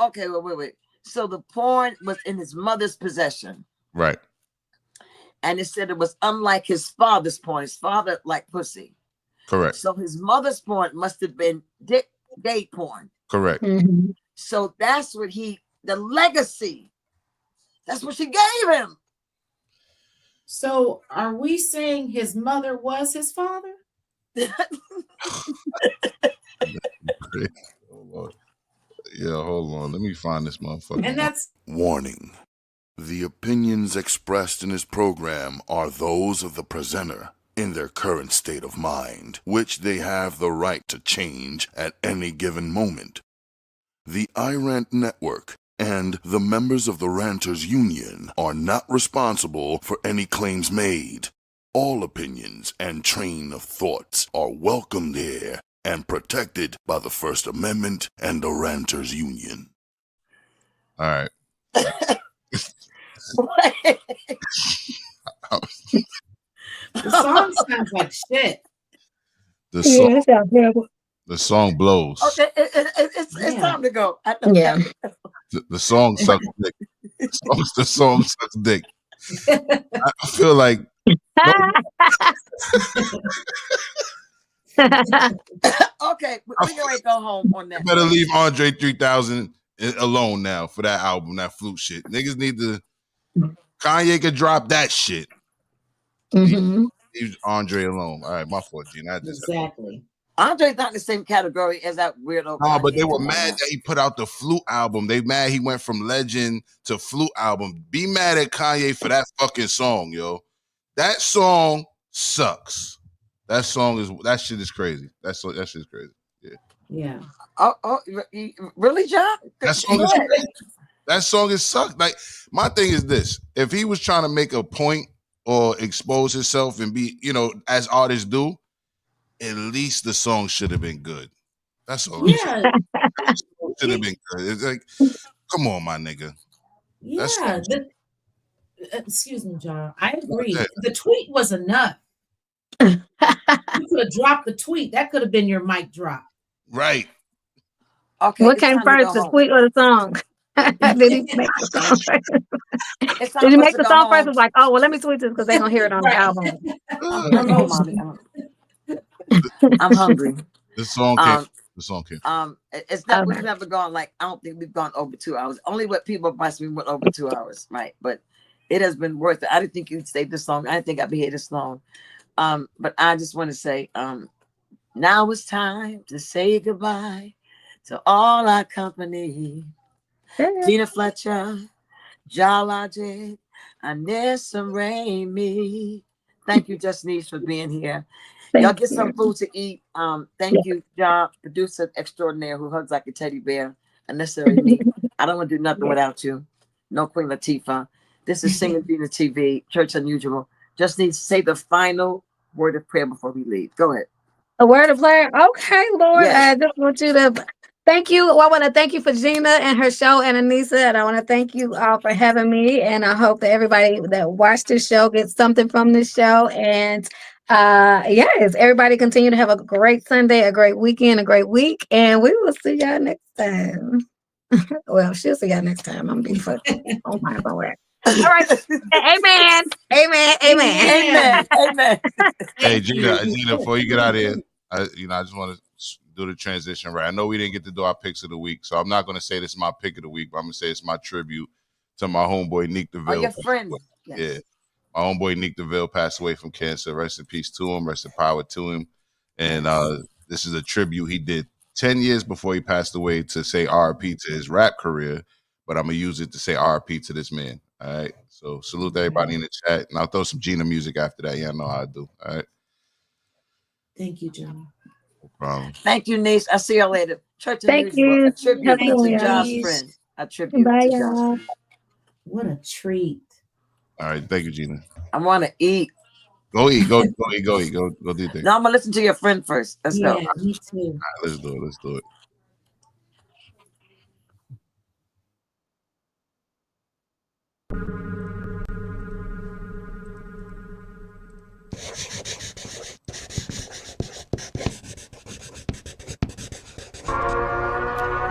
Okay, wait. So the porn was in his mother's possession. Right. And it said it was unlike his father's porn. His father liked pussy. Correct. So his mother's porn must have been gay porn. Correct. Mm-hmm. So that's what the legacy. That's what she gave him. So are we saying his mother was his father? Hold on. Let me find this motherfucker. And that's warning. The opinions expressed in this program are those of the presenter in their current state of mind, which they have the right to change at any given moment. The iRant Network and the members of the Ranters Union are not responsible for any claims made. All opinions and train of thoughts are welcomed here and protected by the First Amendment and the Ranters Union. All right. the song sounds like shit. The song blows. Okay, it's time to go. Yeah. The song sucks dick. The song sucks dick. I feel like okay, we're gonna go home on that. You better leave Andre 3000 alone now for that album, that flute shit. Niggas need to. Kanye could drop that shit. Mm-hmm. Leave Andre alone. All right, my fault, Gina. Exactly. Andre's not in the same category as that weirdo. No, but they were mad that he put out the flute album. They mad he went from legend to flute album. Be mad at Kanye for that fucking song, yo. That song sucks. That shit is crazy. That shit is crazy. Yeah. Yeah. Oh, really, John? That song is sucked. Like, my thing is this: if he was trying to make a point or expose himself and be, as artists do, at least the song should have been good. That's all. Yeah. Should have been good. It's like, come on, my nigga. Yeah. Excuse me, John. I agree. The tweet was enough. You could have dropped the tweet. That could have been your mic drop. Right. Okay. What came first, the tweet or the song? Did he make the song first? Did he make the song first? It's like, oh, well, let me tweet this because they're going to hear it on the album. I'm hungry. The song came. It's not. We've never gone I don't think we've gone over 2 hours. Only what people advise we went over 2 hours, right? But it has been worth it. I didn't think you'd stay this long. I didn't think I'd be here this long. But I just want to say, now it's time to say goodbye to all our company. Tina Fletcher, Jalaje, Anessa Raimi. Thank you, Just Nesh, for being here. Y'all get some food to eat. Thank you, John, producer extraordinaire who hugs like a teddy bear. Unnecessary me. I don't want to do nothing without you. No Queen Latifah. This is Singing Gina TV, Church Unusual. Just need to say the final word of prayer before we leave. Go ahead. A word of prayer. Okay, Lord. Yes. I just want you to thank you. Well, I want to thank you for Gina and her show and Anissa. And I want to thank you all for having me. And I hope that everybody that watched this show gets something from this show. And yes, everybody continue to have a great Sunday, a great weekend, a great week. And we will see y'all next time. Well, she'll see y'all next time. I'm being fucking oh my God. All right. Amen. Amen. Amen. Amen. Amen. Hey, Gina, before you get out of here, I just want to do the transition right. I know we didn't get to do our picks of the week, so I'm not going to say this is my pick of the week, but I'm going to say it's my tribute to my homeboy, Nick DeVille. Oh, your friend. Yes. Yeah. My homeboy, Nick DeVille, passed away from cancer. Rest in peace to him. Rest in power to him. And this is a tribute he did 10 years before he passed away to say RIP to his rap career, but I'm going to use it to say RIP to this man. All right. So salute to everybody in the chat. And I'll throw some Gina music after that. Yeah, I know how I do. All right. Thank you, John. No problem. Thank you, Nesh. I'll see you later. Church and Thank Usual. you. A tribute Have fun, to Josh y'all. Friend. A tribute Bye, to Josh y'all. Friend. What a treat. All right. Thank you, Gina. I want to eat. Go eat. Go eat. Go eat. Go do your thing. No, I'm going to listen to your friend first. Let's go. Yeah, me too. All right, let's do it. Let's do it.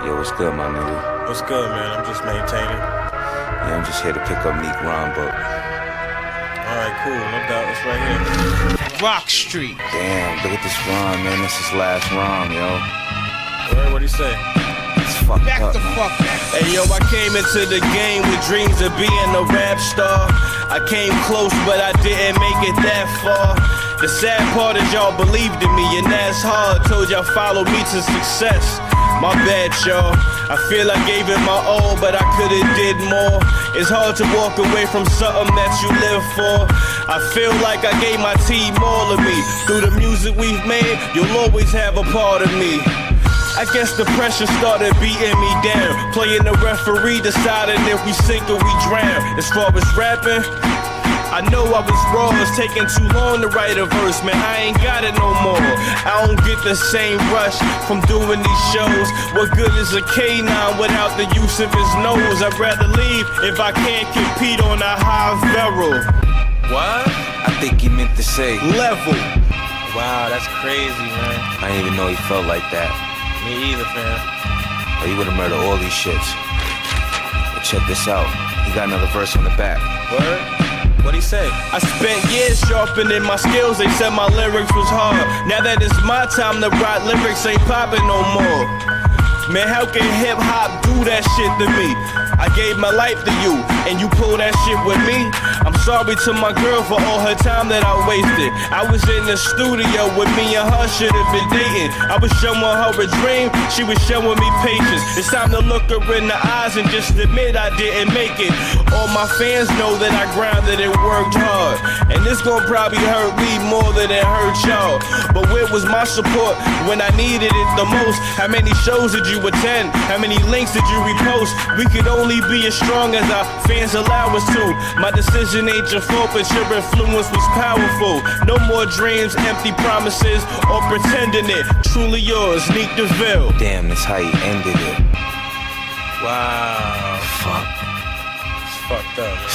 Yo, what's good, my nigga? What's good, man? I'm just maintaining. Yeah, I'm just here to pick up Meek Ron, but... Alright, cool. No doubt. It's right here. Rock Street. Damn, look at this rhyme, man. This is last rhyme, yo. What'd he say? It's fucked Back up, the man. fuck up. Hey, yo, I came into the game with dreams of being a rap star. I came close, but I didn't make it that far. The sad part is y'all believed in me, and that's hard. Told y'all follow me to success. My bad, y'all. I feel I gave it my all, but I could've did more. It's hard to walk away from something that you live for. I feel like I gave my team all of me. Through the music we've made, you'll always have a part of me. I guess the pressure started beating me down. Playing the referee, deciding if we sink or we drown. As far as rapping, I know I was wrong, it's taking too long to write a verse, man, I ain't got it no more. I don't get the same rush from doing these shows. What good is a K9 without the use of his nose? I'd rather leave if I can't compete on a high barrel. What? I think he meant to say level. Wow, that's crazy, man. I didn't even know he felt like that. Me either, fam. Or he would've murdered all these shits. But check this out. He got another verse on the back. Word? What'd he say? I spent years sharpening my skills, they said my lyrics was hard. Now that it's my time to write, lyrics ain't popping no more. Man, how can hip-hop do that shit to me? I gave my life to you, and you pull that shit with me? I'm sorry to my girl for all her time that I wasted. I was in the studio with me and her should've been dating. I was showing her a dream, she was showing me patience. It's time to look her in the eyes and just admit I didn't make it. All my fans know that I grinded and worked hard, and this gon' probably hurt me more than it hurt y'all. But where was my support when I needed it the most? How many shows did you attend? How many links did you repost? We could only be as strong as our fans allow us to. My decision ain't your fault, but your influence was powerful. No more dreams, empty promises, or pretending it. Truly yours, Neek DeVille. Damn, that's how he ended it. Wow. Fuck. It's fucked up, man.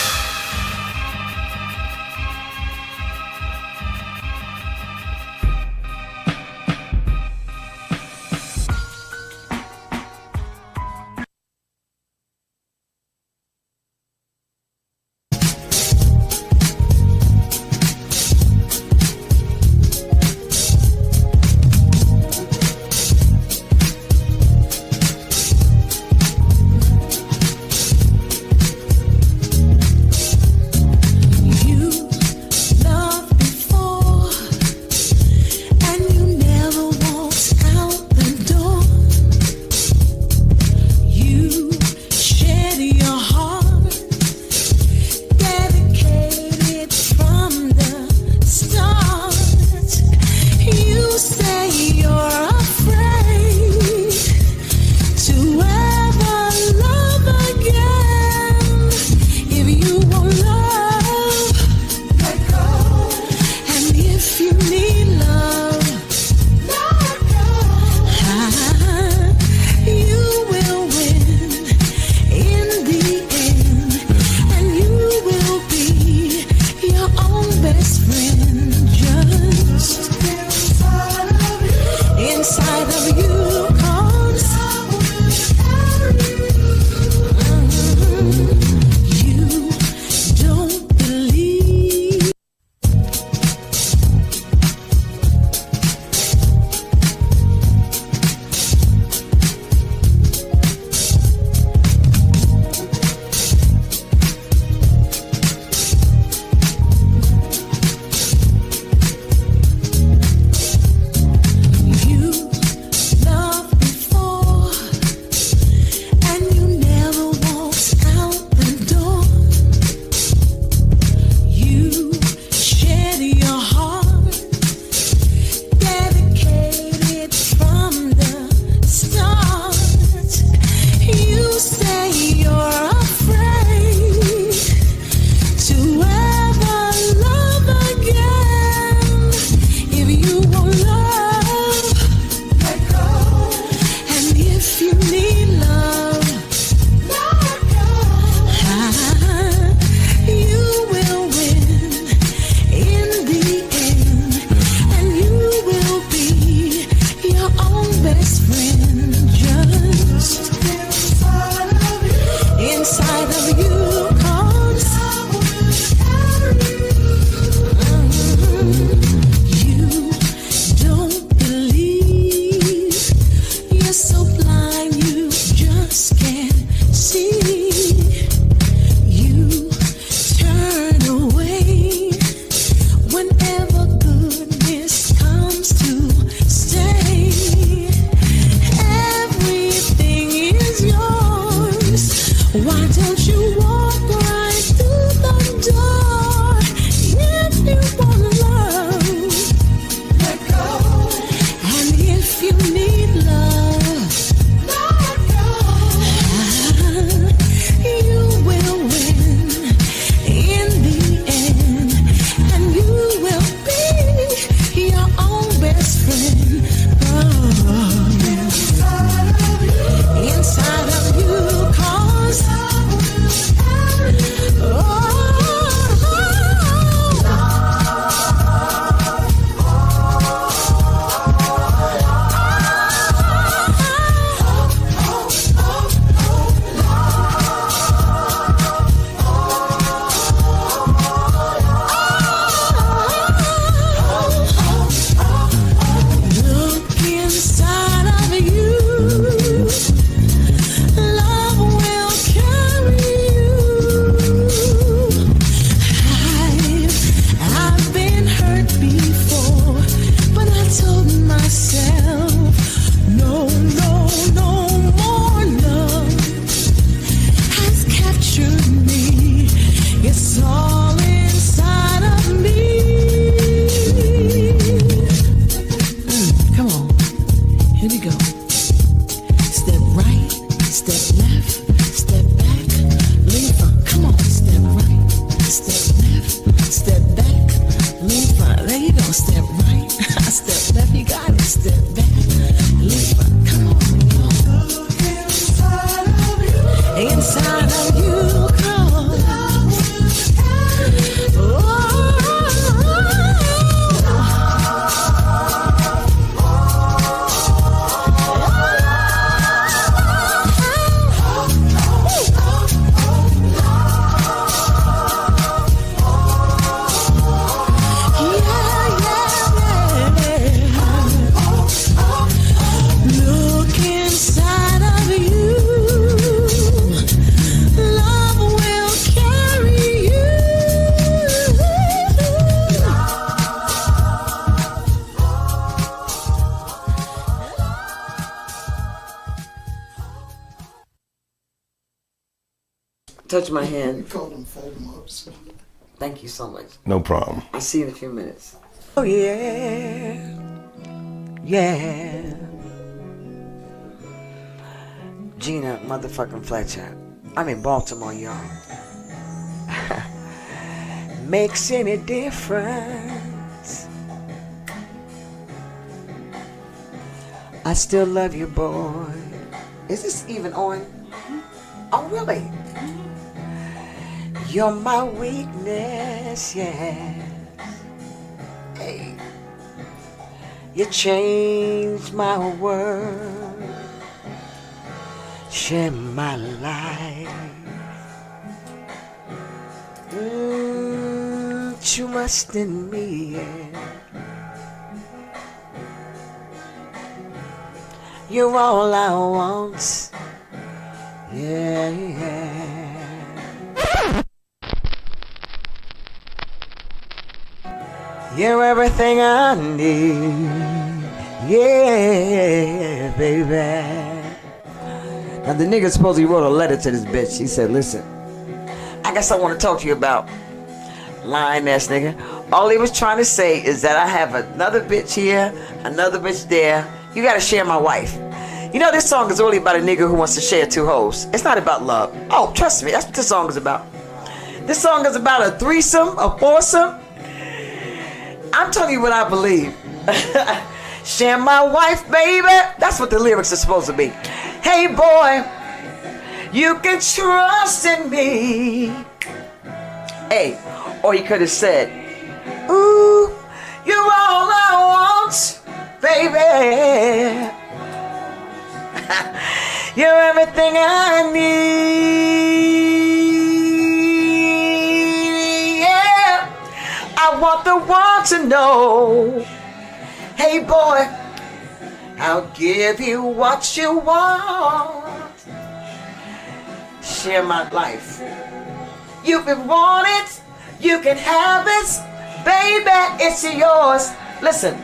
touch my hand. Call them fold them ups. Thank you so much. No problem. I'll see you in a few minutes. Oh, yeah. Yeah. Gina motherfucking Fletcher. I'm in Baltimore, y'all. Makes any difference. I still love you, boy. Is this even on? Oh, really? You're my weakness, yeah. Hey. You changed my world. Share my life. Trust in me, yeah. You're all I want. Yeah, yeah. You're everything I need. Yeah, baby. Now the nigga supposedly wrote a letter to this bitch. He said, listen, I guess I want to talk to you about lying ass nigga. All he was trying to say is that I have another bitch here, another bitch there. You gotta share my wife. You know, this song is really about a nigga who wants to share two hoes. It's not about love. Oh, trust me, that's what this song is about. This song is about a threesome, a foursome. I'm telling you what I believe. Share my wife, baby. That's what the lyrics are supposed to be. Hey, boy, you can trust in me. Hey, or he could have said, ooh, you're all I want, baby. You're everything I need. Yeah, I want the world to know. Hey, boy, I'll give you what you want. Share my life. You can want it, you can have it, baby, it's yours. Listen,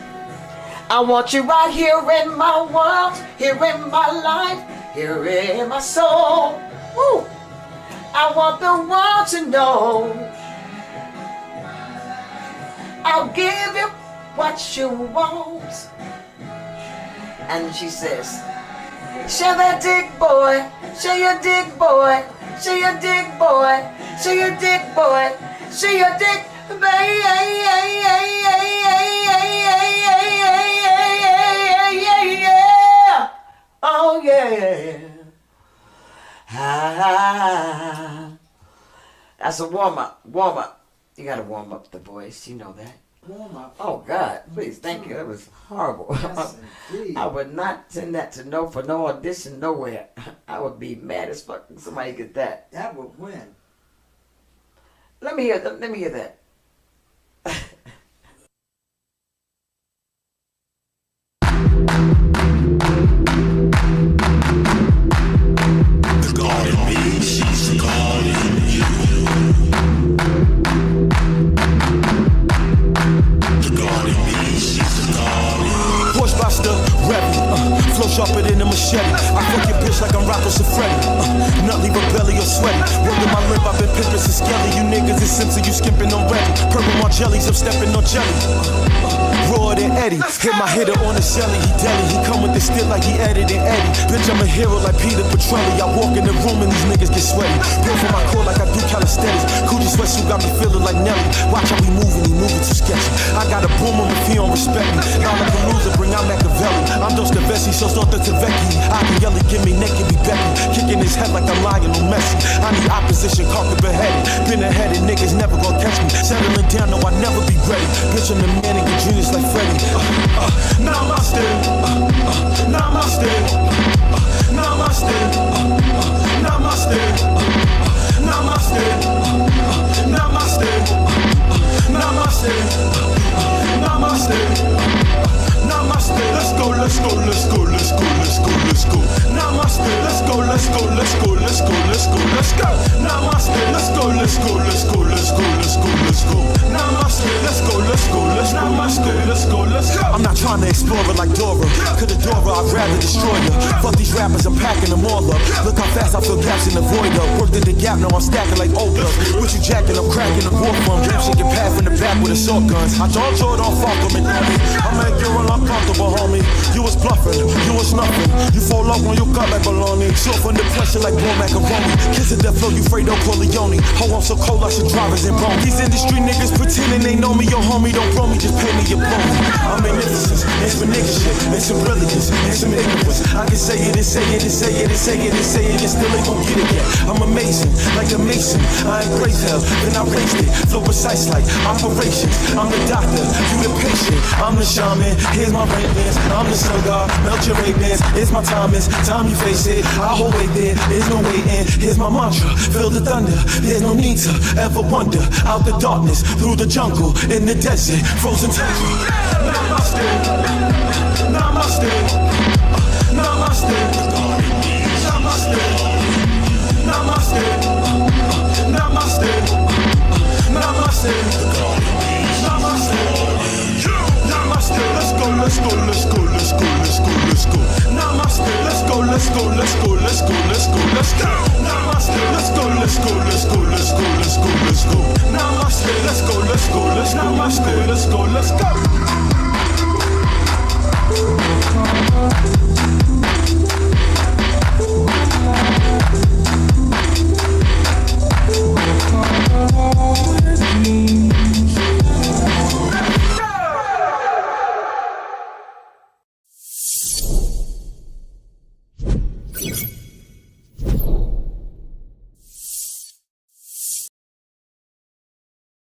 I want you right here in my world, here in my life, here in my soul. Woo. I want the world to know. I'll give you what you want. And she says, share that dick, boy, share your dick, boy, share your dick, boy, share your dick, boy, share your dick, baby. Oh yeah. That's a warm up. Warm up. You gotta warm up the voice. You know that. Warm up. Oh God, please, thank you. That was horrible. Yes, I would not send that to for no audition nowhere. I would be mad as fuck if somebody get that. That would win. Let me hear that. Flow sharper than a machete. I fuck your bitch like I'm Rocco Siffredi. Nut leave a belly or sweaty. Working my lip, I've been pimping since Skelly. You niggas is Simpson, you skimping on ready. Purple Margellis, I'm stepping on jelly. Rawer than Eddie. Hit my hitter on the shelly, he deli. He come with the stick like he edited Eddie. Bitch, I'm a hero like Peter Petrelli. I walk in the room and these niggas get sweaty. Built for my core like I do calisthenics. Coochie sweatsuit got me feeling like Nelly. Watch how we moving, he moving too sketchy. I got a boomer if he don't respect me. Now I'm a loser, bring out Machiavelli. I'm Dostoevsky, so start the Tavecchi. I can yell it, give me naked, be Becky. Kicking his head like I'm Lionel Messi. I need opposition, conquer beheaded. Been ahead and niggas never gonna catch me. Settling down, no, I never be ready. Bitch, I'm the man and get genius like Freddy. Namaste. Namaste. Namaste. Namaste. Namaste. Namaste. Namaste. Namaste. Namaste. Let's go, let's go, let's go, let's go, let's go, let's go. Namaste. Let's go, let's go, let's go, let's go, let's go, let's go. Namaste. Let's go, let's go, let's go, let's go, let's go, let's let's go. Namaste, let's go, let's go, let's go, let's go, let's go, let's go. I'm not trying to explore it like Dora. Could Dora, I'd rather destroy you. Fuck these rappers, I'm packing them all up. Look how fast I fill gaps in the void up. Worked at the gap, now I'm stacking like old blood. With you jacking, I'm cracking the war from. Rap shit get passed from the back with assault guns. I don't draw it on fuck them and me. I make you real uncomfortable, homie. You was bluffing, you was nothing. You fall off when you cut like baloney. Short from the pressure like blown macaroni. Kiss at the flow, you Fredo Corleone. Ho, I'm so cold, I should drivers and bone. These industry niggas pretending they know me. Yo, homie, don't blow me, just pay me your blow. I'm magnificent, it's for nigga shit. It's some brilliance, it's some ignorance. I can say it and say it and say it and say it and say it and still ain't gon' get it yet. I'm amazing, like a mason. I ain't praise hell, then I raised it. Flow precise like operations. I'm the doctor, you the patient. I'm the shaman, here's my rain dance. I'm the sun god, melt your Ray-Bans. It's my time, it's time you face it. I hold wait there, there's no waiting. Here's my mantra, feel the thunder. There's no need to ever wonder. Out the darkness, through the jungle, in the desert, frozen tundra. Namaste, namaste, namaste, namaste, namaste, namaste, namaste, namaste, namaste. Let's go, let's go, let's go, let's go, let's go, let's go. Namaste, let's go, let's go, let's go, let's go, let's go, let's go. Namaste, let's go, let's go, let's go, let's go, let's go, let's go. Namaste, let's go, let's go, let's go, let's go, let's go, let's go.